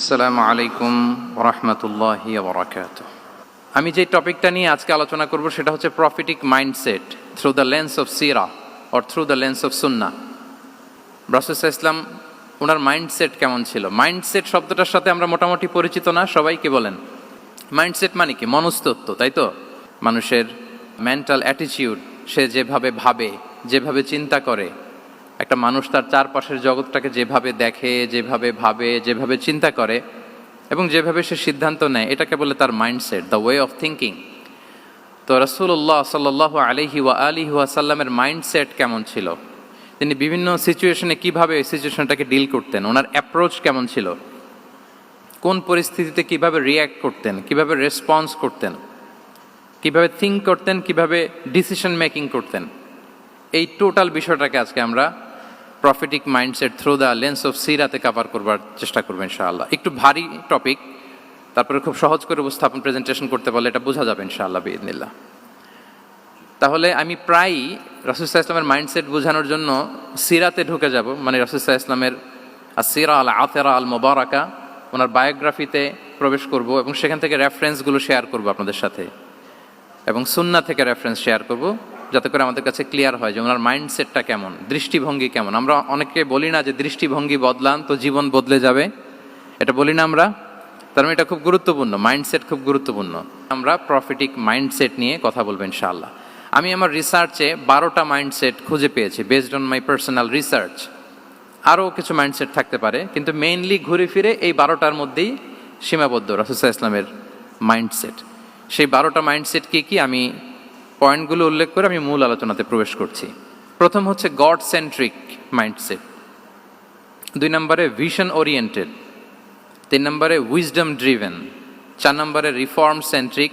আসসালামু আলাইকুম ওরহমতুল্লাহি ওয়া বারাকাতুহু। আমি যে টপিকটা নিয়ে আজকে আলোচনা করব সেটা হচ্ছে prophetic mindset through the lens of সিরা or through the lens of সুন্নাহ। রাসূল সাল্লাল্লাহু আলাইহি ওয়াসাল্লাম ওনার মাইন্ডসেট কেমন ছিল? মাইন্ডসেট শব্দটার সাথে আমরা মোটামুটি পরিচিত না, সবাইকে বলেন মাইন্ডসেট মানে কি? মনস্তত্ত্ব, তাই তো? মানুষের মেন্টাল অ্যাটিটিউড, সে যেভাবে ভাবে, যেভাবে চিন্তা করে, একটা মানুষ তার চারপাশের জগৎটাকে যেভাবে দেখে, যেভাবে ভাবে, যেভাবে চিন্তা করে এবং যেভাবে সে সিদ্ধান্ত নেয়, এটাকে বলে তার mindset, the way of thinking. তো রাসূলুল্লাহ সাল্লাল্লাহু আলাইহি ওয়া আলিহি ওয়াসাল্লামের মাইন্ডসেট কেমন ছিল? তিনি বিভিন্ন সিচুয়েশনে কিভাবে এই সিচুয়েশনটাকে ডিল করতেন, ওনার অ্যাপ্রোচ কেমন ছিল, কোন পরিস্থিতিতে কিভাবে রিয়্যাক্ট করতেন, কিভাবে রেসপন্স করতেন, কিভাবে থিঙ্ক করতেন, কিভাবে ডিসিশন মেকিং করতেন, এই টোটাল বিষয়টাকে আজকে আমরা prophetic mindset through the lens of সিরাতে কভার করবার চেষ্টা করবো ইনশাআল্লাহ। একটু ভারী টপিক, তারপরে খুব সহজ করে উপস্থাপন প্রেজেন্টেশন করতে পারলে এটা বোঝা যাবে ইনশাআল্লাহ বিইذনিল্লাহ। তাহলে আমি প্রায়ই রাসূল সাল্লাল্লাহু আলাইহি ওয়াসাল্লামের মাইন্ডসেট বোঝানোর জন্য সিরাতে ঢুকে যাব, মানে রাসূল সাল্লাল্লাহু আলাইহি ওয়াসাল্লামের আসিরা আল আতিরা আল মুবারাকা, ওনার বায়োগ্রাফিতে প্রবেশ করব এবং সেখান থেকে রেফারেন্সগুলো শেয়ার করব আপনাদের সাথে, এবং সুন্নাহ থেকে রেফারেন্স শেয়ার করব, যাতে করে আমাদের কাছে ক্লিয়ার হয় যে ওনার মাইন্ডসেটটা কেমন, দৃষ্টিভঙ্গি কেমন। আমরা অনেকে বলি না যে দৃষ্টিভঙ্গি বদলান তো জীবন বদলে যাবে, এটা বলি না আমরা? তার মানে এটা খুব গুরুত্বপূর্ণ, মাইন্ডসেট খুব গুরুত্বপূর্ণ। আমরা প্রফিটিক মাইন্ডসেট নিয়ে কথা বলবো ইনশাআল্লাহ। আমি আমার রিসার্চে 12টা মাইন্ডসেট খুঁজে পেয়েছি, based on my personal research. আরও কিছু মাইন্ডসেট থাকতে পারে, কিন্তু মেইনলি ঘুরে ফিরে এই 12টার মধ্যেই সীমাবদ্ধ রাসূল সাল্লাল্লাহু আলাইহি ওয়াসাল্লামের মাইন্ডসেট। সেই 12টা মাইন্ডসেট কি কি, আমি পয়েন্টগুলো উল্লেখ করে আমি মূল আলোচনাতে প্রবেশ করছি। প্রথম হচ্ছে গড সেন্ট্রিক মাইন্ডসেট, 2 নম্বরে ভিশন ওরিয়েন্টেড, 3 নম্বরে উইজডম ড্রিভেন, 4 নম্বরে রিফর্ম সেন্ট্রিক,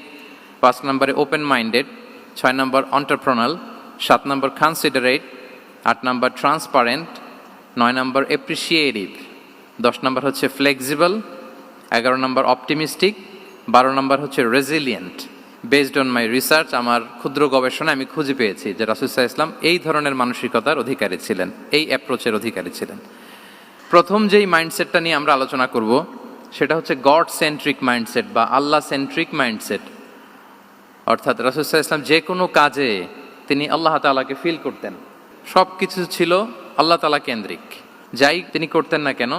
5 নম্বরে ওপেন মাইন্ডেড, 6 নম্বর এন্টারপ্রেনাল, 7 নম্বর কনসিডারেট, 8 নম্বর ট্রান্সপারেন্ট, 9 নম্বর এপ্রিসিয়েটিভ, 10 নম্বর হচ্ছে ফ্লেক্সিবল, 11 নম্বর অপটিমিস্টিক, 12 নম্বর হচ্ছে resilient. Based on my research, আমার ক্ষুদ্র গবেষণা আমি খুঁজে পেয়েছি যে রাসূল সাল্লাল্লাহু আলাইহি ওয়াসাল্লাম এই ধরনের মানসিকতার অধিকারী ছিলেন, এই অ্যাপ্রোচের অধিকারী ছিলেন। প্রথম যেই মাইন্ডসেটটা নিয়ে আমরা আলোচনা করব সেটা হচ্ছে গড সেন্ট্রিক মাইন্ডসেট বা আল্লাহ সেন্ট্রিক মাইন্ডসেট। অর্থাৎ রাসূল সাল্লাল্লাহু আলাইহি ওয়াসাল্লাম যে কোনো কাজে তিনি আল্লাহ তাআলাকে ফিল করতেন, সব কিছু ছিল আল্লাহ তাআলা কেন্দ্রিক। যাই তিনি করতেন না কেন,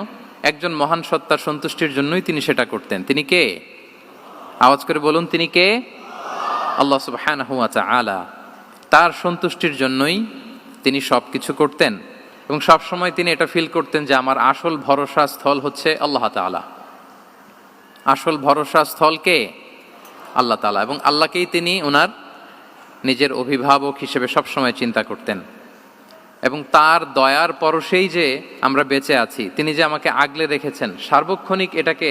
একজন মহান সত্তার সন্তুষ্টির জন্যই তিনি সেটা করতেন। তিনি কে? আওয়াজ করে বলুন, তিনি কে? আল্লাহ সুবহানাহু ওয়া তাআলা। তার সন্তুষ্টির জন্যই তিনি সব কিছু করতেন এবং সব সময় তিনি এটা ফিল করতেন যে আমার আসল ভরসা স্থল হচ্ছে আল্লাহ তাআলা। আসল ভরসা স্থল কে? আল্লাহ তাআলা। এবং আল্লাহকেই তিনি ওনার নিজের অভিভাবক হিসেবে সবসময় চিন্তা করতেন। এবং তার দয়ার পরশেই যে আমরা বেঁচে আছি, তিনি যে আমাকে আগলে রেখেছেন, সার্বক্ষণিক এটাকে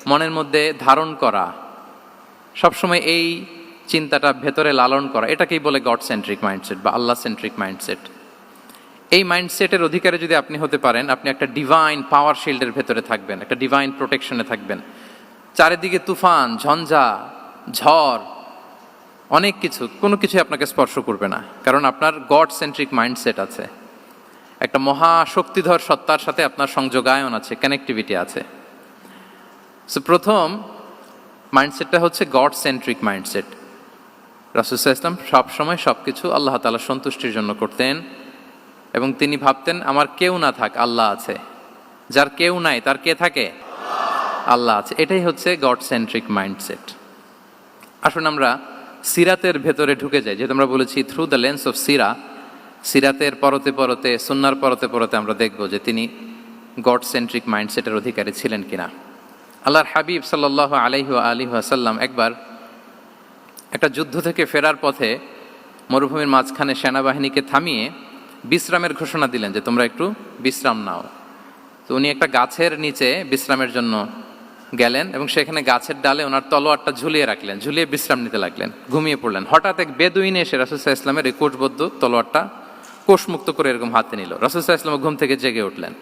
মনের মধ্যে ধারণ করা, সবসময় এই চিন্তাটা ভেতরে লালন করা, এটাকেই বলে গড সেন্ট্রিক মাইন্ডসেট বা আল্লাহ সেন্ট্রিক মাইন্ডসেট। এই মাইন্ডসেটের অধিকারী যদি আপনি হতে পারেন, আপনি একটা ডিভাইন পাওয়ার শিল্ডের ভেতরে থাকবেন, একটা ডিভাইন প্রোটেকশনে থাকবেন। চারিদিকে তুফান, ঝঞ্ঝা, ঝড়, অনেক কিছু, কোনো কিছু আপনাকে স্পর্শ করবে না, কারণ আপনার গড সেন্ট্রিক মাইন্ডসেট আছে। একটা মহাশক্তিধর সত্তার সাথে আপনার সংযোগায়ন আছে, কানেক্টিভিটি আছে। সো প্রথম মাইন্ডসেটটা হচ্ছে গড সেন্ট্রিক মাইন্ডসেট। রাসূল সাল্লাল্লাহু আলাইহি ওয়াসাল্লাম সবসময় সব কিছু আল্লাহ তাআলার সন্তুষ্টির জন্য করতেন এবং তিনি ভাবতেন আমার কেউ না থাক, আল্লাহ আছে। যার কেউ নাই তার কে থাকে? আল্লাহ আছে। এটাই হচ্ছে গড সেন্ট্রিক মাইন্ডসেট। আসুন আমরা সিরাতের ভেতরে ঢুকে যাই, যেহেতু আমরা বলেছি থ্রু দ্য লেন্স অফ সিরা। সিরাতের পরতে পরতে, সুন্নাহর পরতে পরতে আমরা দেখব যে তিনি গড সেন্ট্রিক মাইন্ডসেটের অধিকারী ছিলেন কিনা। আল্লাহর হাবিব সাল্লাল্লাহু আলাইহি ওয়া আলিহি ওয়াসাল্লাম একবার একটা যুদ্ধ থেকে ফেরার পথে মরুভূমির মাঝখানে সেনাবাহিনীকে থামিয়ে বিশ্রামের ঘোষণা দিলেন যে তোমরা একটু বিশ্রাম নাও। তো উনি একটা গাছের নিচে বিশ্রামের জন্য গেলেন এবং সেখানে গাছের ডালে ওনার তলোয়ারটা ঝুলিয়ে রাখলেন, ঝুলিয়ে বিশ্রাম নিতে লাগলেন, ঘুমিয়ে পড়লেন। হঠাৎ এক বেদুইন এসে রাসূল সাল্লাল্লাহু আলাইহি ওয়াসাল্লামের এই কোষবদ্ধ তলোয়ারটা কোষমুক্ত করে এরকম হাতে নিল। রাসূল সাল্লাল্লাহু আলাইহি ওয়াসাল্লাম ঘুম থেকে জেগে উঠলেন।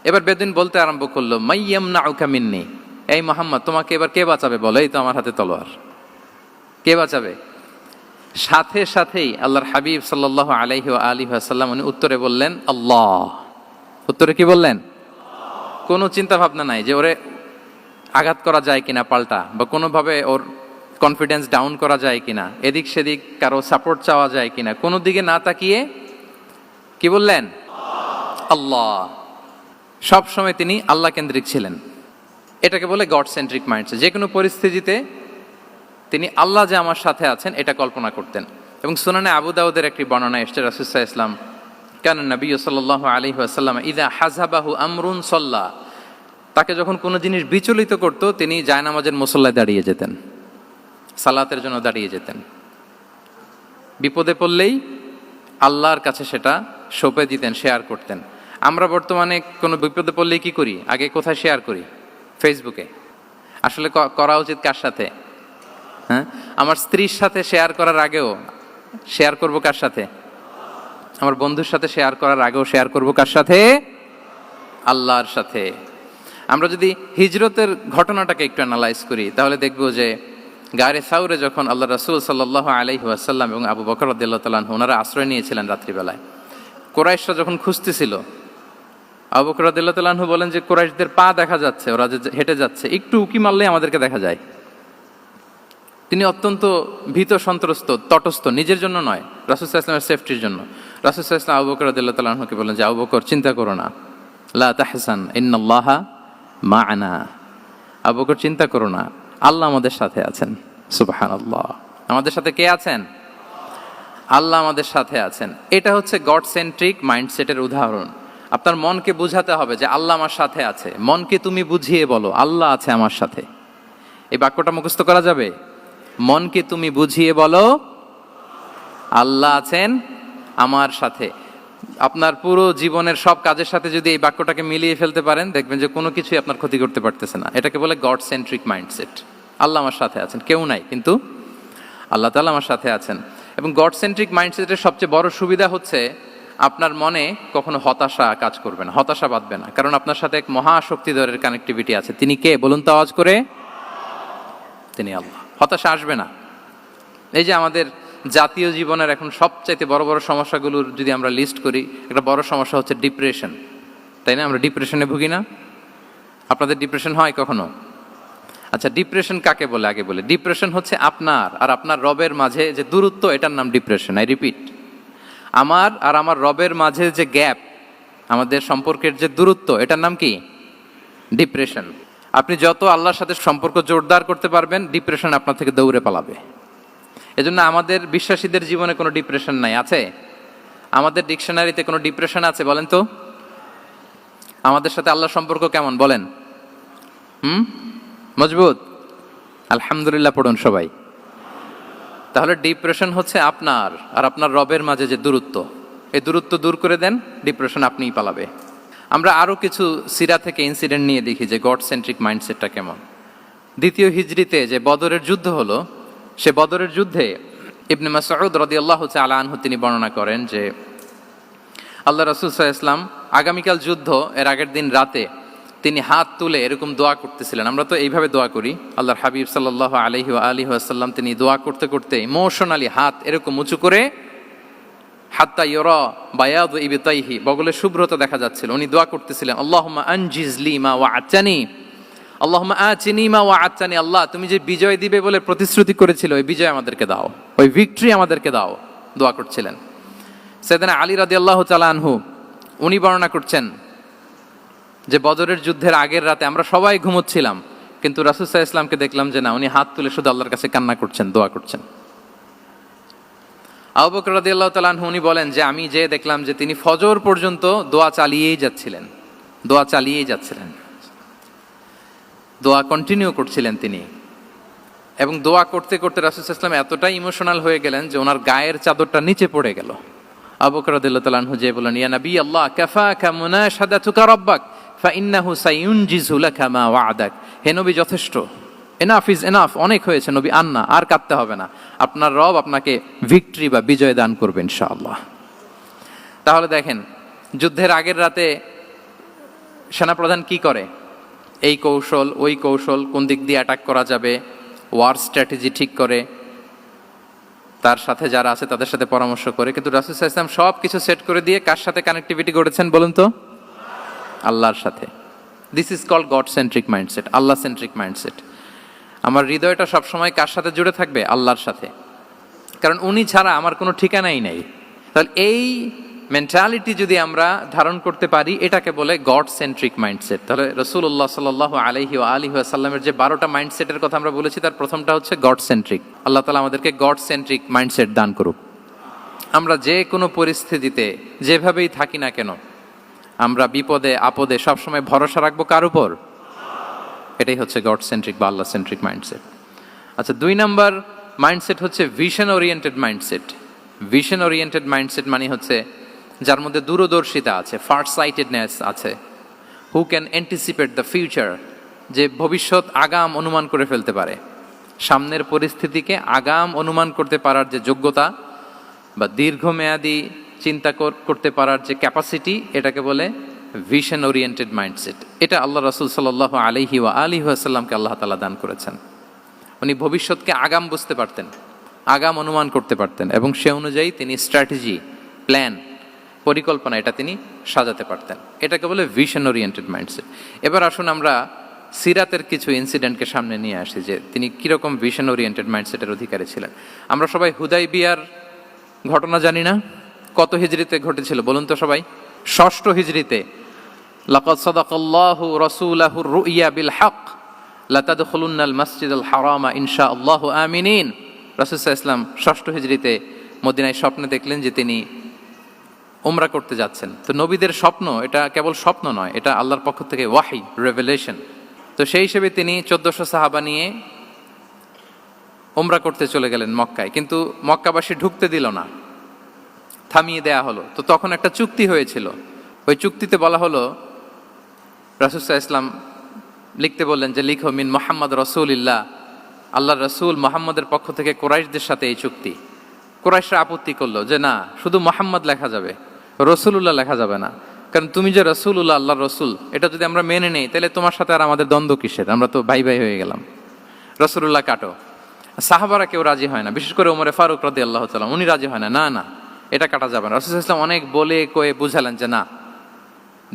এবার বেদুইন বলতে আরম্ভ করলো, মাইয়ামনাউকা মিন্নি, এই মুহাম্মদ তোমাকে এবার কে বাঁচাবে বলো, এই তো আমার হাতে তলোয়ার, কে বাঁচাবে? সাথে সাথেই আল্লাহর হাবিব সাল্লাল্লাহু আলাইহি ওয়া আলিহি ওয়াসাল্লাম উনি উত্তরে বললেন আল্লাহ। উত্তরে কি বললেন? কোনো চিন্তা ভাবনা নাই যে ওরে আঘাত করা যায় কিনা পাল্টা, বা কোনোভাবে ওর কনফিডেন্স ডাউন করা যায় কিনা, এদিক সেদিক কারো সাপোর্ট চাওয়া যায় কিনা, কোনো দিকে না তাকিয়ে কি বললেন? আল্লাহ। সব সময় তিনি আল্লাহ কেন্দ্রিক ছিলেন। এটাকে বলে গড সেন্ট্রিক মাইন্ডসেট। যে কোনো পরিস্থিতিতে তিনি আল্লাহ যে আমার সাথে আছেন এটা কল্পনা করতেন। এবং সুনানে আবু দাউদের একটি বর্ণনা এসেছে, রাসূল সাল্লাল্লাহু আলাইহি ওয়াসাল্লাম কান নবী সাল্লাল্লাহু আলাইহি ওয়াসাল্লাম ইযা হাযাবাহু আমরুন সাল্লা, তাকে যখন কোনো জিনিস বিচলিত করত তিনি জায়নামাজের মুসল্লায় দাঁড়িয়ে যেতেন, সালাতের জন্য দাঁড়িয়ে যেতেন। বিপদে পড়লেই আল্লাহর কাছে সেটা সঁপে দিতেন, শেয়ার করতেন। আমরা বর্তমানে কোনো বিপদে পড়লেই কি করি? আগে কোথায় শেয়ার করি? ফেসবুকে। আসলে করা উচিত কার সাথে? হ্যাঁ, আমার স্ত্রীর সাথে শেয়ার করার আগেও শেয়ার করব কার সাথে? আমার বন্ধুর সাথে শেয়ার করার আগেও শেয়ার করব কার সাথে? আল্লাহর সাথে। আমরা যদি হিজরতের ঘটনাটাকে একটু অ্যানালাইজ করি তাহলে দেখব যে গারে সাউরে যখন আল্লাহ রাসূল সাল্লাল্লাহু আলাইহি ওয়াসাল্লাম এবং আবু বকর রাদিয়াল্লাহু তাআলা আনহু ওনারা আশ্রয় নিয়েছিলেন রাত্রিবেলায়, কুরাইশরা যখন খুঁজতেছিল, আবু বকর রাদিয়াল্লাহু তাআলা আনহু বলেন যে কুরাইশদের পা দেখা যাচ্ছে, ওরা যে হেঁটে যাচ্ছে, একটু উকি মারলেই আমাদেরকে দেখা যায়। তিনি অত্যন্ত ভীত সন্ত্রস্ত, তটস্থ, নিজের জন্য নয়, রাসূল সাল্লাল্লাহু আলাইহি ওয়াসাল্লামের সেফটির জন্য। রাসূল সাল্লাল্লাহু আলাইহি ওয়াসাল্লাম আবু বকর রাদিয়াল্লাহু তাআলা আনহুকে বলেন যে আবু বকর চিন্তা করো না, লা তাহসান ইন্নাল্লাহা মা'ানা, আবু বকর চিন্তা করো না, আল্লাহ আমাদের সাথে আছেন। সুবহানাল্লাহ। আমাদের সাথে কে আছেন? আল্লাহ আমাদের সাথে আছেন। এটা হচ্ছে গড সেন্ট্রিক মাইন্ডসেটের উদাহরণ। আপনার মনকে বুঝাতে হবে যে আল্লাহ আমার সাথে আছে। মনকে তুমি বুঝিয়ে বলো আল্লাহ আছে আমার সাথে। এই বাক্যটা মুখস্থ করা যাবে? মনকে তুমি বুঝিয়ে বলো আল্লাহ আছেন আমার সাথে। আপনার পুরো জীবনের সব কাজের সাথে যদি এই বাক্যটাকে মিলিয়ে ফেলতে পারেন দেখবেন যে কোনো কিছুই আপনার ক্ষতি করতে পারতেছে না। এটাকে বলে গড সেন্ট্রিক মাইন্ডসেট। আল্লাহ আমার সাথে আছেন, কেউ নাই কিন্তু আল্লাহ তাআলা আমার সাথে আছেন। এবং গড সেন্ট্রিক মাইন্ডসেটের সবচেয়ে বড় সুবিধা হচ্ছে আপনার মনে কখনো হতাশা কাজ করবে না, হতাশা বাঁধবে না, কারণ আপনার সাথে এক মহাশক্তিধরের কানেক্টিভিটি আছে। তিনি কে বলুন তো আওয়াজ করে? তিনি আল্লাহ। হতাশা আসবে না। এই যে আমাদের জাতীয় জীবনের এখন সবচাইতে বড় বড় সমস্যাগুলোর যদি আমরা লিস্ট করি, একটা বড় সমস্যা হচ্ছে ডিপ্রেশন, তাই না? আমরা ডিপ্রেশনে ভুগি না? আপনাদের ডিপ্রেশন হয় কখনো? আচ্ছা, ডিপ্রেশন কাকে বলে আগে বলে। ডিপ্রেশন হচ্ছে আপনার আর আপনার রবের মাঝে যে দূরত্ব, এটার নাম ডিপ্রেশন। আই রিপিট, আমার আর আমার রবের মাঝে যে গ্যাপ, আমাদের সম্পর্কের যে দূরত্ব, এটার নাম কি? ডিপ্রেশন। আপনি যত আল্লাহর সাথে সম্পর্ক জোরদার করতে পারবেন, ডিপ্রেশন আপনার থেকে দৌড়ে পালাবে। এজন্য আমাদের বিশ্বাসীদের জীবনে কোনো ডিপ্রেশন নাই। আছে? আমাদের ডিকশনারিতে কোনো ডিপ্রেশন আছে বলেন তো? আমাদের সাথে আল্লাহর সম্পর্ক কেমন বলেন? মজবুত? আলহামদুলিল্লাহ পড়ুন সবাই। তাহলে ডিপ্রেশন হচ্ছে আপনার আর আপনার রবের মাঝে যে দূরত্ব, এই দূরত্ব দূর করে দেন, ডিপ্রেশন আপনিই পালাবে। আমরা আরো কিছু সিরা থেকে ইনসিডেন্ট নিয়ে দেখি যে গড সেন্ট্রিক মাইন্ডসেটটা কেমন। দ্বিতীয় হিজরিতে যে বদরের যুদ্ধ হলো, সে বদরের যুদ্ধে ইবনে মাসউদ রাদিয়াল্লাহু তাআলা আনহু তিনি বর্ণনা করেন যে আল্লাহ রাসূল সাল্লাল্লাহু আলাইহি ওয়াসাল্লাম আগামীকাল যুদ্ধ, এর আগের দিন রাতে তিনি হাত তুলে এরকম দোয়া করতেছিলেন। আমরা তো এইভাবে দোয়া করি। আল্লাহর হাবিব সাল্লাল্লাহু আলাইহি ওয়া আলিহি ওয়াসাল্লাম তিনি দোয়া করতে করতে ইমোশনালি হাত এরকম উঁচু করে, হাত্তা ইউরা বায়াদু ইবতাইহি, বগলের শুভ্রতা দেখা যাচ্ছিল। উনি দোয়া করতেছিলেন আল্লাহুম্মা আনজিজলি মা ওয়া'আতানি, আল্লাহুম্মা আতিনি মা ওয়া'আতানি, আল্লাহ তুমি যে বিজয় দিবে বলে প্রতিশ্রুতি করেছিল, ওই বিজয় আমাদেরকে দাও, ওই ভিক্টরি আমাদেরকে দাও। দোয়া করছিলেন। সাইয়েদনা আলী রাদিয়াল্লাহু তাআলা আনহু উনি বর্ণনা করছেন যে বদরের যুদ্ধের আগের রাতে আমরা সবাই ঘুমোচ্ছিলাম, কিন্তু রাসূল সাল্লাল্লাহু আলাইহি ওয়াসাল্লামকে দেখলাম যে না, উনি হাত তুলে শুধু আল্লাহর কাছে কান্না করছেন, দোয়া করছেন। আবু বকর রাদিয়াল্লাহু তাআলা আনহু উনি বলেন যে আমি যে দেখলাম যে তিনি ফজর পর্যন্ত দোয়া চালিয়েই যাচ্ছিলেন, দোয়া চালিয়েই যাচ্ছিলেন, দোয়া কন্টিনিউ করছিলেন তিনি। এবং দোয়া করতে করতে রাসূল সাল্লাল্লাহু আলাইহি ওয়াসাল্লাম এতটাই ইমোশনাল হয়ে গেলেন যে ওনার গায়ের চাদরটা নিচে পড়ে গেল। আবু বকর রাদিয়াল্লাহু তাআলা আনহু যে বলেন ইয়া নবী আল্লাহ কাফাকা মুনাশাদাতুকা রাব্বাক ফাইন্নাহু সায়ুনজিজু লাকা মা ওয়া'দাক, হে নবী যথেষ্ট, এনাফ ইজ এনাফ, অনেক হয়েছে নবী, আন্না, আর কাঁদতে হবে না, আপনার রব আপনাকে ভিক্টরি বা বিজয় দান করবে ইনশাআল্লাহ। তাহলে দেখেন, যুদ্ধের আগের রাতে সেনাপ্রধান কি করে? এই কৌশল ওই কৌশল, কোন দিক দিয়ে অ্যাটাক করা যাবে, ওয়ার স্ট্র্যাটেজি ঠিক করে, তার সাথে যারা আছে তাদের সাথে পরামর্শ করে। কিন্তু রাসূল সাল্লাল্লাহু আলাইহি ওয়াসাল্লাম সব কিছু সেট করে দিয়ে কার সাথে কানেক্টিভিটি গড়েছেন বলুন তো? আল্লাহর সাথে। This is called God centric mindset, Allah centric mindset. আমার হৃদয়টা সবসময় কার সাথে জুড়ে থাকবে? আল্লাহর সাথে, কারণ উনি ছাড়া আমার কোনো ঠিকানাই নেই। তাহলে এই মেন্টালিটি যদি আমরা ধারণ করতে পারি, এটাকে বলে গড সেন্ট্রিক মাইন্ডসেট। তাহলে রাসূলুল্লাহ সাল্লাল্লাহু আলাইহি ওয়া আলিহি ওয়াসাল্লামের যে 12টা মাইন্ডসেটের কথা আমরা বলেছি, তার প্রথমটা হচ্ছে গড সেন্ট্রিক। আল্লাহ তাআলা আমাদেরকে গড সেন্ট্রিক মাইন্ডসেট দান করুক। আমরা যে কোনো পরিস্থিতিতে যেভাবেই থাকি না কেন, আমরা বিপদে আপদে সবসময় ভরসা রাখবো কার উপর? এটাই হচ্ছে গড সেন্ট্রিক বা আল্লাহ সেন্ট্রিক মাইন্ডসেট। আচ্ছা, 2 নাম্বার মাইন্ডসেট হচ্ছে vision oriented mindset. Vision oriented mindset মানে হচ্ছে যার মধ্যে দূরদর্শিতা আছে, ফার সাইটেডনেস আছে, who can anticipate the future, যে ভবিষ্যৎ আগাম অনুমান করে ফেলতে পারে, সামনের পরিস্থিতিকে আগাম অনুমান করতে পারার যে যোগ্যতা বা দীর্ঘমেয়াদী চিন্তা করতে পারার যে ক্যাপাসিটি, এটাকে বলে ভিশন ওরিয়েন্টেড মাইন্ডসেট। এটা আল্লাহ রাসূল সাল্লাল্লাহু আলাইহি ওয়া আলিহি ওয়াসাল্লামকে আল্লাহ তাআলা দান করেছেন। উনি ভবিষ্যৎকে আগাম বুঝতে পারতেন, আগাম অনুমান করতে পারতেন, এবং সে অনুযায়ী তিনি স্ট্র্যাটেজি, প্ল্যান, পরিকল্পনা এটা তিনি সাজাতে পারতেন। এটাকে বলে ভিশন ওরিয়েন্টেড মাইন্ডসেট। এবার আসুন আমরা সিরাতের কিছু ইনসিডেন্টকে সামনে নিয়ে আসি যে তিনি কীরকম ভিশন ওরিয়েন্টেড মাইন্ডসেটের অধিকারী ছিলেন। আমরা সবাই হুদাইবিয়ার ঘটনা জানি না? কত হিজরিতে ঘটেছিল বলুন তো সবাই? 6ষ্ঠ হিজরিতে। লাকাদ সাদাকাল্লাহু রাসূলাহুর রুইয়া বিল হক লাতাদখুলুন্নাল মাসজিদাল হারামা ইনশাআল্লাহু আমিনিন। রাসূল সাল্লাল্লাহু আলাইহি ওয়াসাল্লাম 6ষ্ঠ হিজরিতে মদিনায় স্বপ্নে দেখলেন যে তিনি উমরা করতে যাচ্ছেন। তো নবীদের স্বপ্ন এটা কেবল স্বপ্ন নয়, এটা আল্লাহর পক্ষ থেকে ওয়াহি, রেভেলেশন। তো সেই হিসেবে তিনি 1400 সাহাবা নিয়ে উমরা করতে চলে গেলেন মক্কায়, কিন্তু মক্কাবাসী ঢুকতে দিল না, থামিয়ে দেয়া হলো। তো তখন একটা চুক্তি হয়েছিল, ওই চুক্তিতে বলা হলো, রাসূল সাল্লাল্লাহু আলাইহি ওয়াসাল্লাম লিখতে বললেন যে লিখো মিন মুহাম্মদ রাসূলুল্লাহ, আল্লাহর রাসূল মুহাম্মদের পক্ষ থেকে কুরাইশদের সাথে এই চুক্তি। কুরাইশরা আপত্তি করলো যে না, শুধু মুহাম্মদ লেখা যাবে, রাসূলুল্লাহ লেখা যাবে না, কারণ তুমি যে রাসূলুল্লাহ, আল্লাহর রাসূল, এটা যদি আমরা মেনে নেই তাহলে তোমার সাথে আর আমাদের দ্বন্দ্ব কিসের, আমরা তো ভাই ভাই হয়ে গেলাম, রাসূলুল্লাহ কাটো। সাহাবারা কেউ রাজি হয় না, বিশেষ করে ওমরে ফারুক রাদিয়াল্লাহু তাআলা, উনি রাজি হয় না, না না এটা কাটা যাবে না। রাসূল সাল্লাল্লাহু আলাইহি ওয়াসাল্লাম অনেক বলে কয়ে বুঝালেন যে না,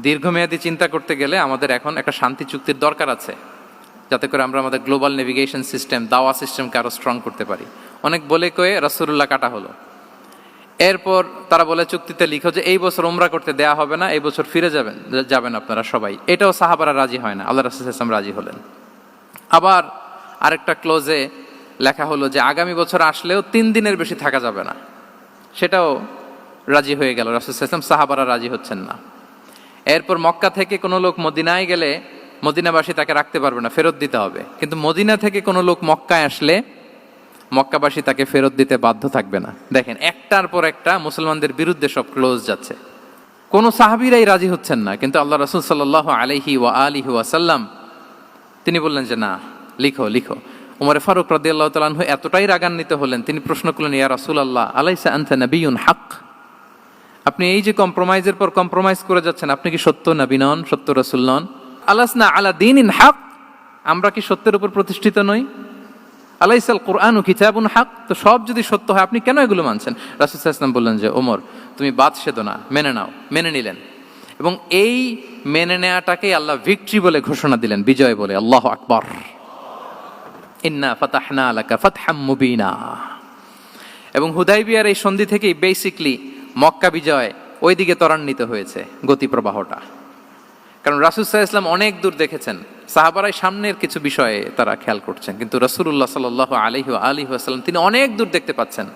দীর্ঘমেয়াদী চিন্তা করতে গেলে আমাদের এখন একটা শান্তি চুক্তির দরকার আছে, যাতে করে আমরা আমাদের গ্লোবাল নেভিগেশন সিস্টেম, দাওয়া সিস্টেমকে আরো স্ট্রং করতে পারি। অনেক বলে কয়ে রাসূলুল্লাহ কাটা হলো। এরপর তারা বলে চুক্তিতে লিখো যে এই বছর উমরা করতে দেয়া হবে না, এই বছর ফিরে যাবেন আপনারা সবাই। এটাও সাহাবারা রাজি হয় না, আল্লাহ রাসূল সাল্লাল্লাহু আলাইহি ওয়াসাল্লাম রাজি হলেন। আবার আরেকটা ক্লোজে লেখা হলো যে আগামী বছর আসলেও 3 দিনের বেশি থাকা যাবে না, সেটাও রাজি হয়ে গেল রাসূল সাল্লাল্লাহু আলাইহি ওয়াসাল্লাম, সাহাবারা রাজি হচ্ছেন না। এরপর মক্কা থেকে কোনো লোক মদিনায় গেলে মদিনাবাসী তাকে রাখতে পারবে না, ফেরত দিতে হবে। কিন্তু মদিনা থেকে কোনো লোক মক্কায় আসলে মক্কাবাসী তাকে ফেরত দিতে বাধ্য থাকবে না। দেখেন, একটার পর একটা মুসলমানদের বিরুদ্ধে সব ক্লোজ যাচ্ছে, কোনো সাহাবীরাই রাজি হচ্ছেন না। কিন্তু আল্লাহ রাসূল সাল্লাল্লাহু আলাইহি ওয়া আলিহি ওয়াসাল্লাম তিনি বললেন যে না, লিখো লিখো। ওমর ফারুক রাদিয়াল্লাহু তাআলা আনহু এতটাই রাগান্বিত হলেন, তিনি প্রশ্ন করলেন, ইয়া রাসূলুল্লাহ, আলাইসা আনতা নাবিয়্যুন হক, আপনি এই যে কম্প্রোমাইজের পর কম্প্রোমাইজ করে যাচ্ছেন, আপনি কি সত্য নবী নন, সত্য রাসূল নন? আলাসনা আলা দীনিন হক, আমরা কি সত্যের উপর প্রতিষ্ঠিত নই? আলাইসাল কুরআনু কিতাবুন হক, তো সব যদি সত্য হয় আপনি কেন এগুলো মানছেন? রাসূল সাল্লাল্লাহু আলাইহি ওয়াসাল্লাম বললেন যে ওমর, তুমি বাদ সেদো না, মেনে নাও। মেনে নিলেন, এবং এই মেনে নেওয়াটাকেই আল্লাহ ভিক্টরি বলে ঘোষণা দিলেন, বিজয় বলে। আল্লাহু আকবার। ইন্না ফাতাহনা লাকা ফাতহাম মুবিনা। এবং হুদাইবিয়ার এই সন্ধি থেকেই বেসিকলি মক্কা বিজয় ওই দিকে ত্বরান্বিত হয়েছে গতি প্রবাহটা। কারণ রাসূল সাল্লাল্লাহু আলাইহি ওয়াসাল্লাম অনেক দূর দেখেছেন, সাহাবারাই সামনের কিছু বিষয়ে তারা খেয়াল করছেন, কিন্তু রাসূলুল্লাহ সাল্লাল্লাহু আলাইহি ওয়াসাল্লাম তিনি অনেক দূর দেখতে পাচ্ছেন।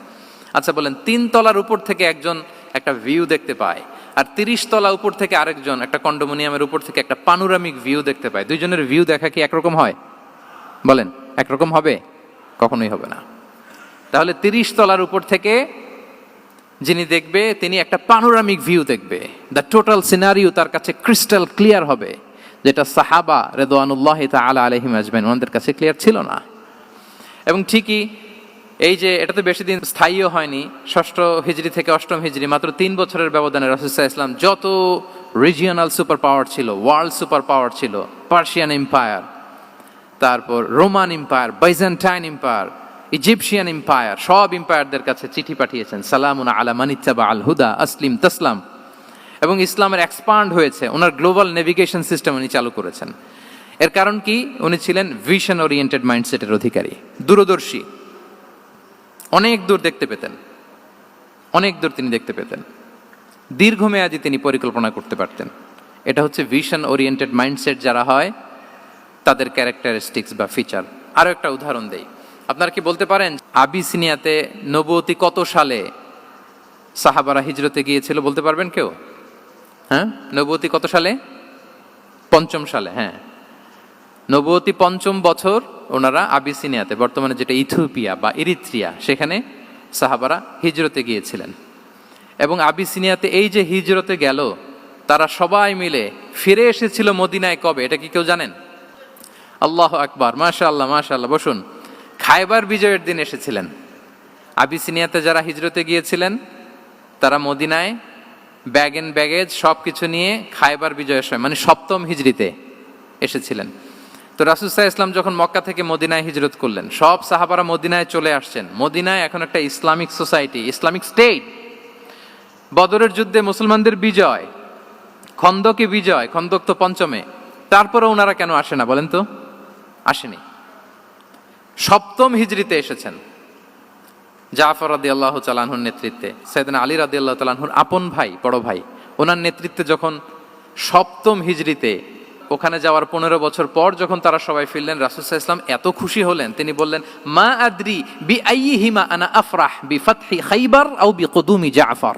আচ্ছা বলেন, 3 তলার উপর থেকে একজন একটা ভিউ দেখতে পায়, আর 30 তলা উপর থেকে আরেকজন একটা কন্ডোমিনিয়ামের উপর থেকে একটা পানোরামিক ভিউ দেখতে পায়, দুইজনের ভিউ দেখা কি একরকম হয়? বলেন, একরকম হবে? কখনোই হবে না। তাহলে 30 তলার উপর থেকে যিনি দেখবে তিনি একটা পানোরামিক ভিউ দেখবে, দ্য টোটাল সিনারিও তার কাছে ক্রিস্টাল ক্লিয়ার হবে, যেটা সাহাবা রিদওয়ানুল্লাহি তাআলা আলাইহিম আজমাইন ওনাদের কাছে ক্লিয়ার ছিল না। এবং ঠিকই এই যে এটা তো বেশি দিন স্থায়ীও হয়নি, 6ষ্ঠ হিজরি থেকে 8ম হিজরি, মাত্র 3 বছরের ব্যবধানে রাসূল সাল্লাল্লাহু আলাইহি ওয়াসাল্লাম যত রিজিওনাল সুপার পাওয়ার ছিল, ওয়ার্ল্ড সুপার পাওয়ার ছিল, পার্সিয়ান এম্পায়ার, তারপর Roman empire, Byzantine empire, Egyptian empire, সব এম্পায়ারদের কাছে চিঠি পাঠিয়েছেন, সালামুন আলা মান ইত্তাবা আল হুদা আসলিম তাসলাম। এবং ইসলামের এক্সপান্ড হয়েছে, ওনার গ্লোবাল নেভিগেশন সিস্টেম উনি চালু করেছেন। এর কারণ কি? উনি ছিলেন ভিশন ওরিয়েন্টেড মাইন্ডসেটের অধিকারী, দূরদর্শী, অনেক দূর দেখতে পেতেন, অনেক দূর তিনি দেখতে পেতেন, দীর্ঘমেয়াদী তিনি পরিকল্পনা করতে পারতেন। এটা হচ্ছে ভিশন ওরিয়েন্টেড মাইন্ডসেট যারা হয় তাদের ক্যারেক্টারিস্টিক্স বা ফিচার। আরও একটা উদাহরণ দেই, আপনারা কি বলতে পারেন আবিসিনিয়াতে নবুয়তি কত সালে সাহাবারা হিজরতে গিয়েছিল? বলতে পারবেন কেউ? হ্যাঁ, নবুয়তি কত সালে? 5ম সালে। হ্যাঁ, নবুয়তি 5ম বছর ওনারা আবিসিনিয়াতে, বর্তমানে যেটা ইথিওপিয়া বা ইরিত্রিয়া, সেখানে সাহাবারা হিজরতে গিয়েছিলেন। এবং আবিসিনিয়াতে এই যে হিজরতে গেল, তারা সবাই মিলে ফিরে এসেছিল মদিনায় কবে? এটা কি কেউ জানেন? আল্লাহ আকবার, মাশাআল্লাহ মাশাআল্লাহ। বসুন। খায়বার বিজয়ের দিন এসেছিলেন। আবিসিনিয়াতে যারা হিজরতে গিয়েছিলেন তারা মদিনায় ব্যাগ এন্ড ব্যাগেজ সব কিছু নিয়ে খায়বার বিজয়ের সময়, মানে 7ম হিজরিতে এসেছিলেন। তো রাসূল সাল্লাল্লাহু আলাইহি ওয়াসাল্লাম যখন মক্কা থেকে মদিনায় হিজরত করলেন, সব সাহাবারা মদিনায় চলে আসছেন। মদিনায় এখন একটা ইসলামিক সোসাইটি, ইসলামিক স্টেট। বদরের যুদ্ধে মুসলমানদের বিজয়, খন্দকে বিজয়, খন্দক তো 5মে। তারপরে ওনারা কেন আসে না বলেন তো? আসেনি। 7ম হিজরিতে এসেছেন। জাফর রাদিয়াল্লাহু তাআলা আনহুর নেতৃত্বে, সাইয়েদনা আলী রাদিয়াল্লাহু তাআলা আনহুর আপন ভাই, বড় ভাই, ওনার নেতৃত্বে যখন 7ম হিজরিতে ওখানে যাওয়ার 15 বছর পর যখন তারা সবাই ফিরলেন, রাসূল সাল্লাল্লাহু আলাইহি ওয়াসাল্লাম এত খুশি হলেন, তিনি বললেন, মা আদরি বি আইয়িহিমা আনা আফরাহ বি ফাতহি খাইবার আও বি কুদুমি জাফর।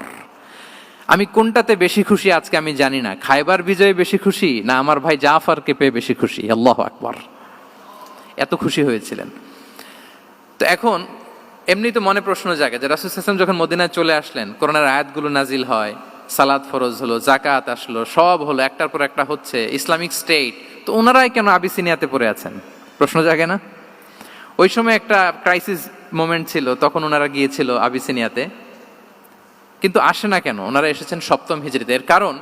আমি কোনটাতে বেশি খুশি আজকে আমি জানি না, খায়বার বিজয়ে বেশি খুশি না আমার ভাই জাফরকে পেয়ে বেশি খুশি। আল্লাহু আকবার, এত খুশি হয়েছিলেন। তো এখন এমনি তো মনে প্রশ্ন জাগে যে রাসূল সাল্লাল্লাহু আলাইহি ওয়াসাল্লাম যখন মদিনায় চলে আসলেন, কোরআনের আয়াতগুলো নাজিল হয়, সালাত ফরজ হলো, জাকাত আসলো, সব হলো, একটার পর একটা হচ্ছে, ইসলামিক স্টেট, তো ওনারাই কেন আবিসিনিয়াতে পড়ে আছেন? প্রশ্ন জাগে না? ওই সময় একটা ক্রাইসিস মোমেন্ট ছিল, তখন ওনারা গিয়েছিল আবিসিনিয়াতে, কিন্তু আসে না কেন? ওনারা এসেছেন 7ম হিজরিতে। এর কারণ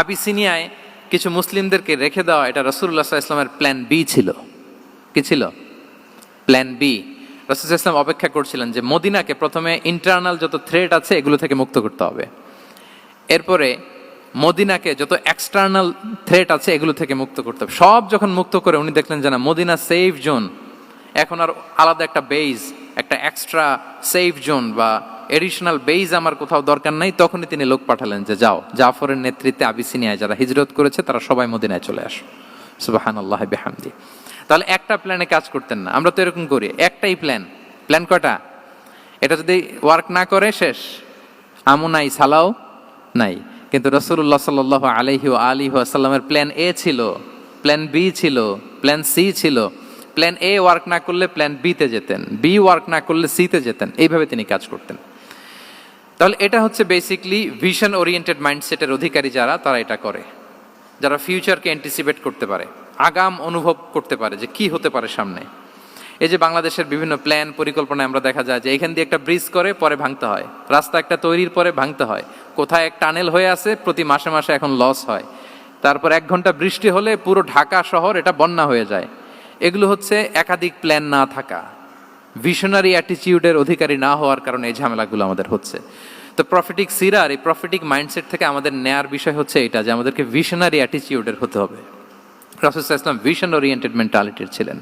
আবিসিনিয়ায় কিছু মুসলিমদেরকে রেখে দেওয়া, এটা রাসূলুল্লাহ সাল্লাল্লাহু আলাইহি ওয়াসাল্লামের প্ল্যান বি ছিল। কি ছিল? Plan B. রাসূল সাল্লাল্লাহু আলাইহি ওয়াসাল্লাম অপেক্ষা করছিলেন যে মদিনাকে প্রথমে ইন্টারনাল যত থ্রেট আছে এগুলো থেকে মুক্ত করতে হবে, এরপরে মদিনাকে যত এক্সটার্নাল থ্রেট আছে এগুলো থেকে মুক্ত করতে হবে। সব যখন মুক্ত করে উনি দেখলেন যে না, মদিনা সেফ জোন, এখন আর আলাদা একটা বেজ, একটা এক্সট্রা সেফ জোন বা এডিশনাল বেজ আমার কোথাও দরকার নাই। তখনই তিনি লোক পাঠালেন যে যাও, জাফরের নেতৃত্বে আবিসিনিয়ায় যারা হিজরত করেছে তারা সবাই মদিনায় চলে আসো। সুবহানাল্লাহ বিহামদি। তাহলে একটা প্ল্যানে কাজ করতেন না। আমরা তো এরকম করি, একটাই প্ল্যান। প্ল্যান কটা? এটা যদি ওয়ার্ক না করে শেষ, আমও নাই, সালাও নাই। কিন্তু রাসূলুল্লাহ সাল্লাল্লাহু আলাইহি ওয়া সাল্লামের প্ল্যান এ ছিল, প্ল্যান বি ছিল, প্ল্যান সি ছিল। প্ল্যান এ ওয়ার্ক না করলে প্ল্যান বি তে যেতেন, বি ওয়ার্ক না করলে সি তে যেতেন, এইভাবে তিনি কাজ করতেন। তাহলে এটা হচ্ছে বেসিকলি ভিশন ওরিয়েন্টেড মাইন্ডসেটের অধিকারী যারা, তারা এটা করে, যারা ফিউচারকে অ্যান্টিসিপেট করতে পারে, আগাম অনুভব করতে পারে যে কি হতে পারে সামনে। এই যে বাংলাদেশের বিভিন্ন প্ল্যান পরিকল্পনায় আমরা দেখা যায় যে এখান দিয়ে একটা ব্রিজ করে পরে ভাঙতে হয়, রাস্তা একটা তৈরির পরে ভাঙতে হয়, কোথায় এক টানেল হয়ে আছে প্রতি মাসে মাসে এখন লস হয়, তারপর 1 ঘন্টা বৃষ্টি হলে পুরো ঢাকা শহর এটা বন্যা হয়ে যায়। এগুলো হচ্ছে একাধিক প্ল্যান না থাকা, ভিশনারি অ্যাটিটিউডের অধিকারী না হওয়ার কারণে এই ঝামেলাগুলো আমাদের হচ্ছে। তো প্রফেটিক সিরার এই প্রফেটিক মাইন্ডসেট থেকে আমাদের নেয়ার বিষয় হচ্ছে এটা, যে আমাদেরকে ভিশনারি অ্যাটিটিউডের হতে হবে। রাসূল সাল্লাল্লাহু আলাইহি ওয়াসাল্লাম ভিশন ওরিয়েন্টেড মেন্টালিটির ছিলেন।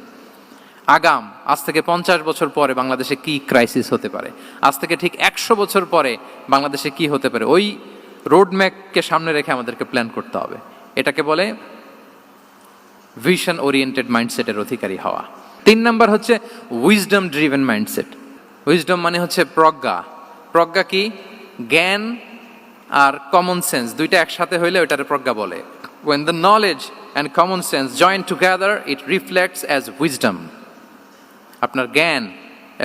আগাম, আজ থেকে 50 বছর পরে বাংলাদেশে কি ক্রাইসিস হতে পারে, আজ থেকে ঠিক 100 বছর পরে বাংলাদেশে কি হতে পারে, ওই রোড ম্যাপকে সামনে রেখে আমাদেরকে প্ল্যান করতে হবে। এটাকে বলে ভিশন ওরিয়েন্টেড মাইন্ডসেটের অধিকারী হওয়া। 3 নাম্বার হচ্ছে উইজডম ড্রিভেন মাইন্ডসেট। উইজডম মানে হচ্ছে প্রজ্ঞা। প্রজ্ঞা কি? জ্ঞান আর কমন সেন্স দুইটা একসাথে হইলে ওইটারে প্রজ্ঞা বলে। When the knowledge and common sense join together, it reflects as wisdom. আপনার জ্ঞান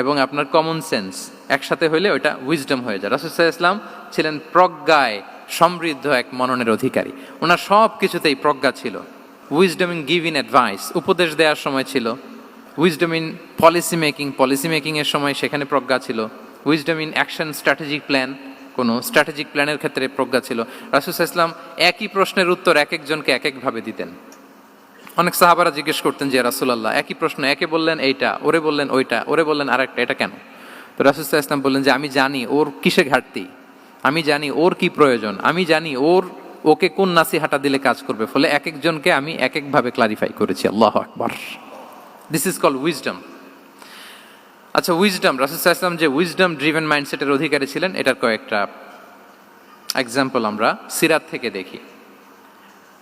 এবং আপনার কমন সেন্স একসাথে হইলে ওইটা উইজডম হয়ে যায়। রাসূল সাল্লাল্লাহু আলাইহি ওয়াসাল্লাম ছিলেন প্রজ্ঞায় সমৃদ্ধ এক মননের অধিকারী। ওনার সব কিছুতেই প্রজ্ঞা ছিল। উইজডম ইন গিভিং অ্যাডভাইস, উপদেশ দেওয়ার সময় ছিল। উইজডম ইন পলিসি মেকিং এর সময় সেখানে প্রজ্ঞা ছিল। Wisdom in action strategic plan, কোনো স্ট্র্যাটেজিক প্ল্যানের ক্ষেত্রে প্রজ্ঞা ছিল। রাসূল সাল্লাল্লাহু আলাইহি ওয়াসাল্লাম একই প্রশ্নের উত্তর এক একজনকে এক একভাবে দিতেন। অনেক সাহাবারা জিজ্ঞেস করতেন যে রাসূলুল্লাহ একই প্রশ্ন, একে বললেন এইটা, ওরে বললেন ওইটা, ওরে বললেন আরেকটা, এটা কেন? তো রাসূল সাল্লাল্লাহু আলাইহি ওয়াসাল্লাম বললেন যে আমি জানি ওর কিসে ঘাটতি, আমি জানি ওর কি প্রয়োজন, আমি জানি ওকে কোন নাসিহাটা দিলে কাজ করবে, ফলে এক একজনকে আমি এক একভাবে ক্লারিফাই করেছি। আল্লাহু আকবার। This is called wisdom. আচ্ছা, উইজডম, রাসূল সাল্লাল্লাহু আলাইহি ওয়াসাল্লাম যে উইজডম ড্রিভেন মাইন্ডসেটের অধিকারী ছিলেন, এটার কয়েকটা এক্সাম্পল আমরা সিরাত থেকে দেখি।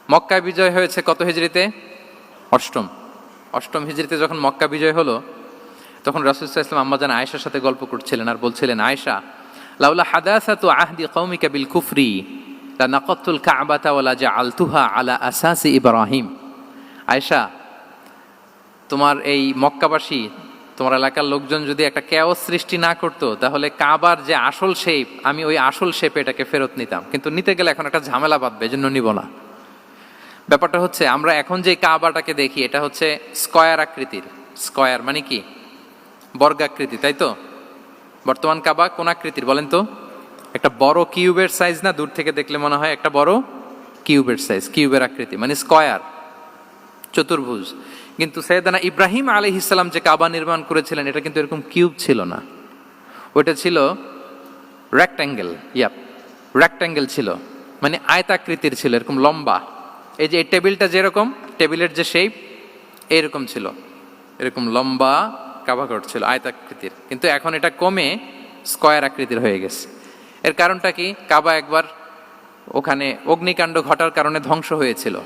মক্কা বিজয় হয়েছে কত হিজরিতে? অষ্টম হিজরিতে যখন মক্কা বিজয় হলো, তখন রাসূল সাল্লাল্লাহু আলাইহি ওয়াসাল্লাম আম্মাজান আয়েশার সাথে গল্প করছিলেন আর বলছিলেন, আয়েশা, লাউলা হাদাসাতু আহদি কওমিকা বিল কুফরি লা নাকাতুল কাবাতা ওয়া লা জাআলতুহা আলা আসাসি ইব্রাহিম। আয়েশা, তোমার এই মক্কাবাসী, তোমার এলাকার লোকজন যদি একটা কেওস সৃষ্টি না করতো, তাহলে কাবার যে আসল শেপ, আমি ওই আসল শেপে এটাকে ফেরত নিতাম, কিন্তু নিতে গেলে এখন একটা ঝামেলা বাঁধবে, এজন্য নিব না। ব্যাপারটা হচ্ছে, আমরা এখন যে কাবাটাকে দেখি, এটা হচ্ছে স্কয়ার আকৃতির। স্কয়ার মানে কি? বর্গাকৃতি, তাই তো? বর্তমান কাবা কোন আকৃতির বলেন তো? একটা বড় কিউবের সাইজ না? দূর থেকে দেখলে মনে হয় একটা বড় কিউবের সাইজ, কিউবের আকৃতি মানে স্কয়ার, চতুর্ভুজ। কিন্তু সাইয়েদনা ইব্রাহিম আলাইহিস সালাম যে কাবা নির্মাণ করেছিলেন, এটা কিন্তু এরকম কিউব ছিল না, ওটা ছিল রেক্ট্যাঙ্গেল। রেক্ট্যাঙ্গেল ছিল, মানে আয়তাকৃতির ছিল, এরকম লম্বা। এই যে এই টেবিলটা যেরকম, টেবিলের যে শেপ এরকম ছিল, এরকম লম্বা কাবাঘর ছিল আয়তাকৃতির। কিন্তু এখন এটা কমে স্কয়ার আকৃতির হয়ে গেছে। এর কারণটা কি? কাবা একবার ওখানে অগ্নিকাণ্ড ঘটার কারণে ধ্বংস হয়েছিল,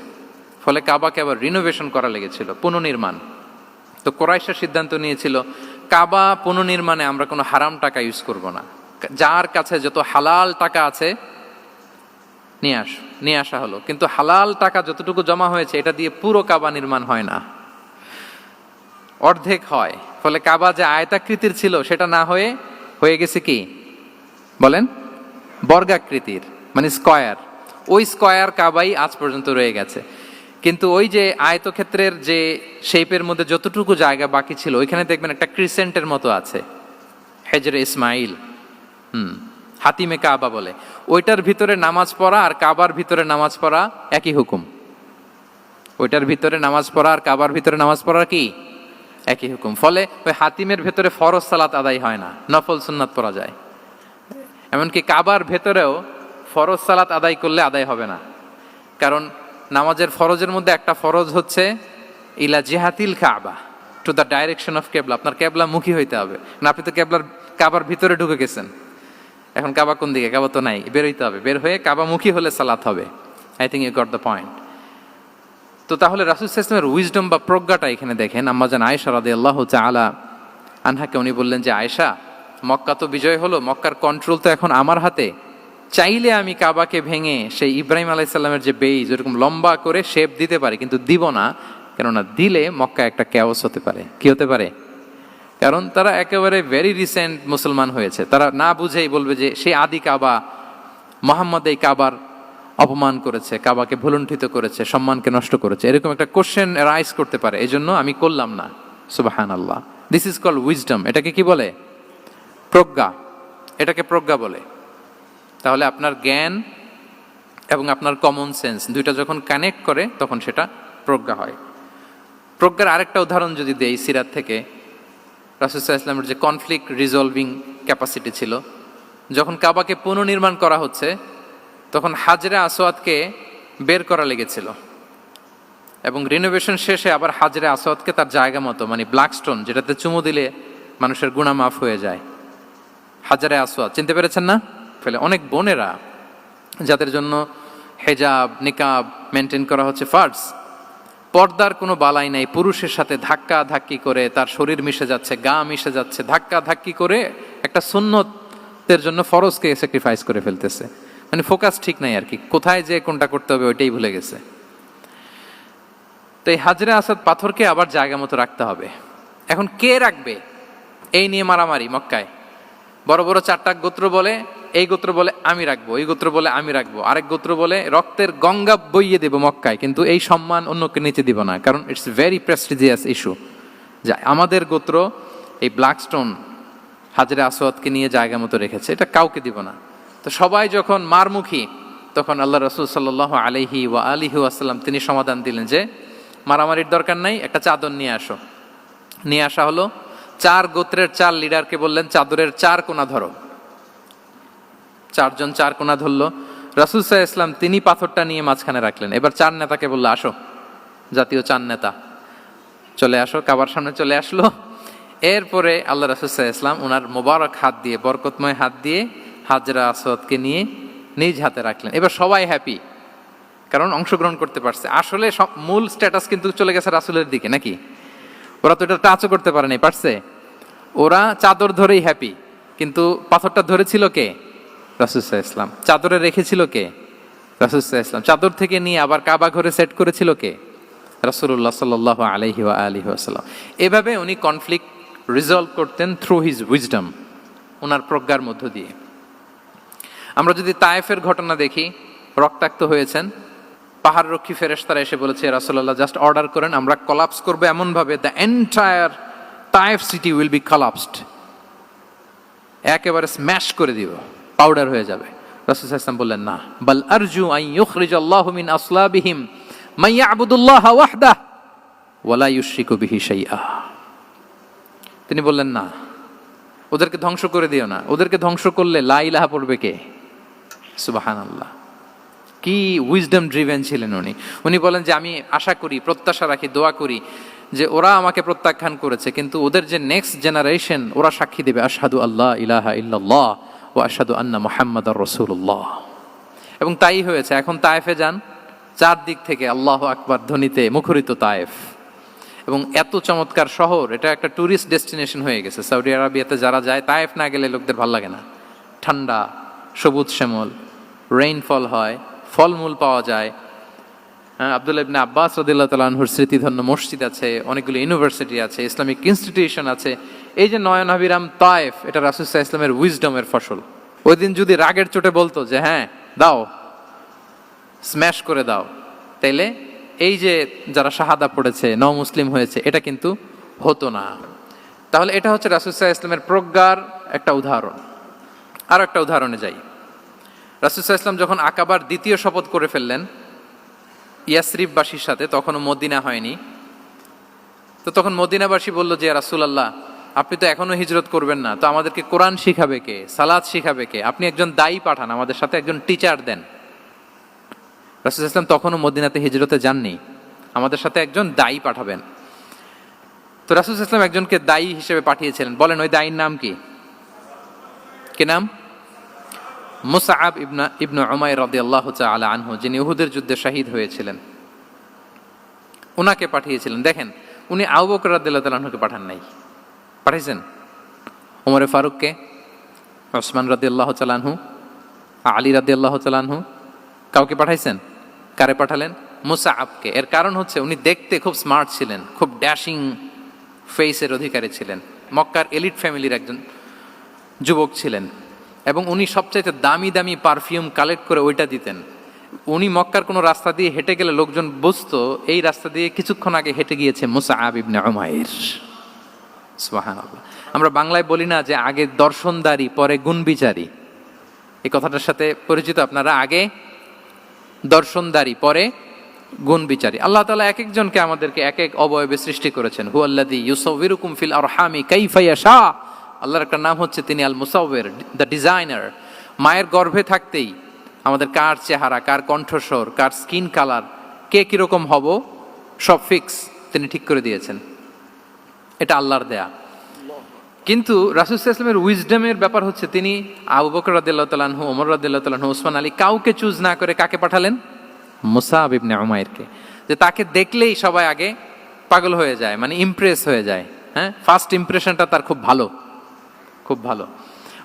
ফলে কাবাকে আবার রিনোভেশন করা লেগেছিল, পুনর্নির্মাণ। তো কুরাইশরা সিদ্ধান্ত নিয়েছিল, কাবা পুনর্নির্মাণে আমরা কোনো হারাম টাকা ইউজ করব না, যার কাছে যত হালাল টাকা আছে নিয়ে আসা হলো। কিন্তু হালাল টাকা যতটুকু জমা হয়েছে, এটা দিয়ে পুরো কাবা নির্মাণ হয় না, অর্ধেক হয়। ফলে কাবা যে আয়তাকৃতির ছিল, সেটা না হয়ে গেছে কি বলেন? বর্গাকৃতির, মানে স্কয়ার। ওই স্কয়ার কাবাই আজ পর্যন্ত রয়ে গেছে। কিন্তু ওই যে আয়তক্ষেত্রের যে শেপের মধ্যে যতটুকু জায়গা বাকি ছিল, ওইখানে দেখবেন একটা ক্রিসেন্টের মতো আছে, হেজরে ইসমাইল, হাতিমে কাবা বলে। ওইটার ভিতরে নামাজ পড়া আর কাবার ভিতরে নামাজ পড়া একই হুকুম। ওইটার ভিতরে নামাজ পড়া আর কাবার ভিতরে নামাজ পড়া কি একই হুকুম। ফলে ওই হাতিমের ভেতরে ফরজ সালাত আদায় হয় না, নফল সুন্নাত পড়া যায়। এমনকি কাবার ভেতরেও ফরজ সালাত আদায় করলে আদায় হবে না, কারণ নামাজের ফরজের মধ্যে একটা ফরজ হচ্ছে ইলা জিহাতিল কাবা, টু দ্য ডাইরেকশন অফ কেবলা। আপনার কেবলা মুখী হইতে হবে না। আপনি তো কাবার ভিতরে ঢুকে গেছেন, এখন কাবা কোন দিকে? কাবা তো নাই, বের হইতে হবে। বের হয়ে কাবা মুখী হলে সালাত হবে। I think you got the point. তো তাহলে রাসূল সাল্লাল্লাহু আলাইহি ওয়াসাল্লামের উইজডম বা প্রজ্ঞাটা এখানে দেখেন। আম্মাজান আয়েশা রাদিয়াল্লাহু তাআলা আনহাকে উনি বললেন যে, আয়েশা, মক্কা তো বিজয় হলো, মক্কার কন্ট্রোল তো এখন আমার হাতে। চাইলে আমি কাবাকে ভেঙে সেই ইব্রাহিম আলাইহিস সালামের যে বেইজ, ওরকম লম্বা করে শেপ দিতে পারি, কিন্তু দিব না। কেননা দিলে মক্কা একটা ক্যাওস হতে পারে। কি হতে পারে? কারণ তারা একেবারে ভেরি রিসেন্ট মুসলমান হয়েছে, তারা না বুঝেই বলবে যে সেই আদি কাবা, মুহাম্মদ এই কাবার অপমান করেছে, কাবাকে ভুলুণ্ঠিত করেছে, সম্মানকে নষ্ট করেছে, এরকম একটা কোশ্চেন রাইজ করতে পারে। এই জন্য আমি করলাম না। সুবহানাল্লাহ। This is called wisdom. এটাকে কি বলে? প্রজ্ঞা। এটাকে প্রজ্ঞা বলে। তাহলে আপনার জ্ঞান এবং আপনার কমন সেন্স দুইটা যখন কানেক্ট করে, তখন সেটা প্রজ্ঞা হয়। প্রজ্ঞার আরেকটা উদাহরণ যদি দেই সিরাত থেকে, রাসূল সাল্লাল্লাহু আলাইহি ওয়াসাল্লামের যে কনফ্লিক্ট রিজলভিং ক্যাপাসিটি ছিল, যখন কাবাকে পুনর্নির্মাণ করা হচ্ছে, তখন হাজরে আসওয়াদকে বের করা লেগেছিল, এবং রিনোভেশন শেষে আবার হাজরে আসওয়াদকে তার জায়গা মতো, মানে ব্ল্যাক স্টোন, যেটাতে চুমু দিলে মানুষের গুনাহ মাফ হয়ে যায়, হাজরে আসওয়াদ, চিনতে পেরেছেন না? ফলে অনেক বোনেরা যাদের জন্য হেজাব নিকাব মেনটেন করা হচ্ছে ফার্জ, পর্দার কোনো বালাই নাই, পুরুষের সাথে ধাক্কা ধাক্কি করে তার শরীর মিশে যাচ্ছে, গা মিশে যাচ্ছে, ধাক্কা ধাক্কি করে একটা সুন্নতের জন্য ফরজকে স্যাক্রিফাইস করে ফেলতেছে। মানে ফোকাস ঠিক নাই আর কি, কোথায় যে কোনটা করতে হবে ওইটাই ভুলে গেছে। তো এই হাজরে আসওয়াদ পাথরকে আবার জায়গা মতো রাখতে হবে। এখন কে রাখবে, এই নিয়ে মারামারি মক্কায়। বড় বড় চারটা গোত্র বলে, এই গোত্র বলে আমি রাখবো, এই গোত্র বলে আমি রাখবো, আরেক গোত্র বলে রক্তের গঙ্গা বইয়ে দেব মক্কায়, কিন্তু এই সম্মান অন্যকে নিতে দিব না, কারণ ইটস ভেরি প্রেস্টিজিয়াস ইস্যু। যা আমাদের গোত্র এই ব্ল্যাক স্টোন হাজরে আসওয়াদকে নিয়ে জায়গা মতো রেখেছে, এটা কাউকে দিব না। তো সবাই যখন মারমুখী, তখন আল্লাহ রাসূল সাল্লাল্লাহু আলাইহি ওয়া আলিহি ওয়াসাল্লাম তিনি সমাধান দিলেন যে মারামারির দরকার নাই, একটা চাদর নিয়ে আসো। নিয়ে আসা হলো। 4 গোত্রের 4 লিডারকে বললেন চাদরের 4 কোণা ধরো। চারজন চার কোনা ধরলো, রাসূল সাল্লাল্লাহু আলাইহি ওয়াসাল্লাম তিনি পাথরটা নিয়ে মাঝখানে রাখলেন। এবার চার নেতাকে বললো, আসো, জাতীয় চার নেতা চলে আসো, কাবার সামনে চলে আসলো। এরপরে আল্লাহ রাসূল সাল্লাল্লাহু আলাইহি ওয়াসাল্লাম ওনার মোবারক হাত দিয়ে, বরকতময় হাত দিয়ে হাজরা আসওয়াদকে নিয়ে নিজ হাতে রাখলেন। এবার সবাই হ্যাপি, কারণ অংশগ্রহণ করতে পারছে। আসলে মূল স্ট্যাটাস কিন্তু চলে গেছে রাসূলের দিকে, নাকি? ওরা তো এটা টাচও করতে পারেনি, পারছে? ওরা চাদর ধরেই হ্যাপি, কিন্তু পাথরটা ধরেছিল কে? রাসূল সাল্লাল্লাহু আলাইহি ওয়াসাল্লাম। চাদরে রেখেছিল কে? রাসূল সাল্লাল্লাহু আলাইহি ওয়াসাল্লাম। চাদর থেকে নিয়ে আবার কাবা ঘরে সেট করেছিল কে? রাসূলুল্লাহ সাল্লাল্লাহু আলাইহি ওয়াসাল্লাম। এভাবে উনি কনফ্লিক্ট রিজলভ করতেন থ্রু হিজ উইজডম, ওনার প্রজ্ঞার মধ্য দিয়ে। আমরা যদি তায়েফের ঘটনা দেখি, রক্তাক্ত হয়েছেন, পাহাড়রক্ষী ফেরেশতারা এসে বলেছে, রাসূলুল্লাহ জাস্ট অর্ডার করেন, আমরা কলাপস করবো এমনভাবে the entire Taif city will be collapsed, একেবারে স্ম্যাশ করে দিব, পাউডার হয়ে যাবে। রাসূল সাল্লাল্লাহু আলাইহি ওয়াসাল্লাম বললেন, না, বাল আরজু আন ইউখরিজাল্লাহু মিন আসলাবিহিম মান ইয়াবুদুল্লাহ ওয়াহদাহ ওয়া লা ইউশরিকু বিহি শাইআ। তিনি বললেন, না, ওদেরকে ধ্বংস করে দিও না, ওদেরকে ধ্বংস করলে লা ইলাহা পড়বে কে? সুবহানাল্লাহ। কি উইজডম ড্রিভেন ছিলেন উনি। উনি বলেন যে আমি আশা করি, প্রত্যাশা রাখি, দোয়া করি যে ওরা আমাকে প্রত্যাখ্যান করেছে, কিন্তু ওদের যে নেক্সট জেনারেশন, ওরা সাক্ষী দেবে আশহাদু আল্লাহ ইলাহা ইল্লাল্লাহ ওয়া আশহাদু আন্না মুহাম্মাদার রাসূলুল্লাহ। এবং তাই হয়েছে। এখন তায়েফে যান, চারদিক থেকে আল্লাহু আকবার ধ্বনিতে মুখরিত তায়েফ, এবং এত চমৎকার শহর, এটা একটা ট্যুরিস্ট ডেস্টিনেশন হয়ে গেছে। সৌদি আরবিয়াতে যারা যায়, তায়েফ না গেলে লোকদের ভালো লাগে না। ঠান্ডা, সবুজ শ্যামল, রেইনফল হয়, ফলমূল পাওয়া যায়। আব্দুল্লাহ ইবনে আব্বাস রাদিয়াল্লাহু তাআলা আনহুর স্মৃতিধন্য মসজিদ আছে, অনেকগুলো ইউনিভার্সিটি আছে, ইসলামিক ইনস্টিটিউশন আছে। এই যে নয়নাভিরাম তায়েফ, এটা রাসূল সাল্লাল্লাহু আলাইহি ওয়াসাল্লামের উইজডমের ফসল। ওই দিন যদি রাগের চোটে বলতো যে হ্যাঁ দাও, স্ম্যাশ করে দাও, তাইলে এই যে যারা শাহাদা পড়েছে, নও মুসলিম হয়েছে, এটা কিন্তু হতো না। তাহলে এটা হচ্ছে রাসূল সাল্লাল্লাহু আলাইহি ওয়াসাল্লামের প্রজ্ঞার একটা উদাহরণ। আর একটা উদাহরণে যাই। রাসূল সাল্লাল্লাহু আলাইহি ওয়াসাল্লাম যখন আকাবার দ্বিতীয় শপথ করে ফেললেন ইয়াসরিববাসীর সাথে, তখনও মদিনা হয়নি, তো তখন মদিনাবাসী বলল যে রাসূলুল্লাহ, আপনি তো এখনো হিজরত করবেন না, তো আমাদেরকে কোরআন শিখাবে কে, সালাত শিখাবে কে? আপনি একজন দায়ী পাঠান, আমাদের সাথে একজন টিচার দেন। রাসূল সাল্লাল্লাহু আলাইহি ওয়াসাল্লাম তখনও মদিনাতে হিজরতে যাননি, আমাদের সাথে একজন দায়ী পাঠাবেন। তো রাসূল সাল্লাল্লাহু আলাইহি ওয়াসাল্লাম একজনকে দায়ী হিসেবে পাঠিয়েছিলেন। বলেন ওই দায়ীর নাম কি? কি নাম? মুসআব ইবনে উমাইর রাদিয়াল্লাহু তাআলা আনহু, যিনি উহুদের যুদ্ধে শহীদ হয়েছিলেন, উনাকে পাঠিয়েছিলেন। দেখেন, উনি আবু বকর রাদিয়াল্লাহু তাআলা আনহুকে পাঠান নাই, পাঠিয়েছেন ওমর ফারুককে, ওসমান রাদিয়াল্লাহু তাআলা আনহু, আলী রাদিয়াল্লাহু তাআলা আনহু, কাউকে পাঠাইছেন? কারে পাঠালেন? মুসআবকে। এর কারণ হচ্ছে উনি দেখতে খুব স্মার্ট ছিলেন, খুব ড্যাশিং ফেসের অধিকারী ছিলেন, মক্কার এলিট ফ্যামিলির একজন যুবক ছিলেন, এবং উনি সবচাইতে দামি দামি পারফিউম কালেক্ট করে ওইটা দিতেন। উনি মক্কার কোনো রাস্তা দিয়ে হেঁটে গেলে লোকজন বুঝতো এই রাস্তা দিয়ে কিছুক্ষণ আগে হেঁটে গিয়েছে মুসআব ইবনে উমাইর। সুবহানাল্লাহ। আমরা বাংলায় বলি না যে আগে দর্শনদারি পরে গুণবিচারী? এই কথাটার সাথে পরিচিত আপনারা? আগে দর্শনদারি পরে গুণবিচারী। আল্লাহ তাআলা এক একজনকে আমাদেরকে এক এক অবয়বে সৃষ্টি করেছেন। হুয়াল্লাযী ইউসাউবিরুকুম ফিল আরহামি কাইফা ইয়াশা। আল্লাহর একটা নাম হচ্ছে তিনি আল মুসাউবির, দ্য ডিজাইনার। মায়ের গর্ভে থাকতেই আমাদের কার চেহারা, কার কণ্ঠস্বর, কার স্কিন কালার, কে কিরকম হব, সব ফিক্স তিনি ঠিক করে দিয়েছেন। এটা আল্লাহর দেয়া। কিন্তু রাসূল সাল্লাল্লাহু আলাইহি ওয়াসাল্লামের উইজডমের ব্যাপার হচ্ছে তিনি আবু বকর রাদিয়াল্লাহু তাআলা আনহু, ওমর রাদিয়াল্লাহু তাআলা আনহু, ওসমান আলী, কাউকে চুজ না করে কাকে পাঠালেন? মুসআব ইবনে উমাইরকে। যে তাকে দেখলেই সবাই আগে পাগল হয়ে যায়, মানে ইমপ্রেস হয়ে যায়। হ্যাঁ, ফার্স্ট ইমপ্রেশনটা তার খুব ভালো, খুব ভালো।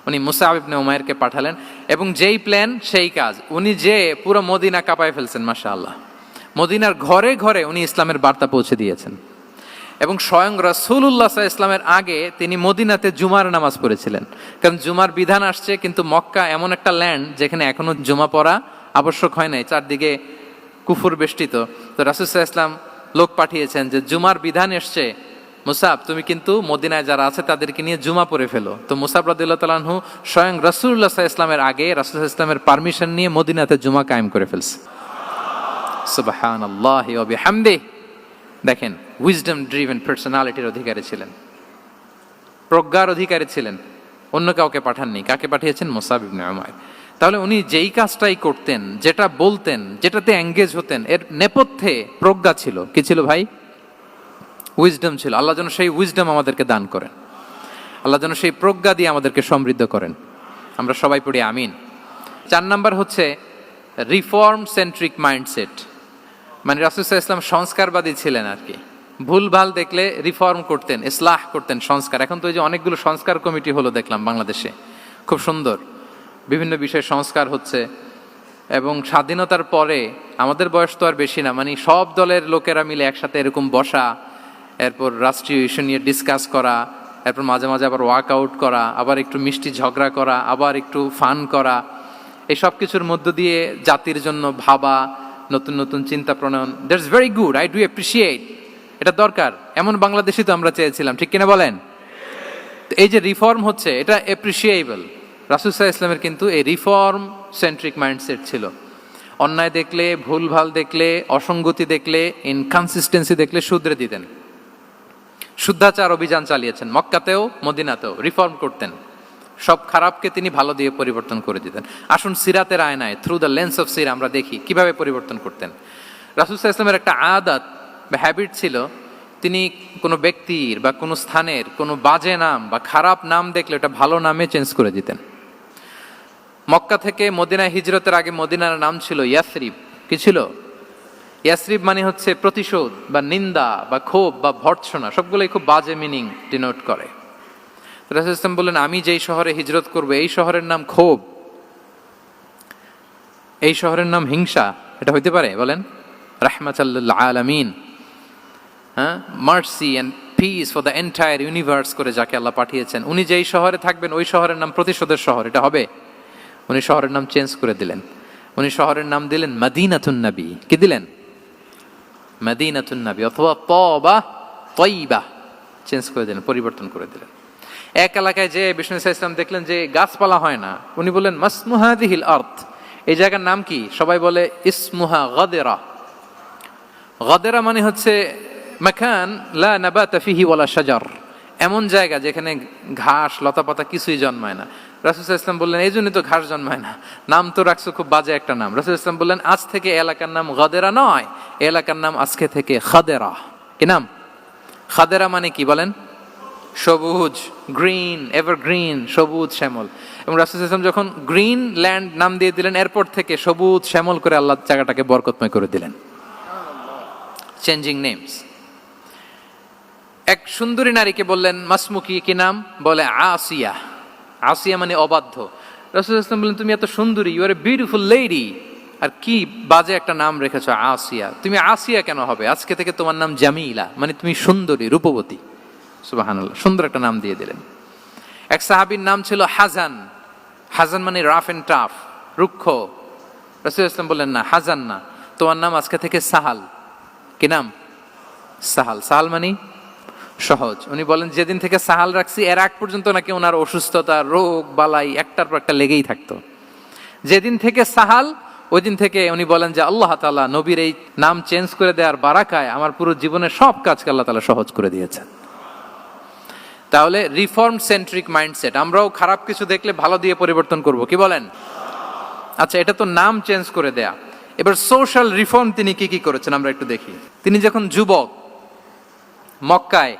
উনি মুসআব ইবনে উমাইরকে পাঠালেন, এবং যেই প্ল্যান সেই কাজ। উনি যে পুরো মদিনা কাঁপায় ফেলছেন, মাশাআল্লাহ। মদিনার ঘরে ঘরে উনি ইসলামের বার্তা পৌঁছে দিয়েছেন, এবং স্বয়ং রাসূলুল্লাহ সাল্লাল্লাহু আলাইহি ওয়াসাল্লামের আগে তিনি মদিনাতে জুমার নামাজ পড়েছিলেন। কারণ জুমার বিধান আসছে, কিন্তু মক্কা এমন একটা ল্যান্ড যেখানে এখনো জুমা পড়া আবশ্যক হয় নাই, চারদিকে কুফর বেষ্টিত। তো রাসূল সাল্লাল্লাহু আলাইহি ওয়াসাল্লাম লোক পাঠিয়েছেন যে জুমার বিধান এসছে, মুসাব তুমি কিন্তু মদিনায় যারা আছে তাদেরকে নিয়ে জুমা পড়ে ফেলো। তো মুসাব রাদিয়াল্লাহু তাআলা আনহু স্বয়ং রাসূলুল্লাহ সাল্লাল্লাহু আলাইহি ওয়াসাল্লামের আগে রাসূল সাল্লাল্লাহু আলাইহি ওয়াসাল্লামের পারমিশন নিয়ে মদিনাতে জুমা কায়েম করে ফেলছে। সুবহানাল্লাহি ওয়া বিহামদিহি। দেখেন, উইজডম ড্রিভেন পার্সোনালিটির অধিকারী ছিলেন, প্রজ্ঞার অধিকারী ছিলেন, অন্য কাউকে পাঠাননি। কাকে পাঠিয়েছেন? মুসআব ইবনে উমাইর। তাহলে উনি যেই কাজটাই করতেন, যেটা বলতেন, যেটাতে এঙ্গেজ হতেন, এর নেপথ্যে প্রজ্ঞা ছিল। কি ছিল ভাই? উইজডম ছিল। আল্লাহ যেন সেই উইজডম আমাদেরকে দান করেন, আল্লাহ যেন সেই প্রজ্ঞা দিয়ে আমাদেরকে সমৃদ্ধ করেন। আমরা সবাই পড়ি আমিন। 4 নাম্বার হচ্ছে রিফর্ম সেন্ট্রিক মাইন্ডসেট। মানে রাসূল সাল্লাল্লাহু আলাইহি ওয়াসাল্লাম সংস্কারবাদী ছিলেন আর কি। ভুলভাল দেখলে রিফর্ম করতেন, ইসলাহ করতেন, সংস্কার। এখন তো এই যে অনেকগুলো সংস্কার কমিটি হলো দেখলাম বাংলাদেশে, খুব সুন্দর, বিভিন্ন বিষয়ে সংস্কার হচ্ছে। এবং স্বাধীনতার পরে আমাদের বয়স তো আর বেশি না, মানে সব দলের লোকেরা মিলে একসাথে এরকম বসা, এরপর রাষ্ট্রীয় ইস্যু নিয়ে ডিসকাস করা, এরপর মাঝে মাঝে আবার ওয়াক আউট করা, আবার একটু মিষ্টি ঝগড়া করা, আবার একটু ফান করা, এই সব কিছুর মধ্য দিয়ে জাতির জন্য ভাবা, নতুন নতুন চিন্তা প্রণয়ন। That's very good, I do appreciate. এটা দরকার, এমন বাংলাদেশই তো আমরা চেয়েছিলাম, ঠিক কিনা বলেন? এই যে রিফর্ম হচ্ছে, এটা অ্যাপ্রিসিয়েবল। রাসূল সাল্লাল্লাহু আলাইহি ওয়াসাল্লামের কিন্তু এই রিফর্ম সেন্ট্রিক মাইন্ডসেট ছিল। অন্যায় দেখলে, ভুলভাল দেখলে, অসঙ্গতি দেখলে, ইনকনসিস্টেন্সি দেখলে শুধরে দিতেন। শুদ্ধাচার অভিযান চালিয়েছেন মক্কাতেও, মদিনাতেও, রিফর্ম করতেন। সব খারাপকে তিনি ভালো দিয়ে পরিবর্তন করে দিতেন। আসুন সিরাতের আয়নায়, থ্রু দ্য লেন্স অফ সিরা আমরা দেখি কিভাবে পরিবর্তন করতেন। রাসূল সাল্লাল্লাহু আলাইহি ওয়াসাল্লামের একটা আদত বা হ্যাবিট ছিল, তিনি কোনো ব্যক্তির বা কোনো স্থানের কোনো বাজে নাম বা খারাপ নাম দেখলে ওটা ভালো নামে চেঞ্জ করে দিতেন। মক্কা থেকে মদিনায় হিজরতের আগে মদিনার নাম ছিল ইয়াসরিব। কি ছিল? ইয়াসরিব মানে হচ্ছে প্রতিশোধ বা নিন্দা বা ক্ষোভ বা ভর্ৎসনা, সবগুলোই খুব বাজে মিনিং ডিনোট করে। রাসূল ইসলাম বললেন, আমি যেই শহরে হিজরত করব এই শহরের নাম ক্ষোভ, এই শহরের নাম হিংসা, এটা হইতে পারে? বলেন। রাহমাতাল লিল আলামিন, হ্যাঁ, mercy and peace for the entire universe করে যাকে আল্লাহ পাঠিয়েছেন, উনি যেই শহরে থাকবেন ওই শহরের নাম প্রতিশোধের শহর, এটা হবে? উনি শহরের নাম চেঞ্জ করে দিলেন। উনি শহরের নাম দিলেন মদিনাতুন নবী। কি দিলেন? মদিনাতুন নবী, অথবা তওবা তয়্যিবা, চেঞ্জ করে দিলেন, পরিবর্তন করে দিলেন। এক এলাকায় যে বিষ্ণু ইসলাম দেখলেন যে গাছপালা হয় না, উনি বললেন মাসমুহা হাযিহিল আরদ, এই জায়গার নাম কি? সবাই বলে ইসমুহা গাদেরা। গাদেরা মানে হচ্ছে মাকান লা নাবাতা ফিহি ওয়ালা শাজার, এমন জায়গা যেখানে ঘাস লতাপাতা কিছুই জন্মায় না। রাসূল সাল্লাল্লাহু আলাইহি ওয়াসাল্লাম বললেন, এই জন্যই তো ঘাস জন্মায় না, নাম তো রাখছো খুব বাজে একটা নাম। রাসূল সাল্লাল্লাহু আলাইহি ওয়াসাল্লাম বললেন, আজ থেকে এলাকার নাম গাদেরা নয়, এলাকার নাম আজকে থেকে খাদেরা। কি নাম? খাদেরা মানে কি বলেন? সবুজ, গ্রিন, এভারগ্রিন, সবুজ শ্যামল। এবং রাসূল সাল্লাল্লাহু আলাইহি ওয়াসাল্লাম যখন গ্রিন ল্যান্ড নাম দিয়ে দিলেন, এরপর থেকে সবুজ শ্যামল করে আল্লাহ জায়গাটাকে বরকতময় করে দিলেন। Changing names. এক সুন্দরী নারীকে বললেন মাসমুকি, কি নাম? বলে আসিয়া। আসিয়া মানে অবাধ্য। রাসূল সাল্লাল্লাহু আলাইহি ওয়াসাল্লাম বললেন, তুমি এত সুন্দরী, you are a beautiful lady, আর কি বাজে একটা নাম রেখেছো আসিয়া। তুমি আসিয়া কেন হবে? আজকে থেকে তোমার নাম জামিলা, মানে তুমি সুন্দরী, রূপবতী। সুবহানাল্লাহ, সুন্দর একটা নাম দিয়ে দিলেন। এক সাহাবীর নাম ছিল হাজান। হাজান মানে রাফ এন্ড টাফ, রুক্ষ। রাসূল সাল্লাল্লাহু আলাইহি ওয়াসাল্লাম বললেন, না, হাজান না, তোমার নাম আজকে থেকে সাহাল। কি নাম? সাহাল। সাহাল মানে সহজ। উনি বলেন, যেদিন থেকে সাহাল রাখছি এর আগ পর্যন্ত নাকি ওনার অসুস্থতা, রোগ বালাই একটার পর একটা লেগেই থাকতো। যেদিন থেকে সাহাল, ওই দিন থেকে উনি বলেন যে আল্লাহ তাআলা নবীর এই নাম চেঞ্জ করে দেওয়ার বারাকায় আমার পুরো জীবনের সব কাজকে আল্লাহ তাআলা সহজ করে দিয়েছেন। তাহলে রিফর্ম সেন্ট্রিক মাইন্ডসেট, আমরাও খারাপ কিছু দেখলে ভালো দিয়ে পরিবর্তন করব। কি বলেন? আচ্ছা, এটা তো নাম চেঞ্জ করে দেয়া। এবার সোশ্যাল রিফর্ম তিনি কি কি করেছেন আমরা একটু দেখি। তিনি যখন যুবক, মক্কায়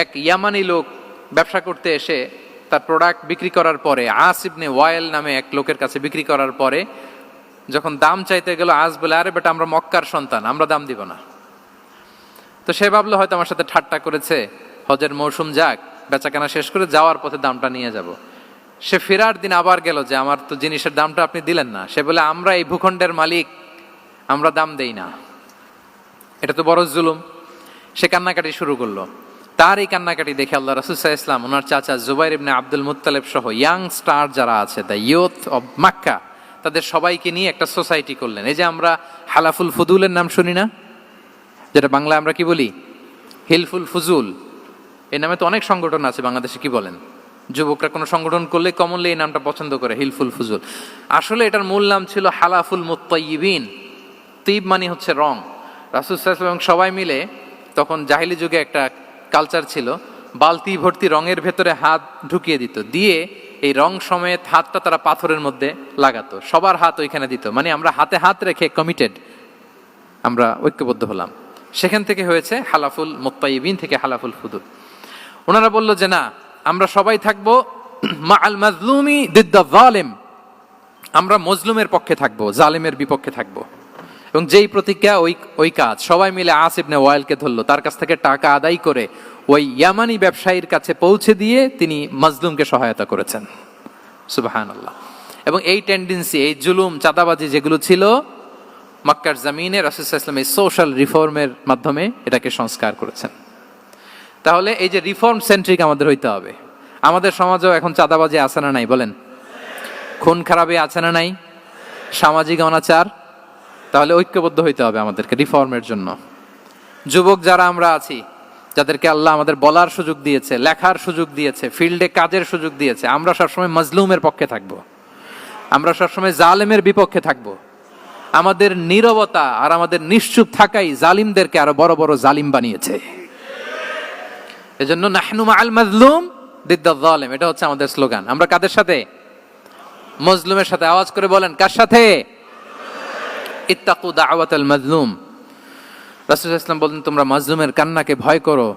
এক ইয়ামানি লোক ব্যবসা করতে এসে তার প্রোডাক্ট বিক্রি করার পরে, আস ইবনে ওয়াইল নামে এক লোকের কাছে বিক্রি করার পরে যখন দাম চাইতে গেল, আস বলে, আরে বেটা, আমরা মক্কার সন্তান, আমরা দাম দিব না। তো সে ভাবলো হয়তো আমার সাথে ঠাট্টা করেছে, হজের মৌসুম যাক, বেচাকেনা শেষ করে যাওয়ার পথে দামটা নিয়ে যাব। সে ফেরার দিন আবার গেল যে আমার তো জিনিসের দামটা আপনি দিলেন না। সে বলে, আমরা এই ভূখণ্ডের মালিক, আমরা দাম দেই না। এটা তো বড় জুলুম। সে কান্নাকাটি শুরু করলো। তার এই কান্নাকাটি দেখে আল্লাহ রাসূল সাল্লাল্লাহু আলাইহি ওয়াসাল্লাম ওনার চাচা জুবাইর ইবনে আব্দুল মুত্তালিব সহ ইয়াং স্টার যারা আছে, দ্য ইয়ুথ অব মক্কা, তাদের সবাইকে নিয়ে একটা সোসাইটি করলেন। এই যে আমরা হালাফুল ফুদুলের নাম শুনি না, যেটা বাংলা আমরা কি বলি? হিলফুল ফুজুল। এই নামে তো অনেক সংগঠন আছে বাংলাদেশে। কি বলেন? যুবকরা কোনো সংগঠন করলে কমনলি এই নামটা পছন্দ করে, হিলফুল ফুজুল। আসলে এটার মূল নাম ছিল হালাফুল মুত্তাইয়িবিন। তিব মানে হচ্ছে রং। রাসূল সাল্লাল্লাহু আলাইহি ওয়াসাল্লাম সবাই মিলে, তখন জাহিলি যুগে একটা কালচার ছিল, বালতি ভর্তি রঙের ভেতরে হাত ঢুকিয়ে দিত, দিয়ে এই রং সমেত হাতটা তারা পাথরের মধ্যে লাগাতো, সবার হাত ওইখানে দিত, মানে আমরা হাতে হাত রেখে কমিটেড, আমরা ঐক্যবদ্ধ হলাম। সেখান থেকে হয়েছে হালাফুল মুত্তাইবিন থেকে হালাফুল ফুদুল। ওনারা বলল যে না, আমরা সবাই থাকবো মা আল মাজলুমি দিদ্দা জালেম, আমরা মজলুমের পক্ষে থাকবো, জালেমের বিপক্ষে থাকবো। এবং যেই প্রতিজ্ঞা ওই কাজ, সবাই মিলে আস ইবনে ওয়াইলকে ধরলো, তার কাছ থেকে টাকা আদায় করে ওই ইয়ামানি ব্যবসায়ীর কাছে পৌঁছে দিয়ে তিনি মাজলুমকে সহায়তা করেছেন। সুবহানাল্লাহ। এবং এই টেন্ডেন্সি, এই জুলুম, চাঁদাবাজি যেগুলো ছিল মক্কার জমিনে, রাসূল সাল্লাল্লাহু আলাইহি ওয়াসাল্লাম এই সোশ্যাল রিফর্মের মাধ্যমে এটাকে সংস্কার করেছেন। তাহলে এই যে রিফর্ম সেন্ট্রিক আমাদের হইতে হবে। আমাদের সমাজেও এখন চাঁদাবাজি আছে না নাই বলেন? খুন খারাপি আছে না নাই? সামাজিক অনাচার? তাহলে ঐক্যবদ্ধ হইতে হবে আমাদেরকে রিফর্মের জন্য। যুবক যারা আমরা আছি, যাদেরকে আল্লাহ আমাদের বলার সুযোগ দিয়েছে, লেখার সুযোগ দিয়েছে, ফিল্ডে কাজের সুযোগ দিয়েছে, আমরা সবসময় মজলুমের পক্ষে থাকবো, আমরা সবসময় জালেমের বিপক্ষে থাকবো। আমাদের নীরবতা আর আমাদের নিশ্চুপ থাকাই জালিমদেরকে আরো বড় বড় জালিম বানিয়েছে। এজন্য নাহনু মাআল মাজলুম দিদ্দা যালিম, এটা হচ্ছে আমাদের স্লোগান। আমরা কাদের সাথে? মজলুমের সাথে। আওয়াজ করে বলেন, কার সাথে? ইত্তাকু দাওয়াতাল মাজলুম। রাসূল সাল্লাল্লাহু আলাইহি ওয়াসাল্লাম বলেন, তোমরা মাজলুমের কান্নাকে ভয় করো,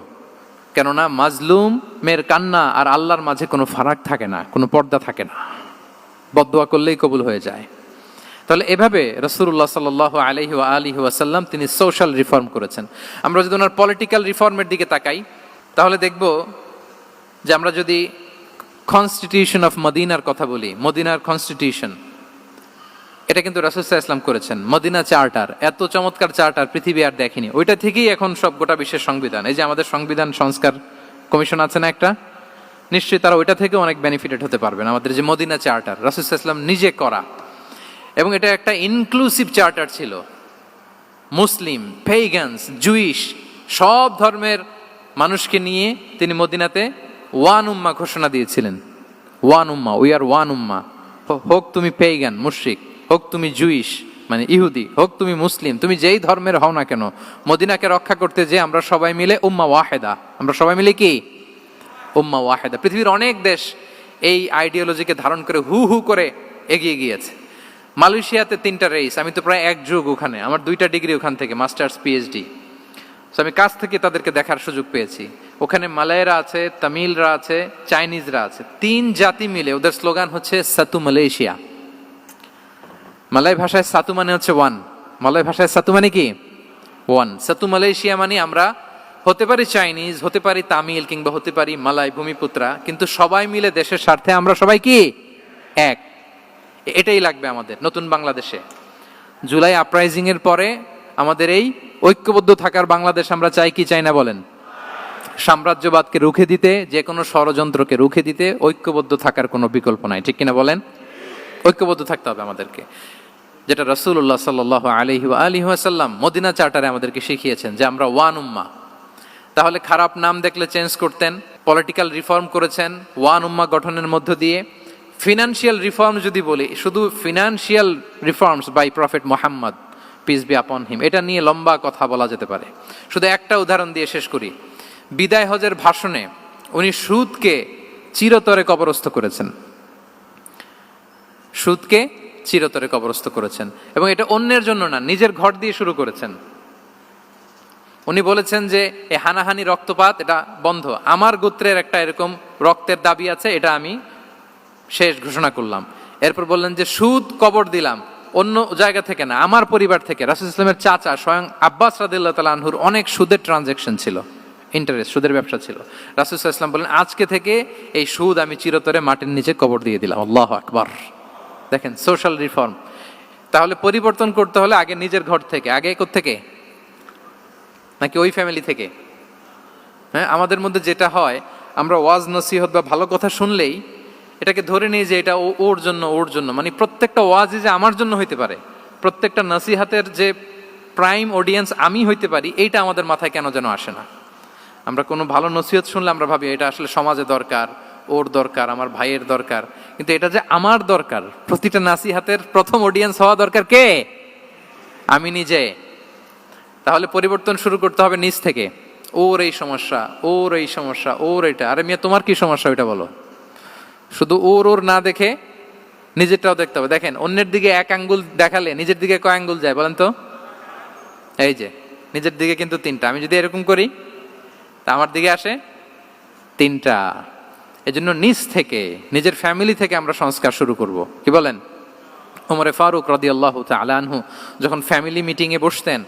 কেননা মাজলুমের কান্না আর আল্লাহর মাঝে কোনো ফারাক থাকে না, কোনো পর্দা থাকে না, বদদোয়া করলেই কবুল হয়ে যায়। তাহলে এভাবে রাসূলুল্লাহ সাল্লাল্লাহু আলাইহি ওয়া আলিহি ওয়াসাল্লাম তিনি সোশ্যাল রিফর্ম করেছেন। আমরা যদি ওনার পলিটিক্যাল রিফর্মের দিকে তাকাই, তাহলে দেখব যে আমরা যদি কনস্টিটিউশন অফ মদিনার কথা বলি, মদিনার কনস্টিটিউশন, এটা কিন্তু রাসূল সাল্লাল্লাহু আলাইহি ওয়াসাল্লাম করেছেন। মদিনা চার্টার, এত চমৎকার চার্টার পৃথিবী আর দেখেনি। ওইটা থেকেই এখন সব গোটা বিশ্বের সংবিধান। এই যে আমাদের সংবিধান সংস্কার কমিশন আছে না একটা, নিশ্চয়ই তারা ওইটা থেকে অনেক বেনিফিটেড হতে পারবেন। আমাদের যে মদিনা চার্টার, রাসূল সাল্লাল্লাহু আলাইহি ওয়াসাল্লাম নিজে করা, এবং এটা একটা ইনক্লুসিভ চার্টার ছিল। মুসলিম, পেগানস, জুইশ, সব ধর্মের মানুষকে নিয়ে তিনি মদিনাতে ওয়ান উম্মাহ ঘোষণা দিয়েছিলেন। ওয়ান উম্মাহ, উই আর ওয়ান উম্মাহ। হোক তুমি পেগান মুশরিক, হোক তুমি জুইশ মানে ইহুদি, হোক তুমি মুসলিম, তুমি যেই ধর্মের হও না কেন, মদিনাকে রক্ষা করতে যে আমরা সবাই মিলে উম্মাহ ওয়াহেদা, আমরা সবাই মিলে কি উম্মাহ ওয়াহেদা। পৃথিবীর অনেক দেশ এই আইডিওলজিকে ধারণ করে হু হু করে এগিয়ে গিয়েছে। মালয়েশিয়াতে 3টা রেস, আমি তো প্রায় এক যুগ ওখানে, আমার 2টা ডিগ্রি ওখান থেকে, মাস্টার্স পিএইচডি। সো আমি কাছ থেকে তাদেরকে দেখার সুযোগ পেয়েছি। ওখানে মালয়েরা আছে, তামিলরা আছে, চাইনিজরা আছে, 3 জাতি মিলে ওদের স্লোগান হচ্ছে সাতু মালয়েশিয়া। মালয় ভাষায় সাতু মানে হচ্ছে ওয়ান, মালয় ভাষায় সাতু মানে কি ওয়ান। সাতু মালয়েশিয়া মানে আমরা হতে পারি চাইনিজ, হতে পারি তামিল, কিংবা হতে পারি মালয় ভূমিপুত্রা, কিন্তু সবাই মিলে দেশের স্বার্থে আমরা সবাই কি এক। এটাই লাগবে আমাদের নতুন বাংলাদেশে। জুলাই আপরাইজিং এর পরে আমাদের এই ঐক্যবদ্ধ থাকার বাংলাদেশ আমরা চাই কি চাই না বলেন? সাম্রাজ্যবাদকে রুখে দিতে, যে কোনো ষড়যন্ত্রকে রুখে দিতে ঐক্যবদ্ধ থাকার কোনো বিকল্প নাই, ঠিক কিনা বলেন? ঐক্যবদ্ধ থাকতে হবে আমাদেরকে, যেটা রাসূলুল্লাহ সাল্লাল্লাহু আলাইহি ওয়া আলিহি ওয়াসাল্লাম মদিনা চার্টারে আমাদেরকে শিখিয়েছেন যে আমরা ওয়ান উম্মাহ। তাহলে খারাপ নাম দেখলে চেঞ্জ করতেন, পলিটিক্যাল রিফর্ম করেছেন ওয়ান উম্মাহ গঠনের মধ্য দিয়ে। ফিনান্সিয়াল রিফর্ম যদি বলি, শুধু financial reforms by prophet Muhammad peace be upon him, এটা নিয়ে লম্বা কথা বলা যেতে পারে। শুধু একটা উদাহরণ দিয়ে শেষ করি। বিদায় হজের ভাষণে উনি সুদকে চিরতরে কবরস্থ করেছেন, সুদকে চিরতরে কবরস্থ করেছেন, এবং এটা অন্যের জন্য না, নিজের ঘর দিয়ে শুরু করেছেন। উনি বলেছেন যে এই হানাহানি, রক্তপাত এটা বন্ধ, আমার গোত্রের একটা এরকম রক্তের দাবি আছে, এটা আমি শেষ ঘোষণা করলাম। এরপর বললেন যে সুদ কবর দিলাম, অন্য জায়গা থেকে না, আমার পরিবার থেকে। রাসূল ইসলামের চাচা স্বয়ং আব্বাস রাদিয়াল্লাহু তাআলা আনহুর অনেক সুদের ট্রানজাকশন ছিল, ইন্টারেস্ট, সুদের ব্যবসা ছিল। রাসূল ইসলাম বলেন আজকে থেকে এই সুদ আমি চিরতরে মাটির নিচে কবর দিয়ে দিলাম। আল্লাহু আকবার। দেখেন সোশ্যাল রিফর্ম। তাহলে পরিবর্তন করতে হলে আগে নিজের ঘর থেকে, আগে কোত্থেকে? নাকি ওই ফ্যামিলি থেকে? হ্যাঁ, আমাদের মধ্যে যেটা হয়, আমরা ওয়াজ নসিহত বা ভালো কথা শুনলেই এটাকে ধরে নিই যে এটা ওর জন্য, ওর জন্য, মানে প্রত্যেকটা ওয়াজই যে আমার জন্য হইতে পারে, প্রত্যেকটা নসিহাতের যে প্রাইম অডিয়েন্স আমি হইতে পারি, এইটা আমাদের মাথায় কেন যেন আসে না। আমরা কোনো ভালো নসিহত শুনলে আমরা ভাবি এটা আসলে সমাজে দরকার, ওর দরকার, আমার ভাইয়ের দরকার, কিন্তু এটা যে আমার দরকার, প্রতিটা নাসিহাতের প্রথম অডিয়েন্স হওয়া দরকার কে? আমি নিজে। তাহলে পরিবর্তন শুরু করতে হবে নিজ থেকে। ওর এই সমস্যা, ওর এই সমস্যা, ওর এটা, আরে মিয়া তোমার কি সমস্যা ওইটা বলো। শুধু ওর ওর না দেখে নিজেরটাও দেখতে হবে। দেখেন, অন্যের দিকে এক আঙ্গুল দেখালে নিজের দিকে কয় আঙ্গুল যায় বলেন তো? এই যে নিজের দিকে কিন্তু তিনটা। আমি যদি এরকম করি তা আমার দিকে আসে তিনটা। এজন্য নিজ থেকে, নিজের ফ্যামিলি থেকে আমরা সংস্কার শুরু করব। কি বলেন? ওমরে ফারুক রাদিয়াল্লাহু তাআলা আনহু যখন ফ্যামিলি মিটিংয়ে বসতেন,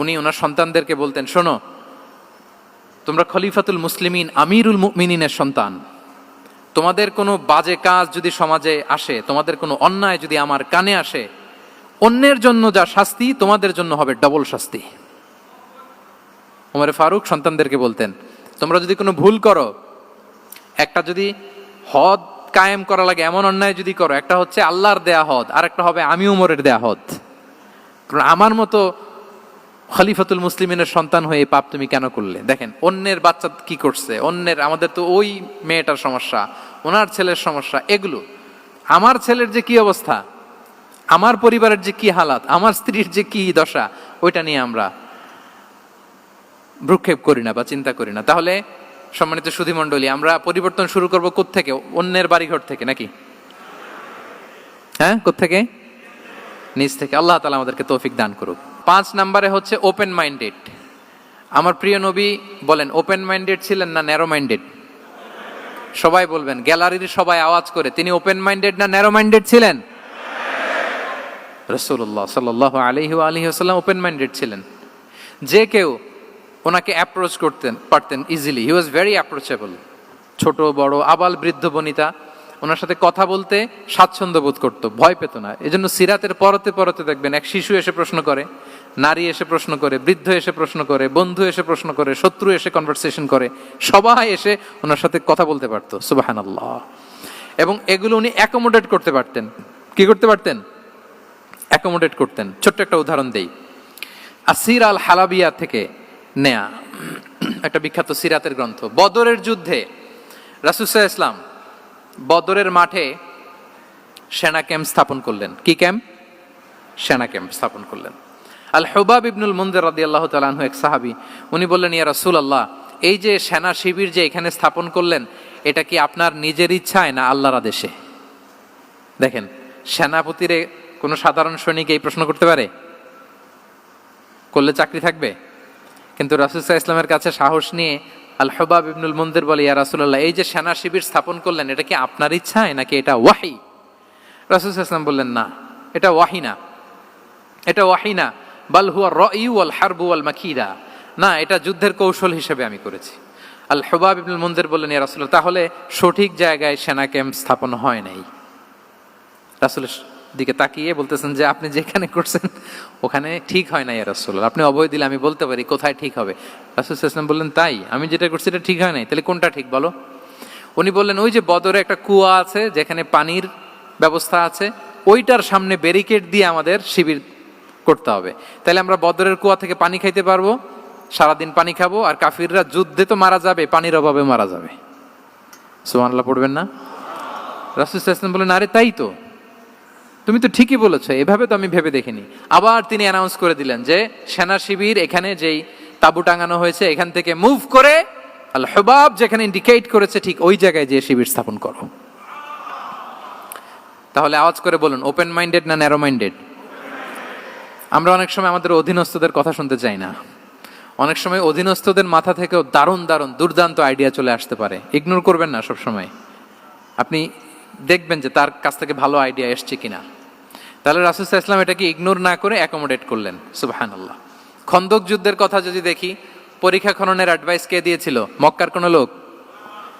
উনি ওনার সন্তানদেরকে বলতেন, শোনো, তোমরা খলিফাতুল মুসলিমিন, আমিরুল মুমিনিনের সন্তান। তোমাদের কোনো বাজে কাজ যদি সমাজে আসে, তোমাদের কোনো অন্যায় যদি আমার কানে আসে, অন্যের জন্য যা শাস্তি তোমাদের জন্য হবে ডবল শাস্তি। ওমরে ফারুক সন্তানদেরকে বলতেন, তোমরা যদি কোনো ভুল করো, একটা যদি হদ কায়েম করা লাগে এমন অন্যায় যদি করো, একটা হচ্ছে আল্লাহর দেয়া হদ, আর একটা হবে আমি উমরের দেয়া হদ। কারণ আমার মতো খলিফাতুল মুসলিমিনের সন্তান হয়ে পাপ তুমি কেন করলে? দেখেন অন্যের বাচ্চা কি করছে, অন্যের, আমাদের তো ওই মেয়েটার সমস্যা, ওনার ছেলের সমস্যা, এগুলো আমার ছেলের যে কি অবস্থা, আমার পরিবারের যে কি হালাত, আমার স্ত্রীর যে কি দশা, ওইটা নিয়ে আমরা ভ্রুক্ষেপ করি না বা চিন্তা করি না। তাহলে সম্মানিত সুধীমণ্ডলী, আমরা পরিবর্তন শুরু করবো কোত্থেকে? অন্যের বাড়িঘর থেকে নাকি? হ্যাঁ, কোত্থেকে? নিজ থেকে। আল্লাহ তাআলা আমাদেরকে তৌফিক দান করুক। 5 নম্বরে হচ্ছে ওপেন মাইন্ডেড। আমার প্রিয় নবী বলেন, ওপেন মাইন্ডেড ছিলেন না ন্যারো মাইন্ডেড? সবাই বলবেন, গ্যালারির সবাই আওয়াজ করে, তিনি ওপেন মাইন্ডেড না ন্যারো মাইন্ডেড ছিলেন? রাসূলুল্লাহ সাল্লাল্লাহু আলাইহি ওয়া আলিহি ওয়াসাল্লাম ওপেন মাইন্ডেড ছিলেন। যে কেউ ওনাকে অ্যাপ্রোচ করতেন পারতেন easily. He was very approachable. ছোট বড় আবাল বৃদ্ধ বনিতা ওনার সাথে কথা বলতে স্বাচ্ছন্দ্য বোধ করতো, ভয় পেত না। এজন্য সিরাতের পরতে পরতে দেখবেন এক শিশু এসে প্রশ্ন করে, নারী এসে প্রশ্ন করে, বৃদ্ধ এসে প্রশ্ন করে, বন্ধু এসে প্রশ্ন করে, শত্রু এসে কনভারসেশন করে, সবাই এসে ওনার সাথে কথা বলতে পারতো। সুবহানাল্লাহ। এবং এগুলো উনি অ্যাকোমোডেট করতে পারতেন। কি করতে পারতেন? অ্যাকোমোডেট করতেন। ছোট্ট একটা উদাহরণ দেই, আসির আল হালাবিয়া থেকে নেয়া একটা বিখ্যাত সিরাতের গ্রন্থ। বদরের যুদ্ধে রাসূল সাল্লাল্লাহু আলাইহি ওয়াসাল্লাম বদরের মাঠে সেনা ক্যাম্প স্থাপন করলেন। কি ক্যাম্প? সেনা ক্যাম্প স্থাপন করলেন। আল হুবাব ইবনুল মুনজির রাদিয়াল্লাহু তাআলা আনহু এক সাহাবী, উনি বললেন, ইয়া রাসূলুল্লাহ, এই যে সেনা শিবির যে এখানে স্থাপন করলেন, এটা কি আপনার নিজের ইচ্ছায় না আল্লাহর আদেশে? দেখেন, সেনাপতিরে কোনো সাধারণ সৈনিক এই প্রশ্ন করতে পারে? করলে চাকরি থাকবে? কিন্তু রাসূল সাল্লাল্লাহু আলাইহি ওয়াসাল্লামের কাছে সাহস নিয়ে আল হুবাব ইবনুল মুনজির বলে, ইয়া রাসূলুল্লাহ, এই যে সেনা শিবির স্থাপন করলেন, এটা কি আপনার ইচ্ছায় নাকি এটা ওয়াহি? রাসূল সাল্লাল্লাহু আলাইহি ওয়াসাল্লাম বললেন, না, এটা ওয়াহি না, এটা ওয়াহি না, বাল হুয়া রায়ু ওয়াল হারবু ওয়াল মাকিদা, না, এটা যুদ্ধের কৌশল হিসেবে আমি করেছি। আল হুবাব ইবনুল মুনজির বললেন, ইয়া রাসূলুল্লাহ, তাহলে সঠিক জায়গায় সেনা ক্যাম্প স্থাপন হয় নাই। রাসূলের দিকে তাকিয়ে বলতেছেন যে আপনি যেখানে করছেন ওখানে ঠিক হয় না ইয়া রাসূলুল্লাহ, আপনি অভয় দিলে আমি বলতে পারি কোথায় ঠিক হবে। রাসূল সাল্লাল্লাহু আলাইহি ওয়াসাল্লাম বললেন, তাই? আমি যেটা করছি এটা ঠিক হয় নাই, তাহলে কোনটা ঠিক বলো? উনি বললেন, ওই যে বদরে একটা কুয়া আছে যেখানে পানির ব্যবস্থা আছে, ওইটার সামনে ব্যারিকেড দিয়ে আমাদের শিবির করতে হবে। তাহলে আমরা বদরের কুয়া থেকে পানি খাইতে পারবো, সারাদিন পানি খাবো, আর কাফিররা যুদ্ধে তো মারা যাবে, পানির অভাবে মারা যাবে। সুবহানাল্লাহ পড়বেন না? রাসূল সাল্লাল্লাহু আলাইহি ওয়াসাল্লাম বললেন, আরে তাই তো, তুমি তো ঠিকই বলেছো, এভাবে তো আমি ভেবে দেখিনি। আবার তিনি অ্যানাউন্স করে দিলেন যে সেনা শিবির এখানে যেই তাবু টাঙানো হয়েছে এখান থেকে মুভ করে আল হুবাব যেখানে ইন্ডিকেট করেছে ঠিক ওই জায়গায় যে শিবির স্থাপন করো। তাহলে আওয়াজ করে বলুন, ওপেন মাইন্ডেড না ন্যারো মাইন্ডেড? আমরা অনেক সময় আমাদের অধীনস্থদের কথা শুনতে চাই না। অনেক সময় অধীনস্থদের মাথা থেকেও দারুণ দারুণ দুর্দান্ত আইডিয়া চলে আসতে পারে। ইগনোর করবেন না সব সময়, আপনি দেখবেন যে তার কাছ থেকে ভালো আইডিয়া এসছে কিনা। তাহলে রাসূল সাল্লাল্লাহু আলাইহি ওয়াসাল্লাম এটাকে ইগনোর না করে অ্যাকোমোডেট করলেন। সুবহানাল্লাহ। খন্দক যুদ্ধের কথা যদি দেখি, পরীক্ষা খননের অ্যাডভাইস কে দিয়েছিল? মক্কার কোন লোক?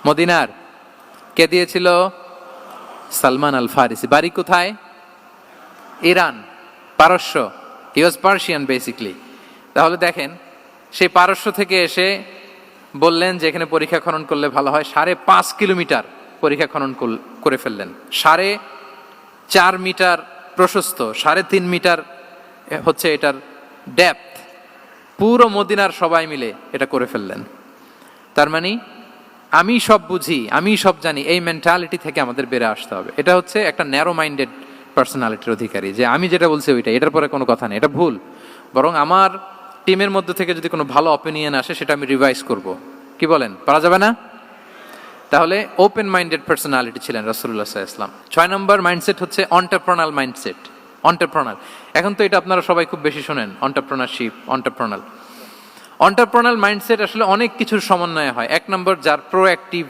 মদিনার? কে দিয়েছিল? সালমান আল ফারিসি। বাড়ি কোথায়? ইরান, পারস্য। হি ওয়াজ পার্সিয়ান বেসিকলি। তাহলে দেখেন, সেই পারস্য থেকে এসে বললেন যে এখানে পরীক্ষা খনন করলে ভালো হয়। 5.5 কিলোমিটার পরীক্ষা খনন করে ফেললেন। 4.5 মিটার প্রশস্ত, 3.5 মিটার হচ্ছে এটার ডেপথ। পুরো মদিনার সবাই মিলে এটা করে ফেললেন। তার মানে আমি সব বুঝি, আমি সব জানি, এই মেন্টালিটি থেকে আমাদের বেড়ে আসতে হবে। এটা হচ্ছে একটা ন্যারো মাইন্ডেড পার্সোনালিটির অধিকারী, যে আমি যেটা বলছি ওইটা, এটার পরে কোনো কথা নেই, এটা ভুল। বরং আমার টিমের মধ্যে থেকে যদি কোনো ভালো অপিনিয়ন আসে সেটা আমি রিভাইজ করব। কি বলেন, পারা যাবে না? তাহলে ওপেন মাইন্ডেড পার্সোনালিটি ছিলেন রাসূলুল্লাহ সাল্লাল্লাহু আলাইহি ওয়াসাল্লাম। 6 নম্বর মাইন্ডসেট হচ্ছে অন্টারপ্রেনাল মাইন্ডসেট। অন্টারপ্রেনাল, এখন তো এটা আপনারা সবাই খুব বেশি শোনেন, অন্টারপ্রেনারশিপ, অন্টারপ্রেনাল মাইন্ডসেট আসলে অনেক কিছুর সমন্বয় হয়। 1 নম্বর, যার প্রোঅ্যাক্টিভ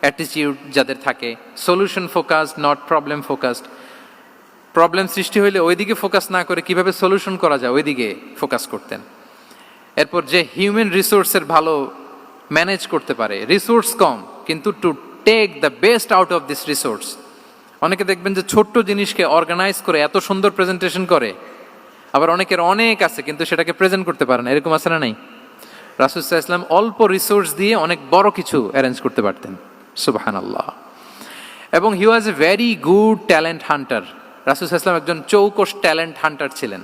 অ্যাটিটিউড যাদের থাকে, solution focused not problem focused. Problem সৃষ্টি হইলে ওইদিকে ফোকাস না করে কিভাবে সলিউশন করা যায় ওইদিকে ফোকাস করতেন। এরপর যে হিউম্যান রিসোর্সের ভালো ম্যানেজ করতে পারে, রিসোর্স কম কিন্তু to take the best out of this resource. অনেকে দেখবেন যে ছোট্ট জিনিসকে অর্গানাইজ করে এত সুন্দর প্রেজেন্টেশন করে, আবার অনেকের অনেক আছে কিন্তু সেটাকে প্রেজেন্ট করতে পারে না, এরকম আছে না নাই? রাসূল সাল্লাল্লাহু আলাইহি ওয়াসাল্লাম অল্প রিসোর্স দিয়ে অনেক বড় কিছু অ্যারেঞ্জ করতে পারতেন, সুবহানাল্লাহ। এবং he was a very good talent hunter. রাসূল সাল্লাল্লাহু আলাইহি ওয়াসাল্লাম একজন চৌকস ট্যালেন্ট হান্টার ছিলেন।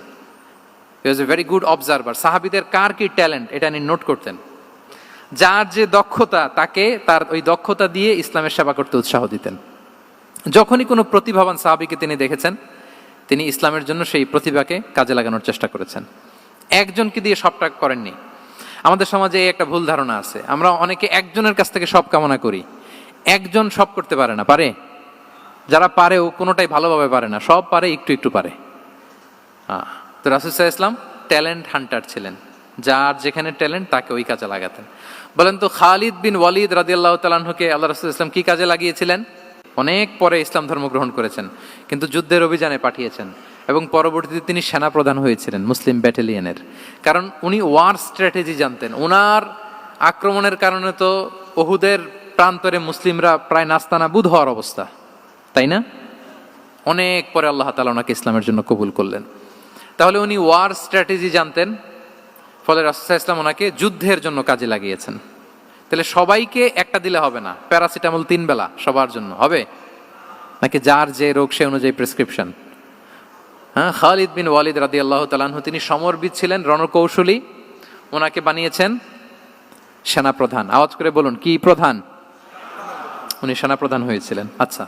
He was a very good observer. সাহাবীদের কার কি ট্যালেন্ট এটা তিনি নোট করতেন। যার যে দক্ষতা তাকে তার ওই দক্ষতা দিয়ে ইসলামের সেবা করতে উৎসাহ দিতেন। যখনই কোনো প্রতিভাবান সাহাবীকে তিনি দেখেছেন, তিনি ইসলামের জন্য সেই প্রতিভাকে কাজে লাগানোর চেষ্টা করেছেন। একজনকে দিয়ে সবটা করেননি। আমাদের সমাজে এই একটা ভুল ধারণা আছে, আমরা অনেকে একজনের কাছ থেকে সব কামনা করি। একজন সব করতে পারে না, পারে? যারা পারেও কোনোটাই ভালোভাবে পারে না, সব পারে একটু একটু পারে। তো রাসূল সাল্লাল্লাহু আলাইহি ওয়াসাল্লাম ট্যালেন্ট হান্টার ছিলেন, যার যেখানে ট্যালেন্ট তাকে ওই কাজে লাগাতেন। বলেন তো খালিদ বিন ওয়ালিদ রাদিয়াল্লাহু তাআলা আনহুকে আল্লাহ রাসূল সাল্লাল্লাহু আলাইহি ওয়াসাল্লাম কি কাজে লাগিয়েছিলেন? অনেক পরে ইসলাম ধর্ম গ্রহণ করেছেন, কিন্তু যুদ্ধের অভিযানে পাঠিয়েছেন এবং পরবর্তীতে তিনি সেনাপ্রধান হয়েছিলেন মুসলিম ব্যাটালিয়নের। কারণ উনি ওয়ার স্ট্র্যাটেজি জানতেন। ওনার আক্রমণের কারণে তো উহুদের প্রান্তরে মুসলিমরা প্রায় নাস্তানাবুদ হওয়ার অবস্থা, তাই না? অনেক পরে আল্লাহ তাআলা ওনাকে ইসলামের জন্য কবুল করলেন। তাহলে উনি ওয়ার স্ট্র্যাটেজি জানতেন, ফলে রাসূল সাল্লাল্লাহু আলাইহি ওয়াসাল্লাম ওনাকে যুদ্ধের জন্য কাজে লাগিয়েছেন। তাহলে সবাইকে একটা দিলে হবে না, প্যারাসিটামল 3 বেলা সবার জন্য হবে নাকি যার যে রোগ সে অনুযায়ী প্রেসক্রিপশন? হ্যাঁ, খালিদ বিন ওয়ালিদ রাদিয়াল্লাহু তাআলা আনহু তিনি সমরবিদ ছিলেন, রণকৌশলী। ওনাকে বানিয়েছেন সেনাপ্রধান। আওয়াজ করে বলুন, কি প্রধান? উনি সেনাপ্রধান হয়েছিলেন। আচ্ছা,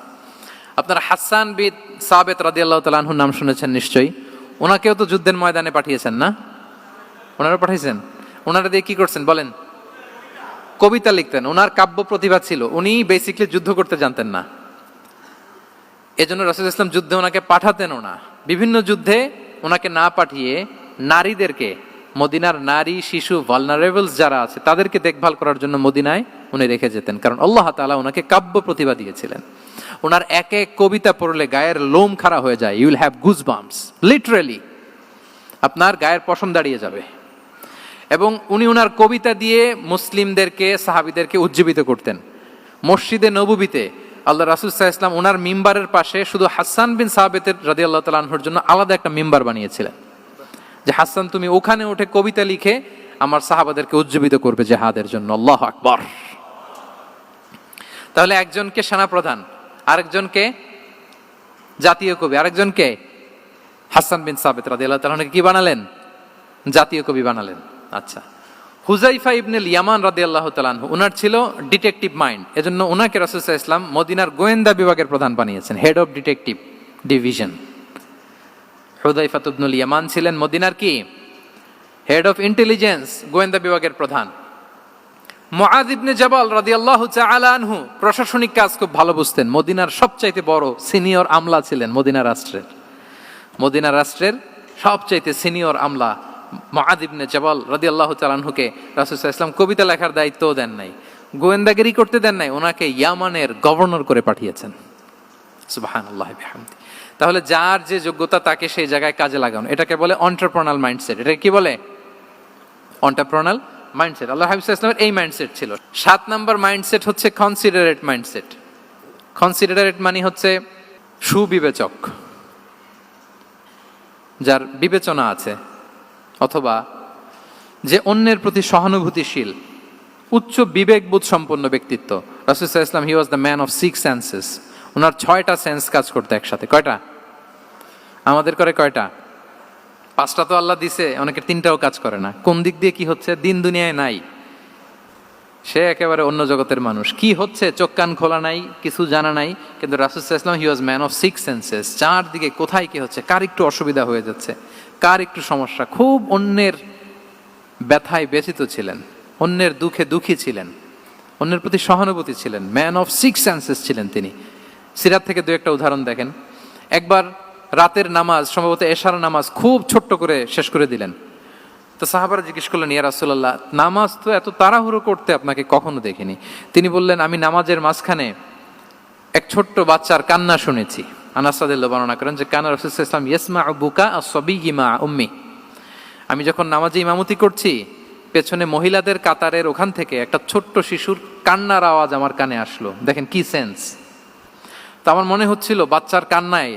আপনারা হাসান বিন সাবিত রাদিয়াল্লাহু তাআলা আনহুর নাম শুনেছেন নিশ্চয়ই। ওনাকেও তো যুদ্ধের ময়দানে পাঠিয়েছেন না? ওনারা পাঠিয়েছেন। ওনারা দিয়ে কি করছেন বলেন? কবিতা লিখতেন। ওনার কাব্য প্রতিভা ছিল। উনি বেসিক্যালি যুদ্ধ করতে জানতেন না, এজন্য রাসূল সাল্লাল্লাহু আলাইহি ওয়াসাল্লাম যুদ্ধে ওনাকে পাঠাতেনও না। বিভিন্ন যুদ্ধে ওনাকে না পাঠিয়ে নারীদেরকে, মদিনার নারী শিশু ভালনারেবলস যারা আছে তাদেরকে দেখভাল করার জন্য মদিনায় উনি রেখে যেতেন, কারণ আল্লাহ তাআলা ওনাকে কাব্য প্রতিভা দিয়েছিলেন। ওনার এক এক কবিতা পড়লে গায়ের লোম খাড়া হয়ে যায়। You will have goosebumps, literally আপনার গায়ের পশম দাঁড়িয়ে যাবে। এবং উনি ওনার কবিতা দিয়ে মুসলিমদেরকে, সাহাবীদেরকে উজ্জীবিত করতেন। মসজিদে নববীতে আল্লাহ রাসূল সাল্লাল্লাহু আলাইহি ওয়াসাল্লাম ওনার মিম্বারের পাশে শুধু হাসান বিন সাবিত রাদিয়াল্লাহু তাআলা আনহুর জন্য আলাদা একটা মিম্বার বানিয়েছিলেন, যে হাসান তুমি ওখানে উঠে কবিতা লিখে আমার সাহাবাদেরকে উজ্জীবিত করবে জিহাদের জন্য। আল্লাহু আকবার। তাহলে একজনকে সেনাপ্রধান, আরেকজনকে জাতীয় কবি, আরেকজনকে হাসান বিন সাবিত রাদিয়াল্লাহু তাআলা আনহুকে কি বানালেন? জাতীয় কবি বানালেন। আচ্ছা, হুযাইফা ইবনুল ইয়ামান রাদিয়াল্লাহু তাআলা আনহু, ওনার ছিল ডিটেকটিভ মাইন্ড, এজন্য ওনাকে রাসূল সাল্লাল্লাহু আলাইহি ওয়াসাল্লাম মদিনার গোয়েন্দা বিভাগের প্রধান বানিয়েছেন, head of detective division. Hudhaifa ibnul Yaman ছিলেন মদিনার কি? হেড অফ ইন্টেলিজেন্স, গোয়েন্দা বিভাগের প্রধান। মুআয ইবনে জাবাল রাদিয়াল্লাহু তাআলা আনহু প্রশাসনিক কাজ খুব ভালো বুঝতেন। মদিনার সবচাইতে বড় সিনিয়র আমলা ছিলেন মদিনা রাষ্ট্রের সবচাইতে সিনিয়র আমলা মুআয ইবনে জাবাল রাদিয়াল্লাহু তাআলা আনহুকে রাসূল সাল্লাল্লাহু আলাইহি ওয়াসাল্লাম কবিতা লেখার দায়িত্বও দেন নাই, গোয়েন্দাগিরি করতে দেন নাই, ওনাকে ইয়ামানের গভর্নর করে পাঠিয়েছেন। সুবহানাল্লাহি বিহামদি। তাহলে যার যে যোগ্যতা তাকে সেই জায়গায় কাজে লাগানো, এটাকে বলে এন্টারপ্রেনাল মাইন্ডসেট। এটা কি বলে? এন্টারপ্রেনাল মাইন্ডসেট। আল্লাহ হাবিব সাল্লাল্লাহু আলাইহি ওয়াসাল্লামের এই মাইন্ডসেট ছিল। 7 নাম্বার মাইন্ডসেট হচ্ছে কনসিডারেট মাইন্ডসেট। কনসিডারেট মানে হচ্ছে সুবিবেচক, যার বিবেচনা আছে, অথবা যে অন্যের প্রতি সহানুভূতিশীল, উচ্চ বিবেকবোধ সম্পন্ন ব্যক্তিত্ব। রাসূল সাল্লাল্লাহু আলাইহি ওয়াসাল্লাম he was the man of 6 senses. ওনার 6টা সেন্স কাজ করতে একসাথে। কয়টা? আমাদের করে কয়টা? 5টা তো আল্লাহ দিছে, অনেকের 3টাও কাজ করে না। কোন দিক দিয়ে কি হচ্ছে? দিন দুনিয়ায় নাই, সে একেবারে অন্য জগতের মানুষ। কি হচ্ছে চোখ কান খোলা নাই, কিছু জানা নাই। কিন্তু রাসূল সাল্লাল্লাহু আলাইহি ওয়াসাল্লাম he was man of 6 senses. চারদিকে কোথায় কি হচ্ছে, কার একটু অসুবিধা হয়ে যাচ্ছে, কার একটু সমস্যা, খুব অন্যের ব্যথায় ব্যথিত ছিলেন, অন্যের দুঃখে দুঃখী ছিলেন। অন্যের প্রতি সহানুভূতি ছিলেন, ম্যান অফ সিক্স সেন্সেস ছিলেন তিনি। সিরাত থেকে দু একটা উদাহরণ দেখেন। একবার রাতের নামাজ, সম্ভবত এশার নামাজ, খুব ছোট্ট করে শেষ করে দিলেন। তো সাহাবারা জিজ্ঞেস করলেন, ইয়া রাসূলুল্লাহ, নামাজ তো এত তাড়াহুড়ো করতে আপনাকে কখনো দেখিনি। তিনি বললেন, আমি নামাজের মাঝখানে এক ছোট্ট বাচ্চার কান্না শুনেছি। আনাস রাদিয়াল্লাহু বর্ণনা করেন যে কানা রাসূলুল্লাহ সাল্লাল্লাহু আলাইহি ওয়াসাল্লাম ইয়াসমাউ বুকা আস-সাবিয়্যি মা উম্মি। আমি যখন নামাজে ইমামতি করছি, পেছনে মহিলাদের কাতারের ওখান থেকে একটা ছোট্ট শিশুর কান্নার আওয়াজ আমার কানে আসলো। দেখেন কি সেন্স। তো আমার মনে হচ্ছিল বাচ্চার কান্নায়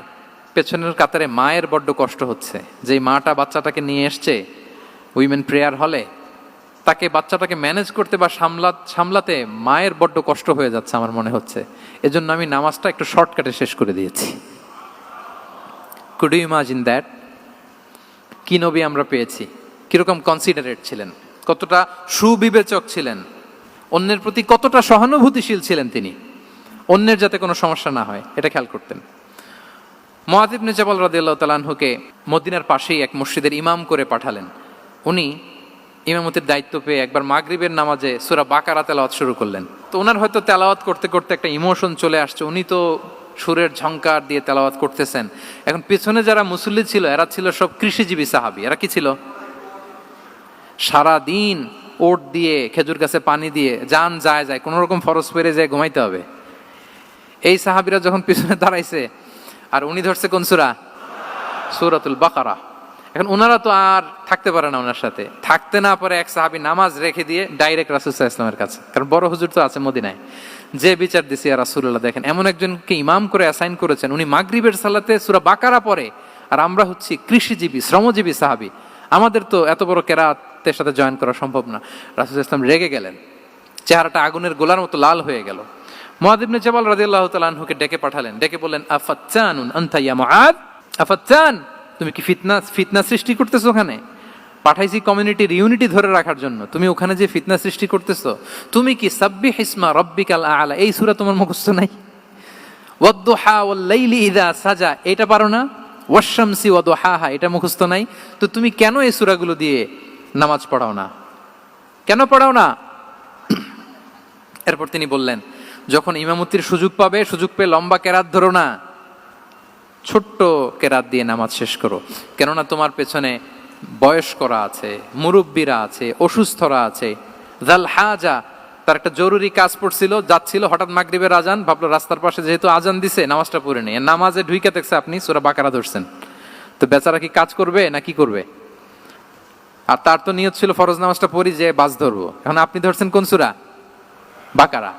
পেছনের কাতারে মায়ের বড্ড কষ্ট হচ্ছে, যে মাটা বাচ্চাটাকে নিয়ে এসছে উইমেন প্রেয়ার হলে, তাকে বাচ্চাটাকে ম্যানেজ করতে বা সামলাতে মায়ের বড্ড কষ্ট হয়ে যাচ্ছে আমার মনে হচ্ছে। এজন্য আমি নামাজটা একটু শর্টকাটে শেষ করে দিয়েছি। Could you imagine that? কি নবী আমরা পেয়েছি, কিরকম কনসিডারেট ছিলেন, কতটা সুবিবেচক ছিলেন, অন্যের প্রতি কতটা সহানুভূতিশীল ছিলেন তিনি, অন্যের যাতে কোনো সমস্যা না হয় এটা খেয়াল করতেন। মুআয ইবনে জাবাল রাদিয়াল্লাহু তাআলা আনহুকে মদিনার পাশেই এক মসজিদের ইমাম করে পাঠালেন। উনি ইমামতির দায়িত্ব পেয়ে একবার মাগরিবের নামাজে সূরা বাকারা তেলাওয়াত শুরু করলেন। তো ওনার হয়তো তেলাওয়াত করতে করতে একটা ইমোশন চলে আসছে, উনি তো সুরের ঝংকার দিয়ে তেলাওয়াত করতেছেন। এখন পিছনে যারা মুসল্লি ছিল এরা ছিল সব কৃষিজীবী সাহাবী। এরা কি ছিল? সারা দিন ওট দিয়ে, খেজুর গাছে পানি দিয়ে জান যায় কোনো রকম ফরজ পেরে যায় ঘুমাইতে হবে। এই সাহাবীরা যখন পিছনে দাঁড়াইছে আর উনি ধরছে কোন সূরা? সূরাতুল বাকারা। এখন ওনারা তো আর থাকতে পারে না, ওনার সাথে থাকতে না পারে এক সাহাবী নামাজ রেখে দিয়ে ডাইরেক্ট রাসূল সাল্লাল্লাহু আলাইহি ওয়াসাল্লামের কাছে, কারণ বড় হুজুর তো আছে মদিনায়। যে বিচার দিছে ইয়া রাসূলুল্লাহ, দেখেন এমন একজনকে ইমাম করে অ্যাসাইন করেছেন, উনি মাগরিবের সালাতে সূরা বাকারা পড়ে, আর আমরা হচ্ছি কৃষিজীবী শ্রমজীবী সাহাবী, আমাদের তো এত বড় কেরাতের সাথে জয়েন করা সম্ভব না। রাসূল সাল্লাল্লাহু আলাইহি ওয়াসাল্লাম রেগে গেলেন, চেহারাটা আগুনের গোলার মতো লাল হয়ে গেল। মুআয ইবনে জাবাল রাদিয়াল্লাহু তাআলা আনহুকে ডেকে পাঠালেন, ডেকে বললেন, আফাত্তানুন আনতা ইয়া মুআয, আফাত্তান, তুমি কি ফিতনা সৃষ্টি করতেছো? ওখানে পাঠাইছি কমিউনিটির ইউনিটি ধরে রাখার জন্য, তুমি ওখানে যে ফিতনা সৃষ্টি করতেছো। তুমি কি সাব্বিহ ইসমা রাব্বিকাল আ'লা এই সূরা তোমার মুখস্থ নাই? ওয়াদ-দুহা ওয়াল-লাইলি ইযা সাজা এটা পারো না? ওয়াশ-শামসি ওয়া দুহাহা এটা মুখস্থ নাই? তো তুমি কেন এই সূরাগুলো দিয়ে নামাজ পড়াও না? কেন পড়াও না? এরপর তিনি বললেন, যখন ইমামতির সুযোগ পাবে, সুযোগ পেয়ে লম্বা কেরাত ধরো না, ছোট্ট কেরাত দিয়ে নামাজ শেষ করো। কেননা তোমার পেছনে বয়স্করা আছে, মুরব্বীরা আছে, অসুস্থরা আছে। জাল হাজা, তার একটা জরুরি কাজ পড়ছিল, যাচ্ছিল, হঠাৎ মাগরিবের আজান, ভাবলো রাস্তার পাশে যেহেতু আজান দিছে নামাজটা পড়ে নেই। নামাজে ঢুইকে দেখছে আপনি সূরা বাকারা ধরছেন, তো বেচারা কি কাজ করবে না কি করবে? আর তার তো নিয়ত ছিল ফরজ নামাজটা পড়ি যে বাস ধরবো, এখন আপনি ধরছেন কোন সূরা? বাকারা।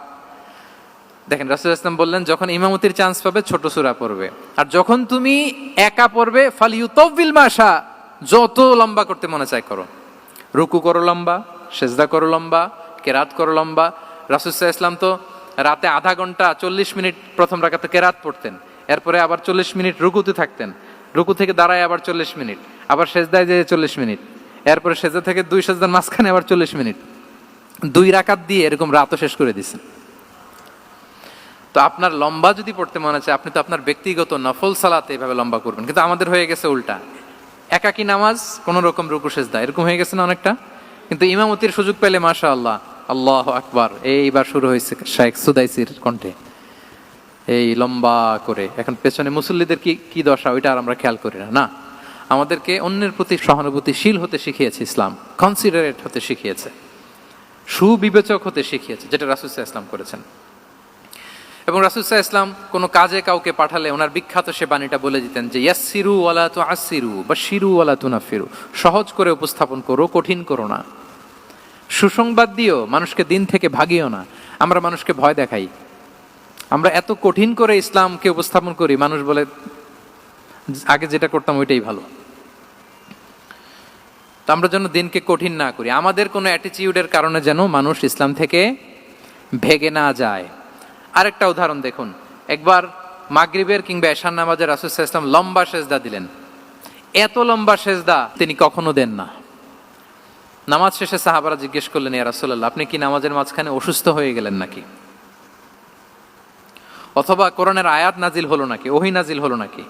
দেখেন রাসূল সাল্লাল্লাহু আলাইহি ওয়াসাল্লাম বললেন, যখন ইমামতির চান্স পাবে ছোট সূরা পড়বে, আর যখন তুমি একা পড়বে ফালিউতাউবিল মাশা, যত লম্বা করতে মনে চায় করো, রুকু করো লম্বা, সেজদা করো লম্বা, কেরাত করো লম্বা। রাসূল সাল্লাল্লাহু আলাইহি ওয়াসাল্লাম তো রাতে আধা ঘন্টা 40 মিনিট প্রথম রাকাতে কেরাত পড়তেন, এরপরে আবার 40 মিনিট রুকুতে থাকতেন, রুকু থেকে দাঁড়ায় আবার 40 মিনিট, আবার সেজদায় যেয়ে 40 মিনিট, এরপরে সেজদা থেকে 2 সেজদার মাঝখানে আবার 40 মিনিট, 2 রাকাত দিয়ে এরকম রাতও শেষ করে দিয়েছেন। তো আপনার লম্বা যদি পড়তে মনে চায়, আপনি তো আপনার ব্যক্তিগত নফল সালাতে এভাবে লম্বা করবেন। কিন্তু আমাদের হয়ে গেছে উল্টা, একাকী নামাজ কোন রকম রুকু সেজদা এরকম হয়ে গেছে না অনেকটা। কিন্তু ইমামতির সুযোগ পেলে মাশাআল্লাহ, আল্লাহু আকবার, এইবার শুরু হয়েছে শাইখ সুদাইসির কণ্ঠে এই লম্বা করে। এখন পেছনে মুসল্লিদের কি দশা ওইটা আর আমরা খেয়াল করি না। না, আমাদেরকে অন্যের প্রতি সহানুভূতিশীল হতে শিখিয়েছে ইসলাম, কনসিডারেট হতে শিখিয়েছে, সুবিবেচক হতে শিখিয়েছে, যেটা রাসূল সাল্লাল্লাহু আলাইহি ওয়াসাল্লাম করেছেন। এবং রাসূল সাল্লাল্লাহু আলাইহি ওয়াসাল্লাম কোনো কাজে কাউকে পাঠালে ওনার বিখ্যাত সে বাণীটা বলে দিতেন যে ইয়াসসিরু ওয়ালা তুআসসিরু বাশশিরু ওয়ালা তুনাফিরু, সহজ করে উপস্থাপন করো, কঠিন করো না। সুসংবাদ দিও, মানুষকে দিন থেকে ভাগিও না। আমরা মানুষকে ভয় দেখাই, আমরা এত কঠিন করে ইসলামকে উপস্থাপন করি, মানুষ বলে আগে যেটা করতাম ওইটাই ভালো। তো আমরা যেন দিনকে কঠিন না করি, আমাদের কোনো অ্যাটিটিউডের কারণে যেন মানুষ ইসলাম থেকে ভেগে না যায়। আরেকটা উদাহরণ দেখুন, একবার মাগরিবের কিংবা এশার নামাজে রাসূল সাল্লাল্লাহু আলাইহি ওয়াসাল্লাম লম্বা সেজদা দিলেন। এত লম্বা সেজদা তিনি কখনো দেন না। নামাজ শেষে সাহাবারা জিজ্ঞেস করলেন, ইয়া রাসূলুল্লাহ, আপনি কি নামাজের মাঝখানে অসুস্থ হয়ে গেলেন নাকি? অথবা কোরআনের আয়াত নাজিল হলো নাকি, ওহী নাজিল হলো নাকি?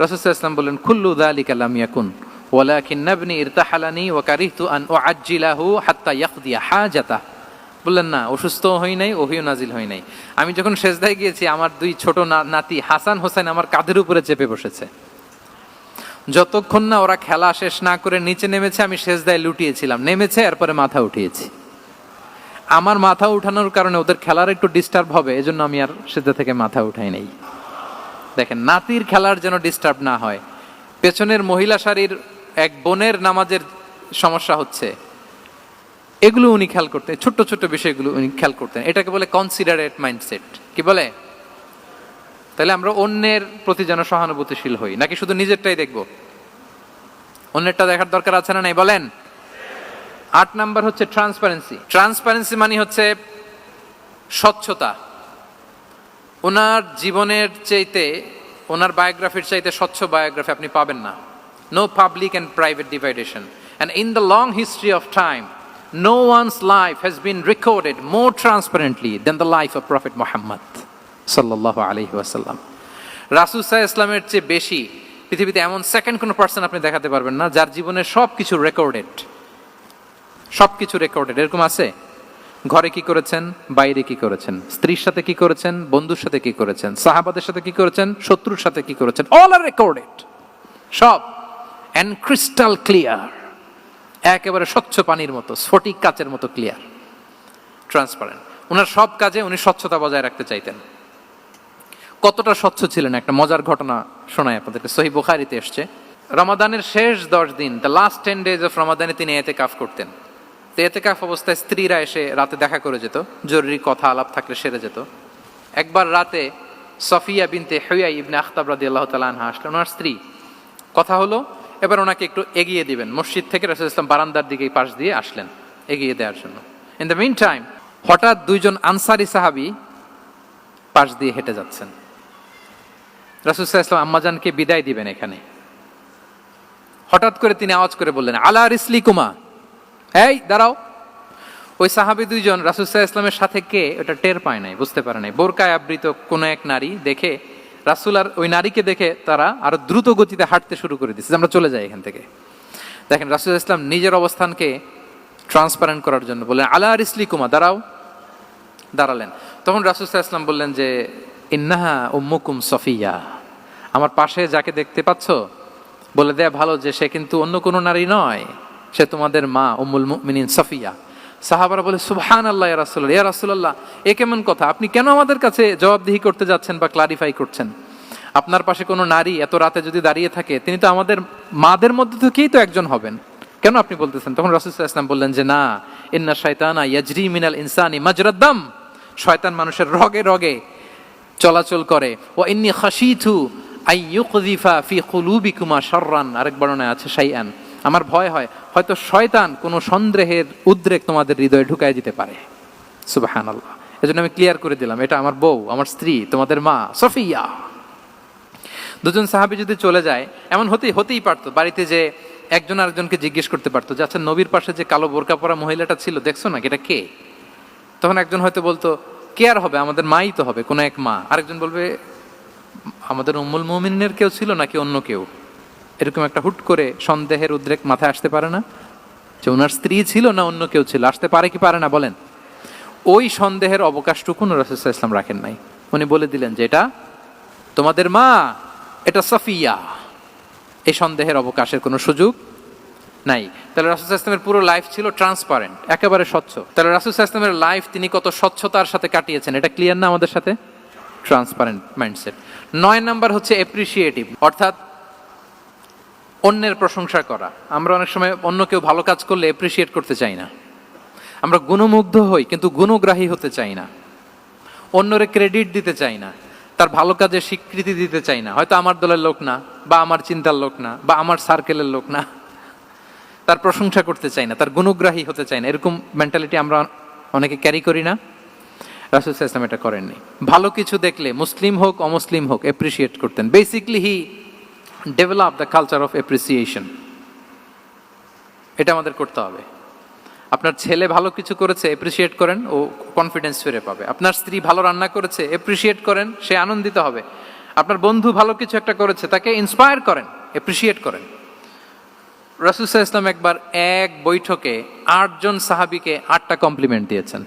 রাসূল সাল্লাল্লাহু আলাইহি ওয়াসাল্লাম বললেন, কুল্লু যালিকা লাম ইয়াকুন ওয়ালাকিন নাবনি ইরতাহালানি ওয়া কারিহতু আন উআজ্জিলাহু হাত্তা ইয়াকদিয়া হাজাতাহ বললেন না, অসুস্থ হই নাই, ওহিও নাজিল হই নাই। আমি যখন সেজদায় গিয়েছি আমার দুই ছোট নাতি হাসান হোসেন আমার কাঁধের উপরে চেপে বসেছে। যতক্ষণ না ওরা খেলা শেষ না করে নিচে নেমেছে আমি সেজদায় লুটিয়েছিলাম, নেমেছে এরপরে মাথা উঠিয়েছি। আমার মাথা উঠানোর কারণে ওদের খেলার একটু ডিস্টার্ব হবে, এজন্য আমি আর সেজদা থেকে মাথা উঠাই নাই। দেখেন, নাতির খেলার যেন ডিস্টার্ব না হয়। পেছনের মহিলা সারির এক বোনের নামাজের সমস্যা হচ্ছে, এগুলো উনি খেয়াল করতেন, ছোট্ট ছোট্ট বিষয়গুলো উনি খেয়াল করতেন। এটাকে বলে কনসিডারেট মাইন্ডসেট। কি বলে? তাহলে আমরা অন্যের প্রতি যেন সহানুভূতিশীল হই, নাকি শুধু নিজেরটাই দেখব? অন্যেরটা দেখার দরকার আছে না নাই বলেন? 8 নাম্বার হচ্ছে ট্রান্সপারেন্সি। ট্রান্সপারেন্সি মানে হচ্ছে স্বচ্ছতা। ওনার জীবনের চাইতে, ওনার বায়োগ্রাফির চাইতে স্বচ্ছ বায়োগ্রাফি আপনি পাবেন না। No public and private dividation, and in the long history of time no one's life has been recorded more transparently than the life of Prophet Muhammad sallallahu alaihi wasallam. রাসূল সাল্লাল্লাহু আলাইহি ওয়াসাল্লামের চেয়ে বেশি পৃথিবীতে এমন সেকেন্ড কোন পারসন আপনি দেখাতে পারবেন না যার জীবনের সবকিছু রেকর্ডেড। সবকিছু রেকর্ডেড। এরকম আছে? ঘরে কি করেছেন, বাইরে কি করেছেন, স্ত্রীর সাথে কি করেছেন, বন্ধুর সাথে কি করেছেন, সাহাবাদের সাথে কি করেছেন, শত্রুর সাথে কি করেছেন, অল আর রেকর্ডেড। সব এন্ড ক্রিস্টাল ক্লিয়ার, একেবারে স্বচ্ছ পানির মতো, স্ফটিক কাচের মতো ক্লিয়ার, ট্রান্সপারেন্ট। ওনার সব কাজে উনি স্বচ্ছতা বজায় রাখতে চাইতেন। কতটা স্বচ্ছ ছিলেন একটা মজার ঘটনা শোনায় আপনাদেরকে। সহিহ বুখারীতে এসেছে, রমাদানের শেষ 10 দিন, দ্য লাস্ট 10 days অফ রমাদানে তিনি ইতিকাফ করতেন। তো ইতিকাফ অবস্থায় স্ত্রীরা এসে রাতে দেখা করে যেত, জরুরি কথা আলাপ থাকলে সেরে যেত। একবার রাতে সফিয়া বিনতে হুয়াই ইবনে আখতাব রাদিয়াল্লাহু তাআলা আনহা আসলেন, ওনার স্ত্রী। কথা হলো এবার ওনাকে একটু এগিয়ে দিবেন। মসজিদ থেকে রাসূলুল্লাহ সাল্লাল্লাহু আলাইহি ওয়াসাল্লাম বারান্দার দিকে পাশ দিয়ে আসলেন এগিয়ে দেওয়ার জন্য। ইন দ্য মিন টাইম হঠাৎ দুইজন আনসারী সাহাবী পাশ দিয়ে হেঁটে যাচ্ছেন। রাসূলুল্লাহ সাল্লাল্লাহু আলাইহি ওয়াসাল্লাম আম্মাজানকে বিদায় দিবেন এখানে। হঠাৎ করে তিনি আওয়াজ করে বললেন, আলা রিসলিকুমা, এই দাঁড়াও। ওই সাহাবী দুইজন রাসূলুল্লাহ সাল্লাল্লাহু আলাইহি ওয়াসাল্লামের সাথে কে ওটা টের পায় নাই, বুঝতে পারে নাই। বোরকায় আবৃত কোন এক নারী দেখে রাসূল আর ওই নারীকে দেখে তারা আরো দ্রুত গতিতে হাঁটতে শুরু করে দিচ্ছে, আমরা চলে যাই এখান থেকে। দেখেন, রাসূল ইসলাম নিজের অবস্থানকে ট্রান্সপারেন্ট করার জন্য বললেন, আলা রিসলিকুমা, দাঁড়াও। দাঁড়ালেন। তখন রাসূল ইসলাম বললেন যে, ইন্নাহা উম্মুকুম সফিয়া, আমার পাশে যাকে দেখতে পাচ্ছ বলে দেয়া ভালো যে সে কিন্তু অন্য কোনো নারী নয়, সে তোমাদের মা উম্মুল মুমিনিন সফিয়া। সাহাবারা বলে, সুবহানাল্লাহ ইয়া রাসূলুল্লাহ, ইয়া রাসূলুল্লাহ, এ কেমন কথা? আপনি কেন আমাদের কাছে জবাবদিহি করতে যাচ্ছেন বা ক্লারিফাই করছেন? আপনার পাশে কোনো নারী এত রাতে যদি দাঁড়িয়ে থাকে, তিনি তো আমাদের মাদের মধ্যে থেকেই তো একজন হবেন, কেন আপনি বলতেছেন? তখন রাসূল সাল্লাল্লাহু আলাইহি ওয়াসাল্লাম বললেন যে, না, ইন্না শাইতানা ইয়াজরি মিনাল ইনসানি মাজরাদ দাম, শয়তান মানুষের রগে রগে চলাচল করে। ওয়া ইন্নী খাশিতু আই ইউকযিফা ফি কুলুবিকুমা শাররান, আরেক বর্ণনায় আছে শাইআন, আমার ভয় হয় হয়তো শয়তান কোনো সন্দেহের উদ্রেক তোমাদের হৃদয়ে ঢুকায় দিতে পারে। সুবহানাল্লাহ। এজন্য আমি ক্লিয়ার করে দিলাম, এটা আমার বউ, আমার স্ত্রী, তোমাদের মা সফিয়া। দুজন সাহাবী যদি চলে যায়, এমন হতেই পারতো বাড়িতে যে একজন আরেকজনকে জিজ্ঞেস করতে পারতো যে, আচ্ছা নবীর পাশে যে কালো বোরকা পরা মহিলাটা ছিল দেখছো না, এটা কে? তখন একজন হয়তো বলতো, কে আর হবে, আমাদের মাই তো হবে, কোনো এক মা। আরেকজন বলবে, আমাদের উম্মুল মুমিনিনের কেউ ছিল নাকি অন্য কেউ? এরকম একটা হুট করে সন্দেহের উদ্রেক মাথায় আসতে পারে না যে ওনার স্ত্রী ছিল না অন্য কেউ ছিল? আসতে পারে কি পারে না বলেন? ওই সন্দেহের অবকাশটুকু রাসূল সাল্লাল্লাহু আলাইহি ওয়াসাল্লাম রাখেন নাই। উনি বলে দিলেন যে এটা তোমাদের মা, এটা সফিয়া। এই সন্দেহের অবকাশের কোনো সুযোগ নাই। তাহলে রাসূল সাল্লাল্লাহু আলাইহি ওয়াসাল্লামের পুরো লাইফ ছিল ট্রান্সপারেন্ট, একেবারে স্বচ্ছ। তাহলে রাসূল সাল্লাল্লাহু আলাইহি ওয়াসাল্লামের লাইফ তিনি কত স্বচ্ছতার সাথে কাটিয়েছেন, এটা ক্লিয়ার না আমাদের সাথে? Transparent mindset. 9 নাম্বার হচ্ছে অ্যাপ্রিশিয়েটিভ, অর্থাৎ অন্যের প্রশংসা করা। আমরা অনেক সময় অন্য কেউ ভালো কাজ করলে অ্যাপ্রিশিয়েট করতে চাই না। আমরা গুণমুগ্ধ হই কিন্তু গুণগ্রাহী হতে চাই না। অন্যরে ক্রেডিট দিতে চাই না, তার ভালো কাজের স্বীকৃতি দিতে চাই না। হয়তো আমার দলের লোক না, বা আমার চিন্তার লোক না, বা আমার সার্কেলের লোক না, তার প্রশংসা করতে চাই না, তার গুণগ্রাহী হতে চাই না। এরকম মেন্টালিটি আমরা অনেকে ক্যারি করি না? রাসূল সাল্লাল্লাহু আলাইহি ওয়াসাল্লাম এটা করেননি। ভালো কিছু দেখলে মুসলিম হোক অমুসলিম হোক অ্যাপ্রিশিয়েট করতেন। Basically he develop the culture of appreciation. এটা আমাদের করতে হবে। আপনার ছেলে ভালো কিছু করেছে, অ্যাপ্রিশিয়েট করেন, ও কনফিডেন্স ফিরে পাবে। আপনার স্ত্রী ভালো রান্না করেছে, অ্যাপ্রিশিয়েট করেন, সে আনন্দিত হবে। আপনার বন্ধু ভালো কিছু একটা করেছে, তাকে ইন্সপায়ার করেন, অ্যাপ্রিশিয়েট করেন। রাসূল সাল্লাল্লাহু আলাইহি ওয়াসাল্লাম একবার এক বৈঠকে 8 জন সাহাবীকে 8টা কমপ্লিমেন্ট দিয়েছেন।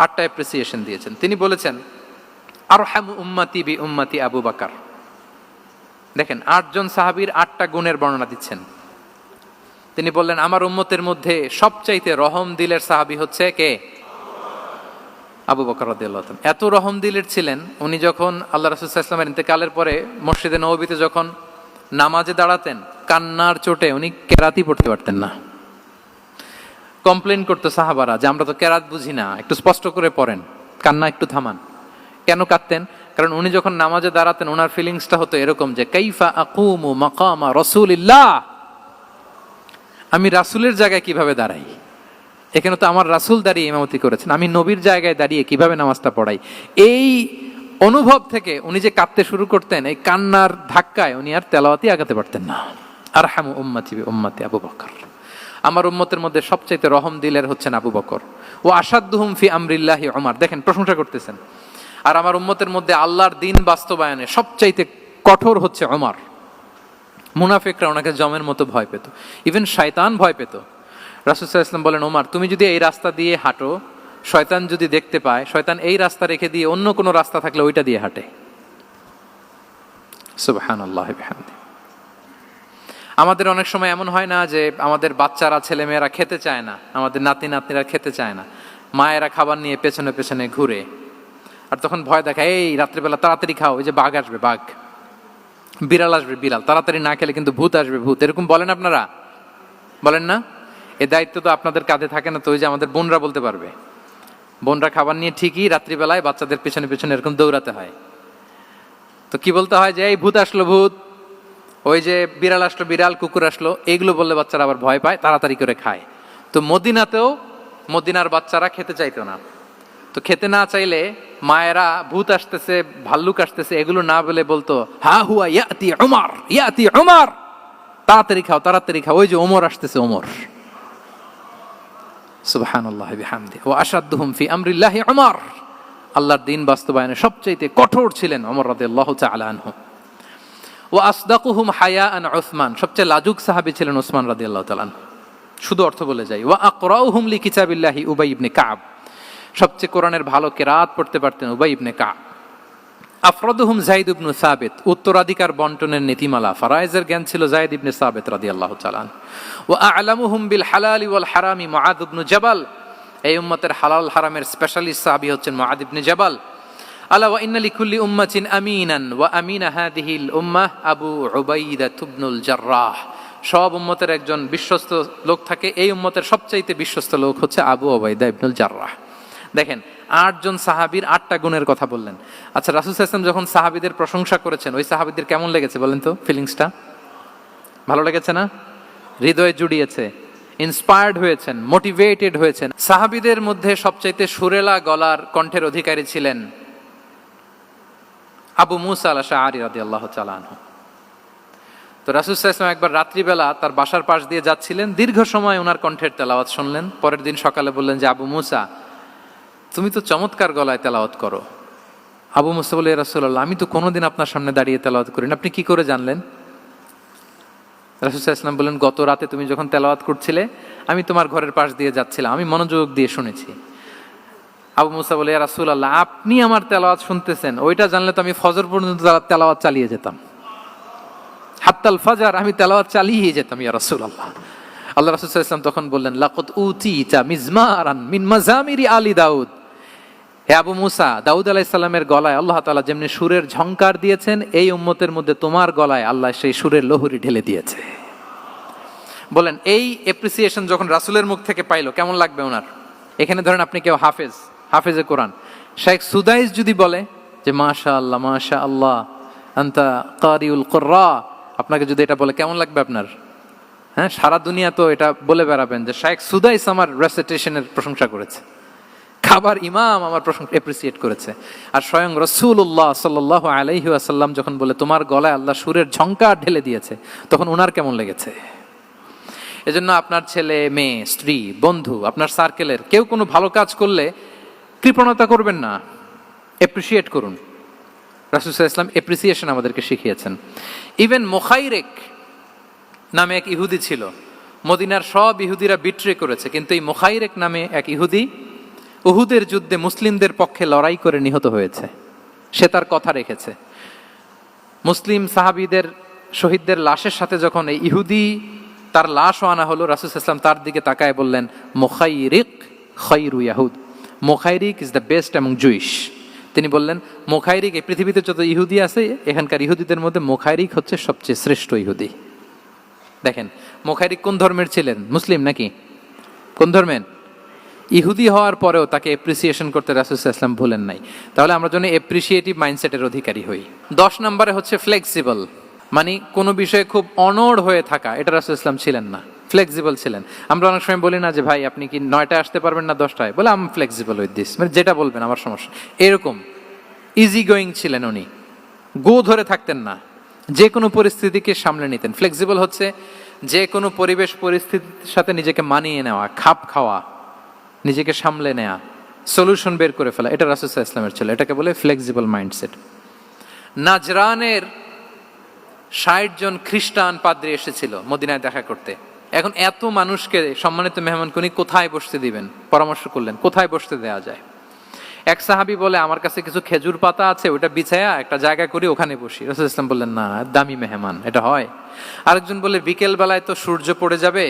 8টা অ্যাপ্রিসিয়েশন দিয়েছেন। তিনি বলেছেন আরহামু উম্মতি বি উম্মতি আবু বকর। দেখেন 8 জন সাহাবীর 8টা গুণের বর্ণনা দিচ্ছেন। তিনি বললেন আমার উম্মতের মধ্যে সবচাইতে রহম দিলের সাহাবী হচ্ছে কে? আবু বকর রাদিয়াল্লাহু তাআলা। এত রহম দিলের ছিলেন, উনি যখন আল্লাহ রাসূল সাল্লাল্লাহু আলাইহি ওয়াসাল্লামের ইন্তেকালের পরে মসজিদে নববীতে যখন নামাজে দাঁড়াতেন, কান্নার চোটে উনি কেরাতই পড়তে পারতেন না। কমপ্লেন করতো সাহাবারা যে আমরা তো কেরাত বুঝি না, একটু স্পষ্ট করে পড়েন, কান্না একটু থামান। কেন কাঁদতেন? কারণ উনি যখন নামাজে দাঁড়াতেন ওনার ফিলিংসটা হতো এরকম যে কাইফা আকুমু মাকামা রাসূলিল্লাহ, আমি রাসূলের জায়গায় কিভাবে দাঁড়াই? এখানে তো আমার রাসূল দাঁড়িয়ে ইমামতি করেছেন, আমি নবীর জায়গায় দাঁড়িয়ে কিভাবে নামাজটা পড়াই? এই অনুভব থেকে উনি যে কাঁদতে শুরু করতেন, এই কান্নার ধাক্কায় উনি আর তেলাওয়াতই আগাতে পারতেন না। আরহামু উম্মতি বি উম্মতি আবু বকর। আমার উম্মতের মধ্যে সবচাইতে রহম দিলের হচ্ছেন আবু বকর। ও আসাদ্দুহুম ফি আমরিল্লাহি উমর। দেখেন প্রশংসা করতেছেন। আর আমার উম্মতের মধ্যে আল্লাহর দ্বীন বাস্তবায়নে সবচাইতে কঠোর হচ্ছে ওমর। মুনাফিকরা ওনাকে জমের মতো ভয় পেত, ইভেন শয়তান ভয় পেত। রাসূল সাল্লাল্লাহু আলাইহি ওয়াসাল্লাম বলেন ওমর, তুমি যদি এই রাস্তা দিয়ে হাঁটো, শয়তান যদি দেখতে পায়, শয়তান এই রাস্তা রেখে দিয়ে অন্য কোনো রাস্তা থাকলে ওইটা দিয়ে হাঁটে। সুবহানাল্লাহি বিহামদিহি। আমাদের অনেক সময় এমন হয় না যে আমাদের বাচ্চারা, ছেলেমেয়েরা খেতে চায় না, আমাদের নাতি নাতনিরা খেতে চায় না, মায়েরা খাবার নিয়ে পেছনে পেছনে ঘুরে, আর তখন ভয় দেখায় এই রাত্রিবেলা তাড়াতাড়ি খাও, ওই যে বাঘ আসবে বাঘ, বিড়াল আসবে বিড়াল, তাড়াতাড়ি না খেলে কিন্তু ভূত আসবে ভূত। এরকম বলেন আপনারা? বলেন না? এই দায়িত্ব তো আপনাদের কাঁধে থাকে না? তো ওই যে আমাদের বোনরা বলতে পারবে, বোনরা খাবার নিয়ে ঠিকই রাত্রিবেলায় বাচ্চাদের পেছনে পেছনে এরকম দৌড়াতে হয়। তো কি বলতে হয় যে এই ভূত আসলো ভূত, ওই যে বিড়াল আসলো বিড়াল, কুকুর আসলো, এইগুলো বললে বাচ্চারা আবার ভয় পায়, তাড়াতাড়ি করে খায়। তো মদিনাতেও মদিনার বাচ্চারা খেতে চাইতো না। তো খেতে না চাইলে মায়েরা ভূত আসতেছে, ভাল্লুক আসতেছে এগুলো না বলে বলতো হা হুয়া ইয়াতি উমর, ইয়াতি উমর, তাড়াতাড়ি খাও তাড়াতাড়ি খাও, ওই যে ওমর আসতেছে ওমর। সুবহানাল্লাহি বিহামদিহি। ওয়া আশাদ্দুহুম ফি আমরিল্লাহি উমর। আল্লাহর দ্বীন বাস্তবায়নে সবচেয়ে কঠোর ছিলেন ওমর রাদিয়াল্লাহু তাআলা আনহু। ওয়া আসদাকুহুম হায়াআন উসমান। সবচেয়ে লাজুক সাহাবী ছিলেন উসমান রাদিয়াল্লাহু তাআলা আনহু। শুধু অর্থ বলে যাই। ওয়া আকরাউহুম লিকিতাবিল্লাহি উবাই ইবনে কাব। সবচেয়ে কোরআনের ভালো কেরাত পড়তে পারতেন উবাই ইবনে কাব। আফরাদুহুম যায়েদ ইবনে সাবিত। উত্তরাধিকার বন্টনের নীতিমালা, ফারায়েজের জ্ঞান ছিল যায়েদ ইবনে সাবিত রাদিয়াল্লাহু তাআলা আনহু। ওয়া আ'লামুহুম বিল হালালি ওয়াল হারামি মুআদ ইবনে জাবাল। এই উম্মতের হালাল হারামের স্পেশালিস্ট সাহাবী হচ্ছেন মুআদ ইবনে জাবাল। আলা ওয়া ইন্না লিকুল্লি উম্মাতিন আমিনান ওয়া আমিনা হাদিহিল উম্মাহ আবু উবাইদা ইবনুল জাররাহ। সব উম্মতের একজন বিশ্বস্ত লোক থাকে, এই উম্মতের সবচাইতে বিশ্বস্ত লোক হচ্ছে আবু উবাইদা ইবনুল জাররাহ। দেখেন 8 জন সাহাবীর 8টা গুণের কথা বললেন। আচ্ছা, রাসূল সাল্লাল্লাহু আলাইহি ওয়াসাল্লাম যখন সাহাবীদের প্রশংসা করেছেন, ওই সাহাবীদের কেমন লেগেছে বলেন তো? ফিলিংসটা ভালো লেগেছে না? হৃদয়ে জুড়িয়েছে, ইন্সপায়ার্ড হয়েছেন, মোটিভেটেড হয়েছেন। সাহাবীদের মধ্যে সবচাইতে সুরেলা গলার কণ্ঠের অধিকারী ছিলেন আবু মুসা আল-আশআরী রাদিয়াল্লাহু তাআলা আনহু। তো রাসূল সাল্লাল্লাহু আলাইহি ওয়াসাল্লাম একবার রাত্রিবেলা তার বাসার পাশ দিয়ে যাচ্ছিলেন, দীর্ঘ সময় ওনার কণ্ঠের তেলাওয়াত শুনলেন। পরের দিন সকালে বললেন যে আবু মুসা, তুমি তো চমৎকার গলায় তেলাওয়াত করো। আবু মুসা বলে, ইয়া রাসূলুল্লাহ, আমি তো কোনোদিন আপনার সামনে দাঁড়িয়ে তেলাওয়াত করি না, আপনি কি করে জানলেন? রাসূল সাল্লাল্লাহু আলাইহি ওয়াসাল্লাম বললেন, গত রাতে তুমি যখন তেলাওয়াত করছিলে, আমি তোমার ঘরের পাশ দিয়ে যাচ্ছিলাম, আমি মনোযোগ দিয়ে শুনেছি। আবু মুসা বলে, ইয়া রাসূলুল্লাহ, আপনি আমার তেলাওয়াত শুনতেছেন, ওইটা জানলে তো আমি ফজর পর্যন্ত তেলাওয়াত চালিয়ে যেতাম, হাত্তাল ফাজর আমি তেলাওয়াত চালিয়ে যেতাম ইয়া রাসূলুল্লাহ। আল্লাহ রাসূল সাল্লাল্লাহু আলাইহি ওয়াসাল্লাম তখন বললেন, লাকাদ উতিতা মিজমারান মিন মাজামিরি আলি দাউদ। হে আবু মুসা, দাউদ আলাইহিস সালামের গলায় আল্লাহ তাআলা যেমনি সুরের ঝংকার দিয়েছেন, এই উম্মতের মধ্যে তোমার গলায় আল্লাহ সেই সুরের লহরী ঢেলে দিয়েছে। বলেন এই অ্যাপ্রিসিয়েশন যখন রাসূলের মুখ থেকে পাইলো কেমন লাগবে ওনার? এখানে ধরেন আপনি কেউ হাফেজে কোরআন শেখ সুদাইস যদি বলে যে মাশাআল্লাহ মাশাআল্লাহ আনতা কারিউল কুররা, আপনাকে যদি এটা বলে কেমন লাগবে আপনার? হ্যাঁ, সারা দুনিয়া তো এটা বলে বেড়াবেন যে শেখ সুদাইস আমার রেসিটেশনের প্রশংসা করেছে, খাবার ইমাম আমার প্রশংসা অ্যাপ্রিসিয়েট করেছে। আর স্বয়ং রাসূলুল্লাহ সাল্লাল্লাহু আলাইহি ওয়াসাল্লাম যখন বলে তোমার গলায় আল্লাহ সুরের ঝংকার ঢেলে দিয়েছে, তখন ওনার কেমন লেগেছে? এজন্য আপনার ছেলে মেয়ে, স্ত্রী, বন্ধু, আপনার সার্কেলের কেউ কোনো ভালো কাজ করলে কৃপণতা করবেন না, অ্যাপ্রিসিয়েট করুন। রাসূল সাল্লাল্লাহু আলাইহি ওয়াসাল্লাম অ্যাপ্রিসিয়েশন আমাদেরকে শিখিয়েছেন। ইভেন মুখাইরেক নামে এক ইহুদি ছিল, মদিনার সব ইহুদিরা বিট্রে করেছে, কিন্তু এই মুখাইরেক নামে এক ইহুদি উহুদের যুদ্ধে মুসলিমদের পক্ষে লড়াই করে নিহত হয়েছে, সে তার কথা রেখেছে। মুসলিম সাহাবীদের শহীদদের লাশের সাথে যখন এই ইহুদি তার লাশও আনা হলো, রাসূল সাল্লাল্লাহু আলাইহি ওয়াসাল্লাম তার দিকে তাকায় বললেন, মুখাইরিক খায়রু ইয়াহুদ, Mukhairiq is the best among Jewish. তিনি বললেন মুখাইরিক, এই পৃথিবীতে যত ইহুদি আছে এখানকার ইহুদিদের মধ্যে মুখাইরিক হচ্ছে সবচেয়ে শ্রেষ্ঠ ইহুদি। দেখেন মুখাইরিক কোন ধর্মের ছিলেন? মুসলিম নাকি? কোন ধর্মের? ইহুদি হওয়ার পরেও তাকে এপ্রিসিয়েশন করতে রাসূল সাল্লাল্লাহু আলাইহি ওয়াসাল্লাম ভুলেন নাই। তাহলে আমরা যেন এপ্রিসিয়েটিভ মাইন্ডসেটের অধিকারী হই। 10 নম্বরে হচ্ছে ফ্লেক্সিবল, মানে কোনো বিষয়ে খুব অনড় হয়ে থাকা, এটা রাসূল ইসলাম ছিলেন না, ফ্লেক্সিবল ছিলেন। আমরা অনেক সময় বলি না যে ভাই আপনি কি 9টায় আসতে পারবেন না 10টায়, বলে আম ফ্লেক্সিবল উইথ দিস, মানে যেটা বলবেন আমার সমস্যা, এরকম ইজি গোয়িং ছিলেন উনি, গো ধরে থাকতেন না, যে কোনো পরিস্থিতিকে সামলে নিতেন। ফ্লেক্সিবল হচ্ছে যে কোনো পরিবেশ পরিস্থিতির সাথে নিজেকে মানিয়ে নেওয়া, খাপ খাওয়া, নিজেকে সামলে নেওয়া, সলিউশন বের করে ফেলা, এটা রাসূল সাল্লাল্লাহু আলাইহি ওয়াসাল্লামের ছিল, এটাকে বলে ফ্লেক্সিবল মাইন্ডসেট। নাজরানের 60 জন খ্রিস্টান পাদ্রী এসেছিল মদিনায় দেখা করতে। এখন এত মানুষকে সম্মানিত মেহমান উনি কোথায় বসতে দিবেন, পরামর্শ করলেন কোথায় বসতে দেওয়া যায়। এক সাহাবী বলে আমার কাছে কিছু খেজুর পাতা আছে, ওটা বিছায়া একটা জায়গা করি ওখানে বসি। রাসূল ইসলাম বললেন না, দামি মেহমান, এটা হয়। আরেকজন বলে বিকেল বেলায় তো সূর্য পড়ে যাবে,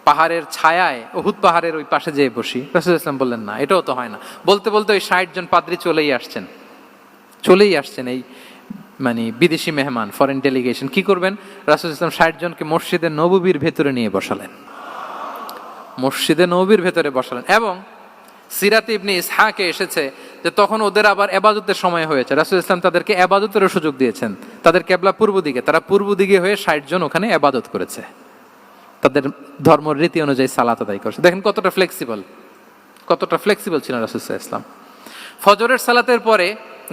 পাহাড়ের ছায়ায় উহুদ পাহাড়ের ওই পাশে যেয়ে বসি। রাসূল ইসলাম বললেন না, এটাও তো হয় না। বলতে বলতে ওই 60 জন পাদ্রী চলেই আসছেন এই মানে বিদেশি মেহমান, ফরেন ডেলিগেশন। কি করবেন? রাসূল ইসলাম 60 জনকে মসজিদে নববীর ভেতরে নিয়ে বসালেন, মসজিদে নববীর ভেতরে বসালেন। এবং সিরাতে ইবনে ইসহাকে এসেছে যে তখন ওদের আবার ইবাদতের সময় হয়েছে, রাসূল ইসলাম তাদেরকে ইবাদতেরও সুযোগ দিয়েছেন। তাদের কিবলা পূর্ব দিকে, তারা পূর্ব দিকে হয়ে 60 জন ওখানে ইবাদত করেছে, তাদের ধর্ম রীতি অনুযায়ী সালাত আদায় করেছে। দেখেন কতটা ফ্লেক্সিবল ছিলেন রাসূল সাল্লাল্লাহু আলাইহি ওয়াসাল্লাম। ফজরের সালাতের পরে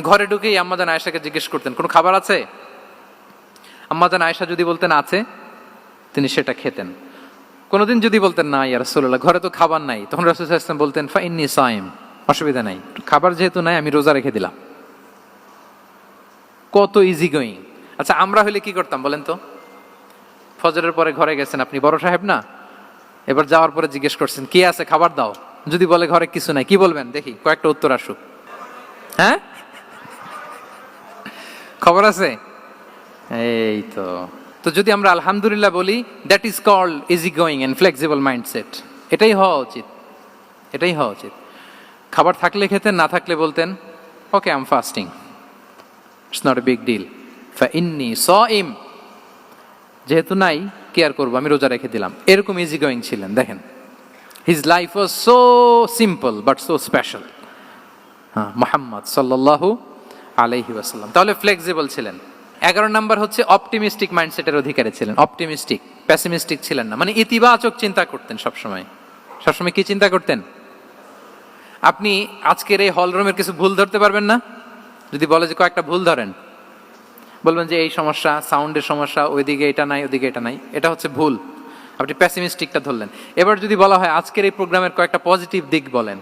ঘরে ঢুকেই আম্মাজান আয়েশাকে জিজ্ঞেস করতেন কোনো খাবার আছে? আম্মাজান আয়েশা যদি বলতেন আছে, তিনি সেটা খেতেন। কোনোদিন যদি বলতেন না ইয়া রাসূলুল্লাহ ঘরে তো খাবার নাই, তখন রাসূল সাল্লাল্লাহু আলাইহি ওয়াসাল্লাম বলতেন ফা ইন্নী সাইম, অসুবিধা নাই, খাবার যেহেতু নাই আমি রোজা রেখে দিলাম। কত ইজি গোয়িং। আচ্ছা আমরা হলে কি করতাম বলেন তো? ফজরের পরে ঘরে গেছেন, আপনি বড় সাহেব না, এবার যাওয়ার পরে জিজ্ঞেস করছেন কি আছে খাবার দাও, যদি বলে ঘরে কিছু নাই, কি বলবেন দেখি, কয়েকটা উত্তর আসুক। হ্যাঁ, খবর আছে? এই তো যদি আমরা আলহামদুলিল্লাহ বলি, that is called easy going and flexible mindset. এটাই হওয়া উচিত। খাবার থাকলে খেতেন, না থাকলে বলতেন okay I am fasting, it's not a big deal, ফা ইন্নী সাইম, যেহেতু নাই কি আর করবো, আমি রোজা রেখে দিলাম। এরকম ইজি গোয়িং ছিলেন। দেখেন his life was so simple but so special. Muhammad সাল্লাল্লাহু আলাইহি ওয়াসাল্লাম তাহলে ফ্লেক্সিবল ছিলেন। 11 নম্বর হচ্ছে অপটিমিস্টিক মাইন্ডসেটের অধিকারী ছিলেন। অপটিমিস্টিক, প্যাসিমিস্টিক ছিলেন না, মানে ইতিবাচক চিন্তা করতেন সবসময়। কি চিন্তা করতেন? আপনি আজকের এই হলরুমের কিছু ভুল ধরতে পারবেন না? যদি বলে যে কয়েকটা ভুল ধরেন, বলবেন যে এই সমস্যা, সাউন্ডের সমস্যা, ওইদিকে এটা নাই, ওইদিকে এটা নাই, এটা হচ্ছে ভুল। আপনি প্যাসিমিস্টিকটা ধরলেন। এবার যদি বলা হয় আজকের এই প্রোগ্রামের কয়েকটা পজিটিভ দিক বলেন,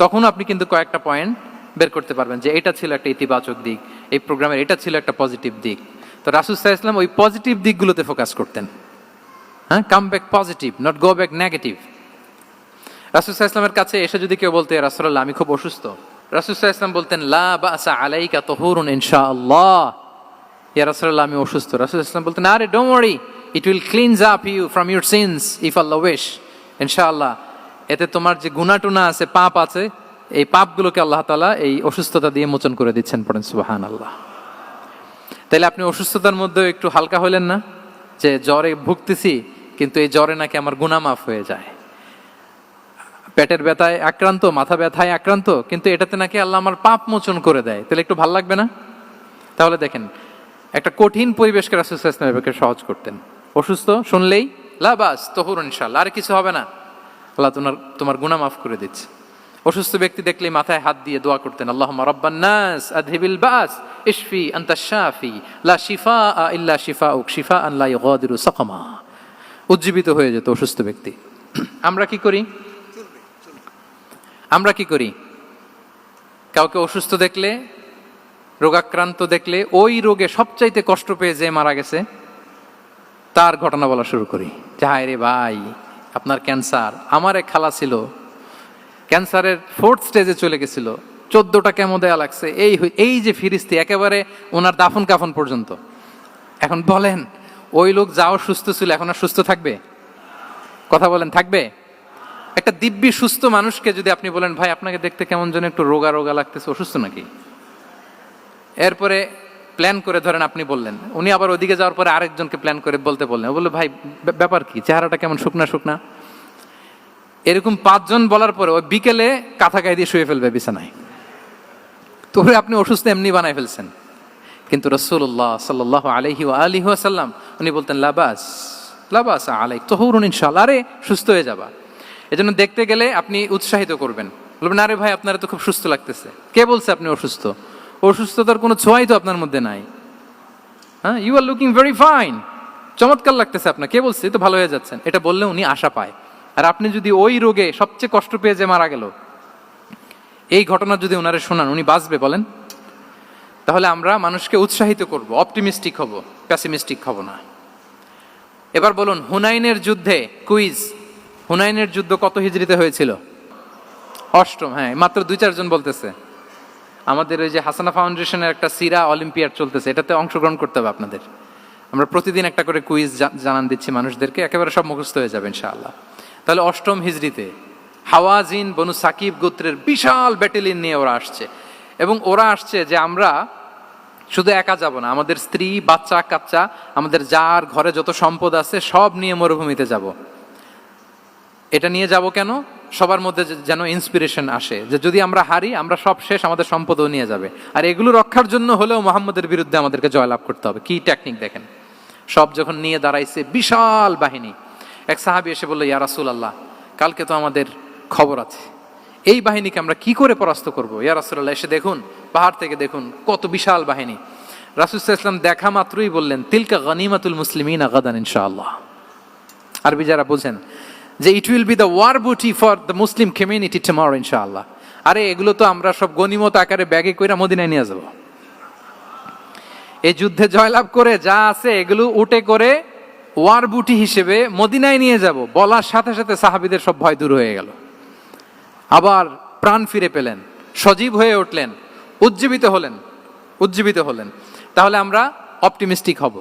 তখন আপনি কিন্তু কয়েকটা পয়েন্ট বের করতে পারবেন যে এটা ছিল একটা ইতিবাচক দিক, এই প্রোগ্রামের এটা ছিল একটা পজিটিভ দিক। তো রাসূল সাল্লাল্লাহু আলাইহি ওয়াসাল্লাম ওই পজিটিভ দিকগুলোতে ফোকাস করতেন। Come back positive, not go back negative. রাসূল সাল্লাল্লাহু আলাইহি ওয়াসাল্লামের কাছে এসে যদি কেউ বলতে ইয়া রাসূলুল্লাহ আমি খুব অসুস্থ, রাসূল সাল্লাল্লাহু আলাইহি ওয়াসাল্লাম বলতেন লা বাসা আলাইকা তুহুরুন ইনশাআল্লাহ, ইয়া রাসূলুল্লাহ আমি অসুস্থ। রাসূল সাল্লাল্লাহু আলাইহি ওয়াসাল্লাম বলতেন আরে don't worry, it will cleanse up you from your sins if Allah wish, ইনশাআল্লাহ এতে তোমার যে গুনাহ টুনা আছে, পাপ আছে, এই পাপগুলোকে আল্লাহ তাআলা এই অসুস্থতা দিয়ে মোচন করে দিচ্ছেন। পড়েন সুবহানাল্লাহ। তাইলে আপনি অসুস্থতার মধ্যে একটু হালকা হলেন না, যে জ্বরে ভুগতেছি কিন্তু এই জ্বরে নাকি আমার গুনাহ মাফ হয়ে যায়। পেটের ব্যথায় আক্রান্ত, মাথা ব্যথায় আক্রান্ত, কিন্তু এটাতে নাকি আল্লাহ আমার পাপ মোচন করে দেয়, তাহলে একটু ভাল লাগবে না? তাহলে দেখেন একটা কঠিন পরিবেশকে রাসূল সাল্লাল্লাহু আলাইহি ওয়াসাল্লাম সহজ করতেন। অসুস্থ শুনলেই লা বাস তুহুরুন ইনশাআল্লাহ, আর কিছু হবে না, আল্লাহ তোমার গুনাহ মাফ করে দিচ্ছে। অসুস্থ ব্যক্তি দেখলেই মাথায় হাত দিয়ে দোয়া করতেন আল্লাহুম্মা রাব্বান নাস আযহিবিল বাস ইশফি আনতাশ শাফি লা শিফা ইল্লা শিফাউক শিফাআন লা ইউগাদিরু সাকামা। উজ্জীবিত হয়ে যেত অসুস্থ ব্যক্তি। আমরা কি করি? কাউকে অসুস্থ দেখলে, রোগাক্রান্ত দেখলে, ওই রোগে সবচাইতে কষ্ট পেয়ে যে মারা গেছে তার ঘটনা বলা শুরু করি যে হায় রে ভাই আপনার ক্যান্সার, আমার এক খালা ছিল ক্যান্সারের 4th স্টেজে চলে গেছিল, 14টা কেমো দেয়া লাগছে, এই যে ফিরিস্তি একেবারে ওনার দাফন কাফন পর্যন্ত। এখন বলেন ওই লোক যাও সুস্থ ছিল, এখন আর সুস্থ থাকবে? কথা বলেন, থাকবে? একটা দিব্যি সুস্থ মানুষকে যদি আপনি বলেন ভাই আপনাকে দেখতে কেমন যেন একটু রোগা রোগা লাগতেছে, অসুস্থ নাকি? এরপরে প্ল্যান করে ধরেন আপনি বললেন, উনি আবার ওদিকে যাওয়ার পরে আরেকজনকে প্ল্যান করে বলতে বললেন, ও বললো ভাই ব্যাপার কি, চেহারাটা কেমন শুকনা শুকনা। এরকম 5 জন বলার পরে ওই বিকেলে কাঁথা গায়ে দিয়ে শুয়ে ফেলবে বিছানায়। তো আপনি অসুস্থ এমনি বানায় ফেলছেন। কিন্তু রাসূলুল্লাহ সাল্লাল্লাহু আলাইহি ওয়া আলিহি ওয়াসাল্লাম উনি বলতেন লাবাস লাবাস আলাইক তাহুরুন ইনশাআল্লাহ, আরে সুস্থ হয়ে যাবা। এজন্য দেখতে গেলে আপনি উৎসাহিত করবেন, বলবেন আরে ভাই আপনারা তো খুব সুস্থ লাগতেছে। কে বলছে আপনি অসুস্থ? অসুস্থতার কোনো ছোঁয়াই তো আপনার মধ্যে নাই। হ্যাঁ, you are looking very fine, চমৎকার লাগতেছে আপনার, কে বলছে? তো ভালো হয়ে যাচ্ছেন। এটা বললে উনি আশা পায়। আর আপনি যদি ওই রোগে সবচেয়ে কষ্ট পেয়ে যে মারা গেল, এই ঘটনা যদি ওনারে শোনান, উনি বাঁচবে বলেন? তাহলে আমরা মানুষকে উৎসাহিত করব, অপটিমিস্টিক হব, প্যাসিমিস্টিক হব না। এবার বলুন হুনাইনের যুদ্ধে, কুইজ, হুনাইনের যুদ্ধ কত হিজরিতে হয়েছিল? 8ম। হ্যাঁ, মাত্র 2-4 জন বলতেছে। আমাদের ওই যে হাসানা ফাউন্ডেশনের একটা সিরা অলিম্পিয়াড চলতেছে, এটাতে অংশগ্রহণ করতে হবে আপনাদের। আমরা প্রতিদিন একটা করে কুইজ জানান দিচ্ছি মানুষদেরকে, একেবারে সব মুখস্থ হয়ে যাবে ইনশাআল্লাহ। তাহলে 8ম হিজরিতে হাওয়াজিন বনু সাকিব গোত্রের বিশাল ব্যাটালিয়ন নিয়ে ওরা আসছে, এবং ওরা আসছে যে আমরা শুধু একা যাব না, আমাদের স্ত্রী বাচ্চা কাচ্চা, আমাদের যার ঘরে যত সম্পদ আছে সব নিয়ে মরুভূমিতে যাব। এটা নিয়ে যাব কেন? সবার মধ্যে যেন ইন্সপিরেশন আসে যে যদি আমরা হারি আমরা সব শেষ, আমাদের সম্পদও নিয়ে যাবে। আর এগুলো রক্ষার জন্য হলেও মুহাম্মদের বিরুদ্ধে আমাদেরকে জয়লাভ করতে হবে। কি টেকনিক দেখেন। সব যখন নিয়ে দাঁড়াইছে বিশাল বাহিনী, এক সাহাবী এসে বলল ইয়া রাসূলুল্লাহ, কালকে তো আমাদের খবর আছে, এই বাহিনীকে আমরা কি করে পরাস্ত করব? ইয়া রাসূলুল্লাহ, এসে দেখুন, পাহাড় থেকে দেখুন কত বিশাল বাহিনী। রাসূল সাল্লাল্লাহু আলাইহি ওয়াসাল্লাম দেখা মাত্রই বললেন তিলকা গনিমাতুল মুসলিমিনা গাদান ইনশাআল্লাহ। আরবি যারা বুঝেন যে it will be the war booty for the Muslim community tomorrow ইনশাআল্লাহ। আরে এগুলো তো আমরা সব গনিমত আকারে ব্যাগে কইরা মদিনায় নিয়ে যাব। এই যুদ্ধে জয়লাভ করে যা আছে এগুলো উটে করে ওয়ার বুটি হিসেবে মদিনায় নিয়ে যাব। বলার সাথে সাথে সাহাবীদের সব ভয় দূর হয়ে গেল, আবার প্রাণ ফিরে পেলেন, সজীব হয়ে উঠলেন, উজ্জীবিত হলেন। তাহলে আমরা অপটিমিস্টিক হব,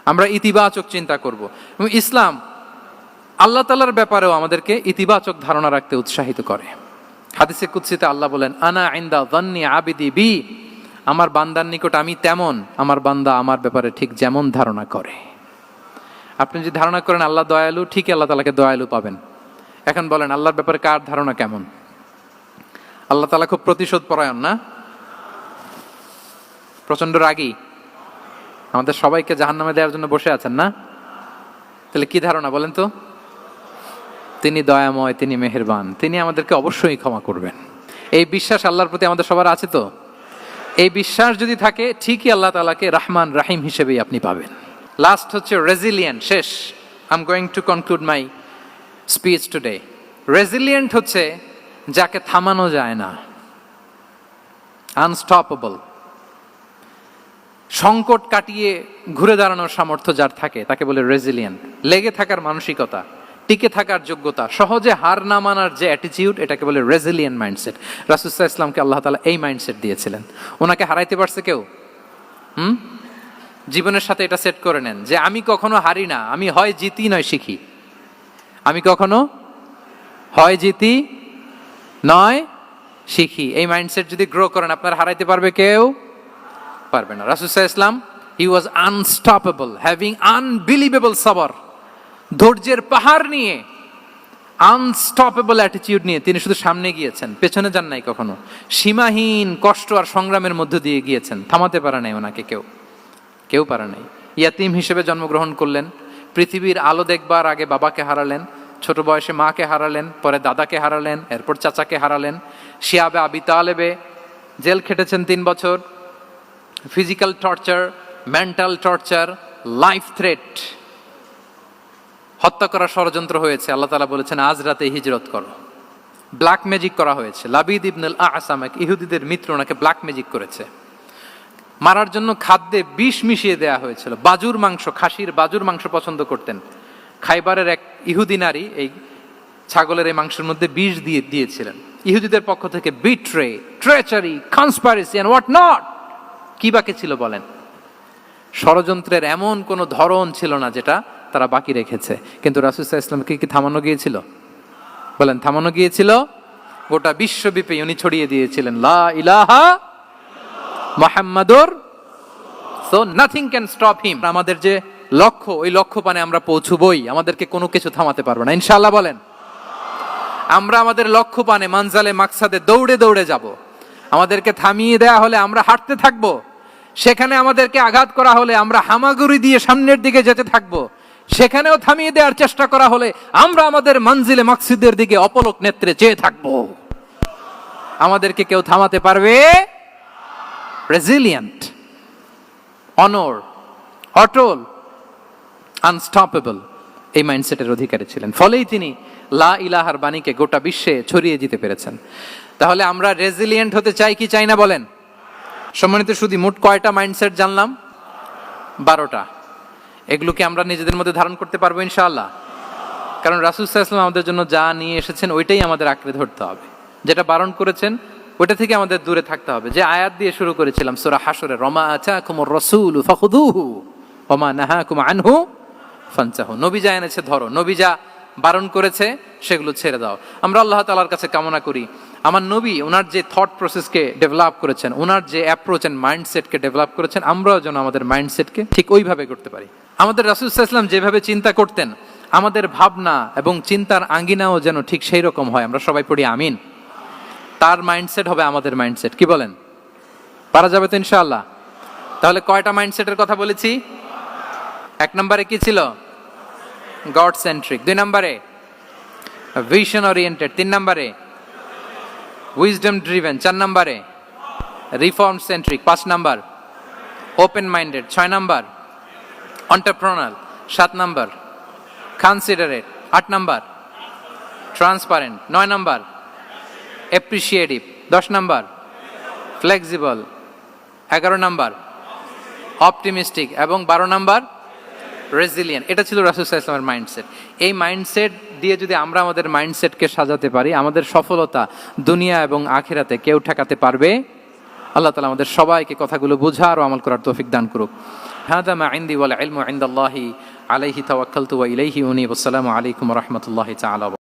আমরা ইতিবাচক চিন্তা করব। এবং ইসলাম আল্লাহ তাআলার ব্যাপারেও আমাদেরকে ইতিবাচক ধারণা রাখতে উৎসাহিত করে। হাদিসে কুদসিতে আল্লাহ বলেন আনা ইনদা যান্নি আবিদি বি, আমার বান্দার নিকট আমি তেমন, আমার বান্দা আমার ব্যাপারে ঠিক যেমন ধারণা করে। আপনি যদি ধারণা করেন আল্লাহ দয়ালু, ঠিক আল্লাহ তাআলাকে দয়ালু পাবেন। এখন বলেন আল্লাহর ব্যাপারে কার ধারণা কেমন? আল্লাহ তাআলা খুব প্রতিশোধ পরায়ণ না? প্রচন্ড রাগী, আমাদের সবাইকে জাহান্নামে দেওয়ার জন্য বসে আছেন না? তাহলে কি ধারণা বলেন তো? তিনি দয়াময়, তিনি মেহেরবান, তিনি আমাদেরকে অবশ্যই ক্ষমা করবেন। এই বিশ্বাস আল্লাহর প্রতি আমাদের সবার আছে তো? এই বিশ্বাস যদি থাকে ঠিকই আল্লাহ তাআলাকে রহমান রাহিম হিসেবেই আপনি পাবেন। লাস্ট হচ্ছে রেজিলিয়েন্ট। শেষ, I am going to conclude my speech today. Resilient হচ্ছে যাকে থামানো যায় না, আনস্টপেবল। সংকট কাটিয়ে ঘুরে দাঁড়ানোর সামর্থ্য যার থাকে তাকে বলে রেজিলিয়েন্ট। লেগে থাকার মানসিকতা, টিকে থাকার যোগ্যতা, সহজে হার না মানার যে অ্যাটিটিউড, এটাকে বলে রেজিলিয়েন্ট মাইন্ডসেট। রাসূল সাল্লাল্লাহু আলাইহি ওয়াসাল্লামকে আল্লাহ তাআলা এই মাইন্ডসেট দিয়েছিলেন। ওনাকে হারাইতে পারছে কেউ? জীবনের সাথে এটা সেট করে নেন যে আমি কখনো হারি না, আমি হয় জিতি নয় শিখি। আমি কখনো হয় জিতি নয় শিখি। এই মাইন্ডসেট যদি গ্রো করেন আপনার হারাইতে পারবে কেউ? পারবে না। রাসূল সাল্লাল্লাহু আলাইহি ওয়াসাল্লাম he was unstoppable, having unbelievable সাবর। ধৈর্যের পাহাড় নিয়ে, আনস্টপেবল অ্যাটিটিউড নিয়ে তিনি শুধু সামনে গিয়েছেন, পেছনে যান নাই কখনো। সীমাহীন কষ্ট আর সংগ্রামের মধ্য দিয়ে গিয়েছেন, থামাতে পারে নাই ওনাকে কেউ পারে নাই। ইয়াতিম হিসেবে জন্মগ্রহণ করলেন, পৃথিবীর আলো দেখবার আগে বাবাকে হারালেন, ছোট বয়সে মাকে হারালেন, পরে দাদাকে হারালেন, এরপর চাচাকে হারালেন। শিয়াবে আবি তালেবে জেল খেটেছেন 3 বছর। Physical torture, mental torture, life threat, হত্যা করার ষড়যন্ত্র হয়েছে। আল্লাহ তাআলা বলেছেন আজ রাতে হিজরত করো। ব্ল্যাক ম্যাজিক করা হয়েছে। লাবিদ ইবনুল আসাম, এক ইহুদিদের মিত্র, ওনাকে ব্ল্যাক ম্যাজিক করেছে। মারার জন্য খাদ্যে বিষ মিশিয়ে দেয়া হয়েছিল। বাজুর মাংস, খাসির বাজুর মাংস পছন্দ করতেন। খাইবারের এক ইহুদি নারী এই ছাগলের এই মাংসের মধ্যে বিষ দিয়েছিলেন। ইহুদিদের পক্ষ থেকে betray, treachery, conspiracy and what not, কি বাকি ছিল বলেন? ষড়যন্ত্রের এমন কোন ধরন ছিল না যেটা তারা বাকি রেখেছে। কিন্তু রাসূল সাল্লাল্লাহু আলাইহি ওয়াসাল্লামকে কি থামানো গিয়েছিল? বলেন, থামানো গিয়েছিল? গোটা বিশ্বব্যাপী উনি ছড়িয়ে দিয়েছিলেন লা ইলাহা মুহাম্মাদুর, so nothing can stop him. আমাদের যে লক্ষ্য, ওই লক্ষ্য পানে আমরা পৌঁছবই, আমাদেরকে কোনো কিছু থামাতে পারবে না ইনশাআল্লাহ। বলেন, আমরা আমাদের লক্ষ্য পানে মানজালে মাকসাদে দৌড়ে দৌড়ে যাব। আমাদেরকে থামিয়ে দেয়া হলে আমরা হাঁটতে থাকবো, সেখানে আমাদেরকে আঘাত করা হলে আমরা হামাগুড়ি দিয়ে সামনের দিকে যেতে থাকবো, সেখানেও থামিয়ে দেওয়ার চেষ্টা করা হলে আমরা আমাদের মঞ্জিলে মাকসুদের দিকে অপলক নেত্রে চেয়ে থাকবো। আমাদেরকে কেউ থামাতে পারবে? রেজিলিয়েন্ট, অনর, অটল, আনস্টপেবল, এই মাইন্ডসেটের অধিকারী ছিলেন। ফলেই তিনি লা ইলাহার বাণীকে গোটা বিশ্বে ছড়িয়ে দিতে পেরেছেন। তাহলে আমরা রেজিলিয়েন্ট হতে চাই কি চাই না বলেন? সম্মানিত শুধু মোট কয়টা মাইন্ডসেট জানলাম? 12টা। এগুলোকে আমরা নিজেদের মধ্যে ধারণ করতে পারবো ইনশাআল্লাহ। কারণ রাসূল সাল্লাল্লাহু আলাইহি ওয়াসাল্লাম আমাদের জন্য যা নিয়ে এসেছেন ওইটাই আমাদের আঁকড়ে ধরতে হবে। যেটা বারণ করেছেন ওইটা থেকে আমাদের দূরে থাকতে হবে। যে আয়াত দিয়ে শুরু করেছিলাম সূরা হাশরে, রমা আতাকুমুর রাসূলু ফাখুযুহু ওয়া মা নাহাকুম আনহু ফানতাহু। নবী যা এনেছে ধরো, নবী যা বারণ করেছে সেগুলো ছেড়ে দাও। আমরা আল্লাহ তাআলার কাছে কামনা করি আমার নবী ওনার যে থট প্রসেসকে ডেভেলপ করেছেন, ওনার যে অ্যাপ্রোচ এন্ড মাইন্ডসেটকে ডেভেলপ করেছেন, আমরাও যেন আমাদের মাইন্ডসেটকে ঠিক ওইভাবে করতে পারি। আমাদের রাসূল সাল্লাল্লাহু আলাইহি ওয়াসাল্লাম যেভাবে চিন্তা করতেন, আমাদের ভাবনা এবং চিন্তার আঙ্গিনাও যেন ঠিক সেই রকম হয়। আমরা সবাই পড়ি আমিন। তার মাইন্ডসেট হবে আমাদের মাইন্ডসেট। কি বলেন? পারা যাবে তো ইনশাআল্লাহ? তাহলে কয়টা মাইন্ডসেটের কথা বলেছি? 1 নম্বরে কি ছিল? God centric. 2 নম্বরে ভিশন ওরিয়েন্টেড। 3 নম্বরে উইজডম ড্রিভেন। 4 নম্বরে রিফর্ম সেন্ট্রিক। 5 নম্বর ওপেন মাইন্ডেড। 6 নম্বর এন্টারপ্রেনার। 7 নম্বর কনসিডারেট। 8 নম্বর ট্রান্সপারেন্ট। 9 নম্বর অ্যাপ্রিশিয়েটিভ। 10 নম্বর ফ্লেক্সিবল। 11 নম্বর অপটিমিস্টিক এবং 12 নম্বর রেজিলিয়েন্ট। এটা ছিল রাসূল সাল্লাল্লাহু আলাইহি ওয়াসাল্লামের মাইন্ডসেট। এই মাইন্ডসেট দিয়ে যদি আমরা আমাদের মাইন্ডসেটকে সাজাতে পারি, আমাদের সফলতা দুনিয়া এবং আখিরাতে কেউ ঠেকাতে পারবে? আল্লাহ তাআলা আমাদের সবাইকে কথাগুলো বোঝার ও আমল করার তৌফিক দান করুক। হাদা মা ইনদি ওয়াল ইলমু ইনদাল্লাহি আলাইহি তাওয়াক্কালতু ওয়া ইলাইহি উনীব। আসসালামু আলাইকুম ওয়া রাহমাতুল্লাহি তাআলা।